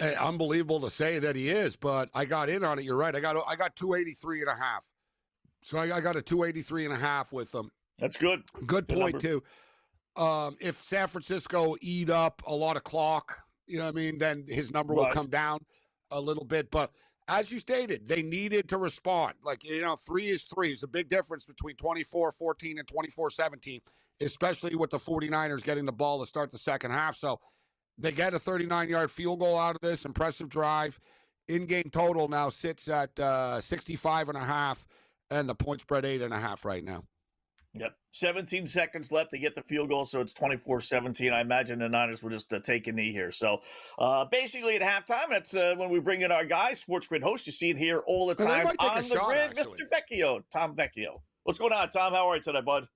Hey, unbelievable to say that he is, but I got in on it. You're right. I got 283.5. So I got a 283.5 with them. That's good. Good point, too. If San Francisco eat up a lot of clock, then his number will come down a little bit. But as you stated, they needed to respond. 3 is 3. It's a big difference between 24-14 and 24-17, especially with the 49ers getting the ball to start the second half. So they get a 39-yard field goal out of this. Impressive drive. In-game total now sits at 65.5, and the point spread 8.5 right now. Yep. 17 seconds left to get the field goal, so it's 24-17. I imagine the Niners will just take a knee here. So basically at halftime, that's when we bring in our guy, SportsGrid host. You see it here all the time on the grid, Mr. Vecchio, Tom Vecchio. What's going on, Tom? How are you today, bud?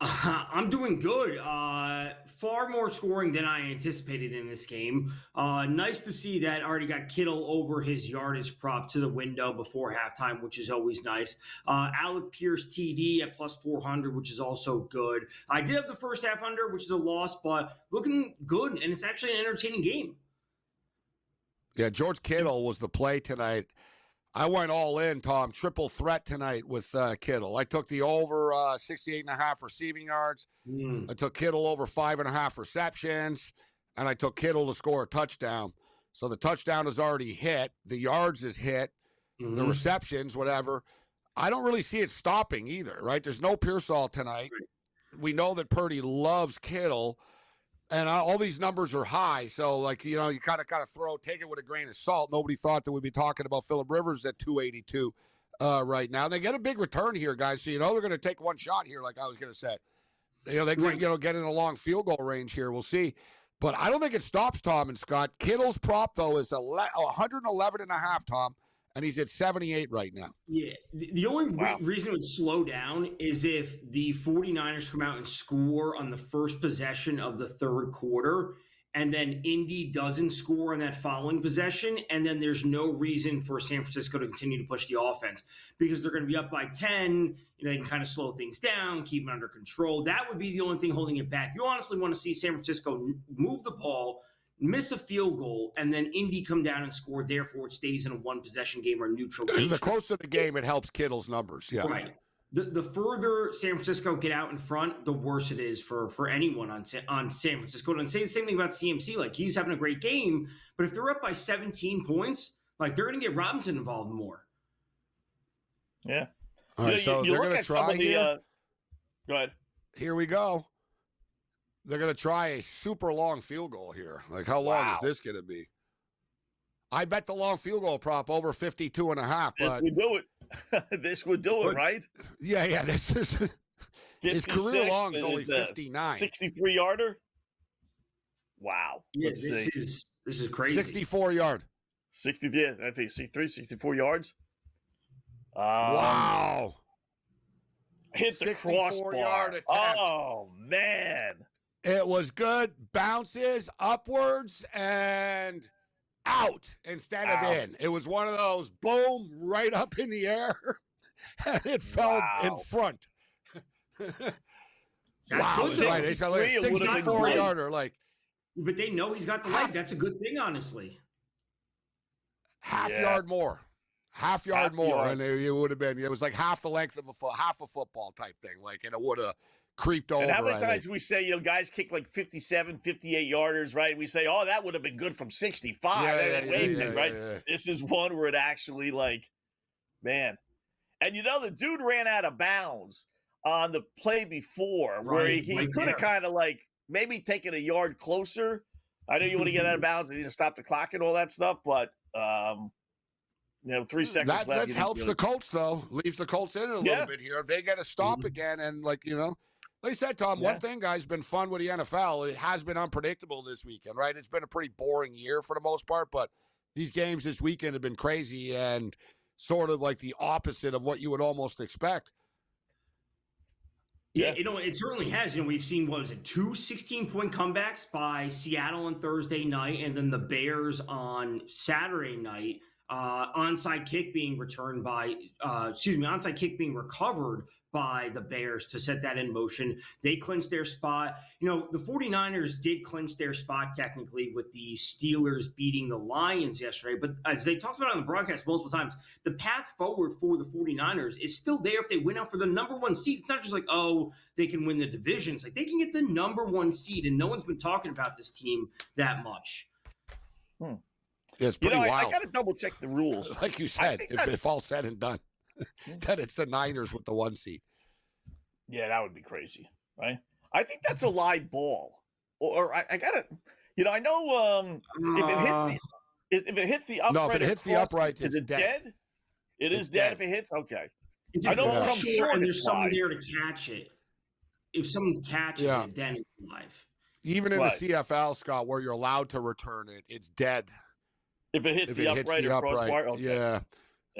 I'm doing good. Far more scoring than I anticipated in this game. Nice to see that already got Kittle over his yardage prop to the window before halftime, which is always nice. Alec Pierce TD at plus 400, which is also good. I did have the first half under, which is a loss, but looking good, and it's actually an entertaining game. Yeah, George Kittle was the play tonight. I went all in, Tom. Triple threat tonight with Kittle. I took the over 68.5 receiving yards. I took Kittle over 5.5 receptions, and I took Kittle to score a touchdown. So the touchdown is already hit. The yards is hit. The receptions, whatever. I don't really see it stopping either, right? There's no Pearsall tonight. We know that Purdy loves Kittle. And all these numbers are high, so you kind of take it with a grain of salt. Nobody thought that we'd be talking about Phillip Rivers at 282 right now. They get a big return here, guys. So they're going to take one shot here, like I was going to say. They could get in a long field goal range here. We'll see, but I don't think it stops Tom and Scott. Kittle's prop though is 111.5, Tom, and he's at 78 right now. Yeah, the only reason it would slow down is if the 49ers come out and score on the first possession of the third quarter, and then Indy doesn't score on that following possession, and then there's no reason for San Francisco to continue to push the offense because they're going to be up by 10. They can kind of slow things down, keep it under control. That would be the only thing holding it back. You honestly want to see San Francisco move the ball, miss a field goal, and then Indy come down and score. Therefore, it stays in a one-possession game or neutral game. The closer the game, it helps Kittle's numbers. Yeah, right. The further San Francisco get out in front, the worse it is for anyone on San Francisco. And say the same thing about CMC. He's having a great game, but if they're up by 17 points, they're going to get Robinson involved more. Yeah. All right, so they're going to try here. Go ahead. Here we go. They're going to try a super long field goal here. How long is this going to be? I bet the long field goal prop over 52.5. This would do it. This would do it, right? Yeah. This is his career long is only 59. 63-yarder. Wow. Yeah, this is crazy. 64-yard. 64 yards. Wow. Hit the crossbar. Oh man. It was good. Bounces upwards and out instead of in. It was one of those boom right up in the air, and it fell in front. Wow! Right, he's got a 64-yarder. But they know he's got the leg. That's a good thing, honestly. Half yard more. half yard more, and it would have been. It was like half the length of half a football type thing, and it would have creeped over. And how many times we say, guys kick like 57, 58 yarders, right? We say, oh, that would have been good from 65. Right? This is one where it actually, man. And the dude ran out of bounds on the play before, where he could have kind of maybe taken a yard closer. I know you want to get out of bounds and you stop the clock and all that stuff, but 3 seconds left. That helps the Colts, though. Leaves the Colts in a little bit here. They got to stop again, and like I said, Tom, one thing, guys, been fun with the NFL. It has been unpredictable this weekend, right? It's been a pretty boring year for the most part, but these games this weekend have been crazy and sort of like the opposite of what you would almost expect. Yeah, it certainly has. We've seen, 2 16-point comebacks by Seattle on Thursday night, and then the Bears on Saturday night. Onside kick being recovered by the Bears to set that in motion. They clinched their spot. The 49ers did clinch their spot technically with the Steelers beating the Lions yesterday. But as they talked about on the broadcast multiple times, the path forward for the 49ers is still there if they win out for the number 1 seed. It's not just they can win the divisions. They can get the number 1 seed, and no one's been talking about this team that much. Yeah, it's pretty wild. I got to double check the rules. Like you said, if all said and done, that it's the Niners with the 1 seed. Yeah, that would be crazy, right? I think that's a live ball. Or I got to, I know if it hits the upright. No, if it hits the upright, is it dead? It is dead if it hits? Okay. I know it comes short and there's someone there to catch it. If someone catches it, then it's live. Even in the CFL, Scott, where you're allowed to return it, it's dead. If it hits the upright or crossbar? Okay. Yeah.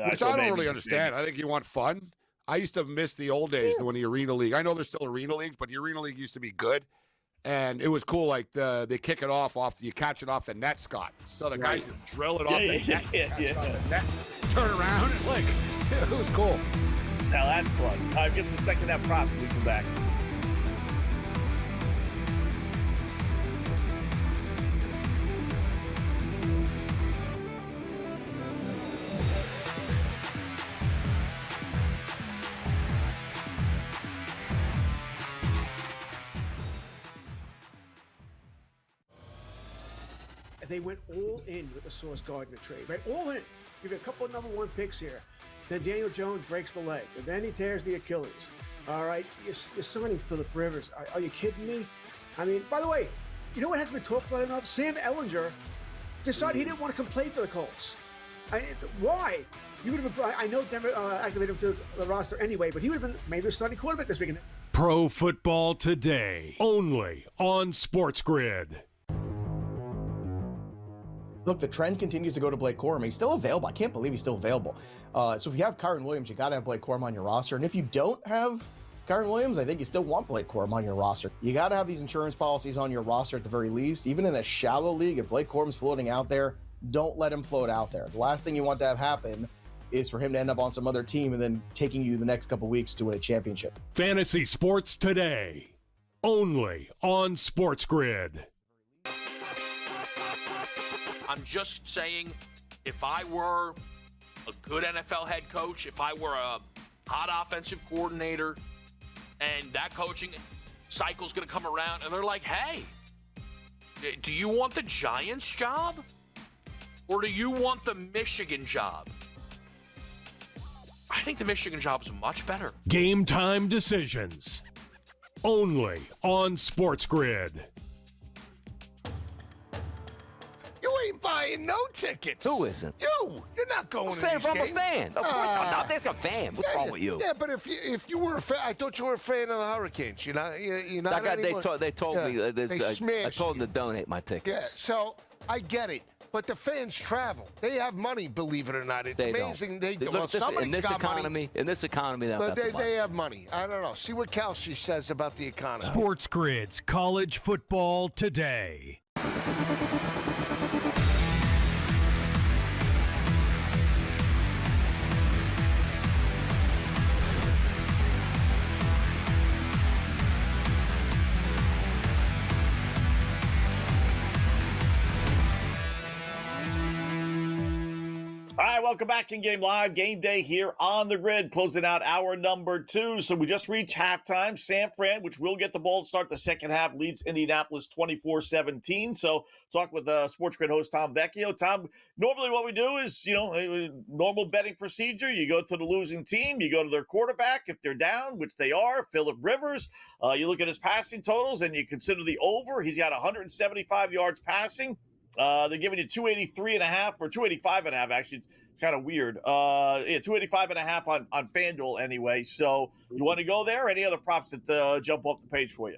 Which I don't really understand. I think you want fun. I used to miss the old days when the Arena League. I know there's still Arena Leagues, but the Arena League used to be good. And it was cool. They kick it off you catch it off the net, Scott. So the guys would drill it off the net. Turn around and it was cool. Now that's fun. All right, get some second half props when we come back. They went all in with the Sauce Gardner trade, right? All in. Give you a couple of number 1 picks here. Then Daniel Jones breaks the leg. And then he tears the Achilles. All right? You're signing Phillip Rivers. Are you kidding me? I mean, by the way, you know what hasn't been talked about enough? Sam Ehlinger decided he didn't want to come play for the Colts. Why? You would have been. I know Denver activated him to the roster anyway, but he would have been maybe a starting quarterback this weekend. Pro Football Today, only on SportsGrid. Look, the trend continues to go to Blake Corum. He's still available. I can't believe he's still available. So if you have Kyren Williams, you got to have Blake Corum on your roster. And if you don't have Kyren Williams, I think you still want Blake Corum on your roster. You got to have these insurance policies on your roster at the very least. Even in a shallow league, if Blake Corum's floating out there, don't let him float out there. The last thing you want to have happen is for him to end up on some other team and then taking you the next couple weeks to win a championship. Fantasy Sports Today, only on SportsGrid. I'm just saying, if I were a good NFL head coach, if I were a hot offensive coordinator, and that coaching cycle's going to come around, and they're like, hey, do you want the Giants job? Or do you want the Michigan job? I think the Michigan job is much better. Game time decisions, only on SportsGrid. You ain't buying no tickets. Who isn't? You're not going to I'm these games. a fan. Of course I'm not. There's a fan. What's wrong with you? Yeah, but if you were a fan, I thought you were a fan of the Hurricanes. You're not anymore. They told me. I told them to donate my tickets. Yeah, so I get it. But the fans travel. They have money, believe it or not. It's amazing. In this economy, but they have money. I don't know. See what Kelsey says about the economy. SportsGrid's College Football Today. All right, welcome back in Game Live. Game Day here on the grid, closing out hour number 2. So we just reached halftime. San Fran, which will get the ball to start the second half, leads Indianapolis 24-17. So talk with SportsGrid host Tom Vecchio. Tom, normally what we do is, normal betting procedure. You go to the losing team. You go to their quarterback. If they're down, which they are, Phillip Rivers, you look at his passing totals and you consider the over. He's got 175 yards passing. They're giving you 283.5 or 285.5. Actually, it's kind of weird. 285.5 on FanDuel anyway. So you want to go there? Any other props that jump off the page for you?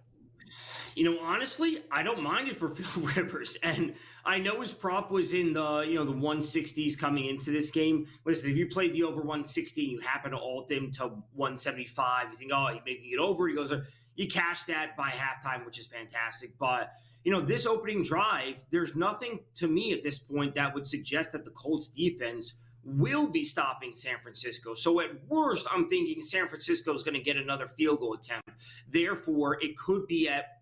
Honestly, I don't mind it for Phil Rivers, and I know his prop was in the the 160s coming into this game. Listen, if you played the over 160 and you happen to alt him to 175, you think, oh, he maybe get over. He goes, you cash that by halftime, which is fantastic, but. This opening drive, there's nothing to me at this point that would suggest that the Colts defense will be stopping San Francisco. So at worst, I'm thinking San Francisco is going to get another field goal attempt. Therefore, it could be at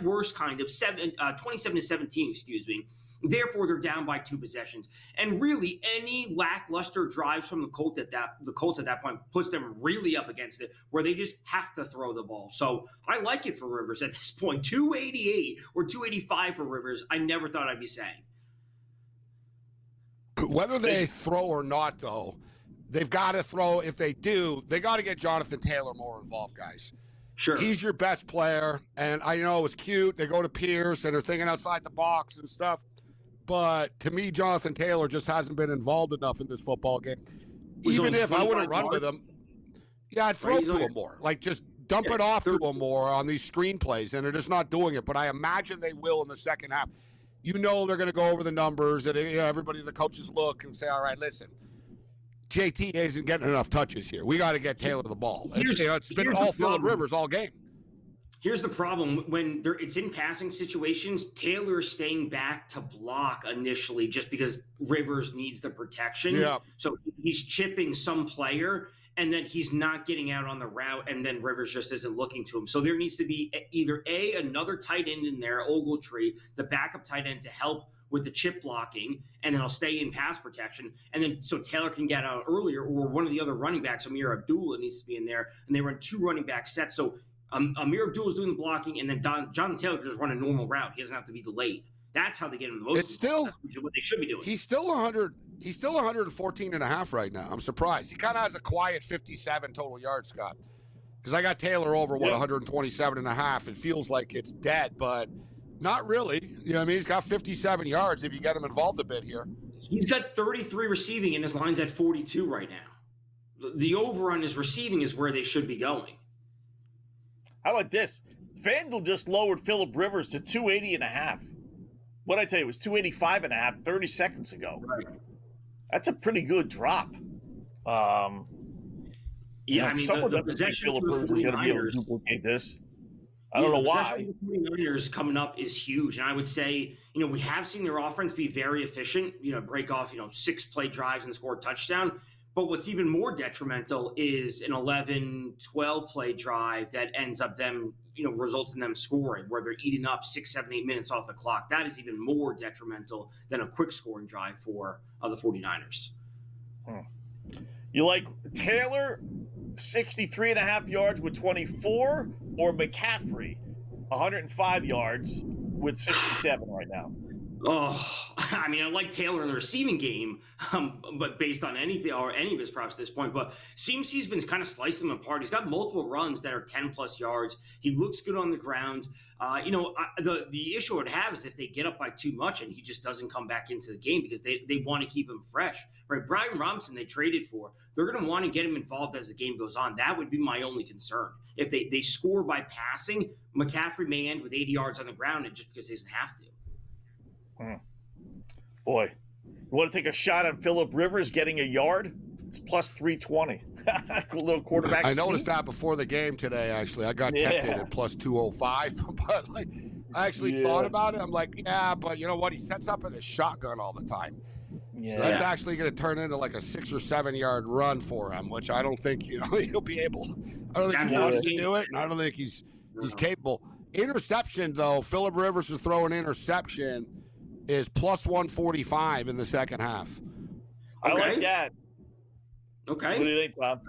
worst, kind of 27-17, excuse me. Therefore, they're down by 2 possessions. And really, any lackluster drives from the Colts at that point puts them really up against it, where they just have to throw the ball. So I like it for Rivers at this point. 288 or 285 for Rivers, I never thought I'd be saying. Whether they throw or not, though, they've got to throw. If they do, they got to get Jonathan Taylor more involved, guys. Sure. He's your best player, and I know it was cute. They go to Pierce, and they're thinking outside the box and stuff. But to me, Jonathan Taylor just hasn't been involved enough in this football game. Even if I wouldn't run with him, I'd throw to him more. Like, just dump it off to him more on these screen plays, and they're just not doing it. But I imagine they will in the second half. They're going to go over the numbers, and everybody, the coaches look and say, all right, listen, JT isn't getting enough touches here. We got to get Taylor the ball. It's been all Phillip Rivers all game. Here's the problem. When it's in passing situations, Taylor's staying back to block initially just because Rivers needs the protection. Yeah. So he's chipping some player, and then he's not getting out on the route, and then Rivers just isn't looking to him. So there needs to be either another tight end in there, Ogletree, the backup tight end to help with the chip blocking, and then I'll stay in pass protection. And then so Taylor can get out earlier, or one of the other running backs, Amir Abdullah, needs to be in there, and they run 2 running back sets. So Amir Abdullah is doing the blocking, and then Jonathan Taylor can just run a normal route. He doesn't have to be delayed. That's how they get him the most. It's still what they should be doing. He's still 100. He's still 114.5 right now. I'm surprised. He kind of has a quiet 57 total yards, Scott. Because I got Taylor over 127.5. It feels like it's dead, but not really. He's got 57 yards if you get him involved a bit here. He's got 33 receiving, and his line's at 42 right now. The over on his receiving is where they should be going. How about this? FanDuel just lowered Phillip Rivers to 280.5. What I tell you, it was 285.5 30 seconds ago. Right. That's a pretty good drop. The possession Phillip Rivers is going to be able to duplicate this. I don't know why. The 49ers coming up is huge. And I would say, we have seen their offense be very efficient, break off, 6-play drives and score a touchdown. But what's even more detrimental is an 11, 12-play drive that ends up them, results in them scoring, where they're eating up 6, 7, 8 minutes off the clock. That is even more detrimental than a quick scoring drive for the 49ers. You like Taylor, 63.5 yards with 24, or McCaffrey, 105 yards with 67 right now? Oh, I like Taylor in the receiving game, but based on anything or any of his props at this point. But CMC's been kind of slicing them apart. He's got multiple runs that are 10-plus yards. He looks good on the ground. The issue I would have is if they get up by too much and he just doesn't come back into the game because they want to keep him fresh. Right? Brian Robinson they traded for. They're going to want to get him involved as the game goes on. That would be my only concern. If they score by passing, McCaffrey may end with 80 yards on the ground and just because he doesn't have to. Boy, you want to take a shot on Phillip Rivers getting a yard? It's plus 320. Cool little quarterback. I noticed that before the game today, actually. I got tempted at plus 205, but I actually thought about it. I'm like, but you know what? He sets up in a shotgun all the time. Yeah. So that's actually going to turn into like a 6 or 7 yard run for him, which I don't think he'll be able. I don't think he wants to do it, and I don't think he's capable. Interception, though, Phillip Rivers to throw an interception is plus 145 in the second half. I like that. Okay. What do you think, Tom?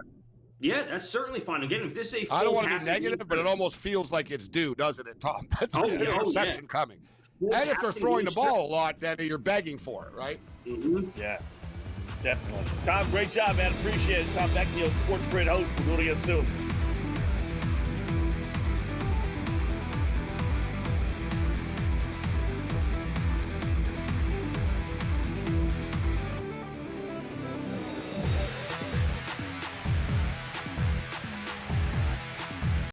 Yeah, that's certainly fine. Again, if this is a full I don't want to be passing negative, game, but it almost feels like it's due, doesn't it, Tom? That's Oh, an yeah. interception coming. Full And if they're passing throwing the game ball a lot, then you're begging for it, right? Mm-hmm. Yeah, definitely. Tom, great job, man. Appreciate it. Tom Beckfield, Sports Grid host. We'll do it again soon.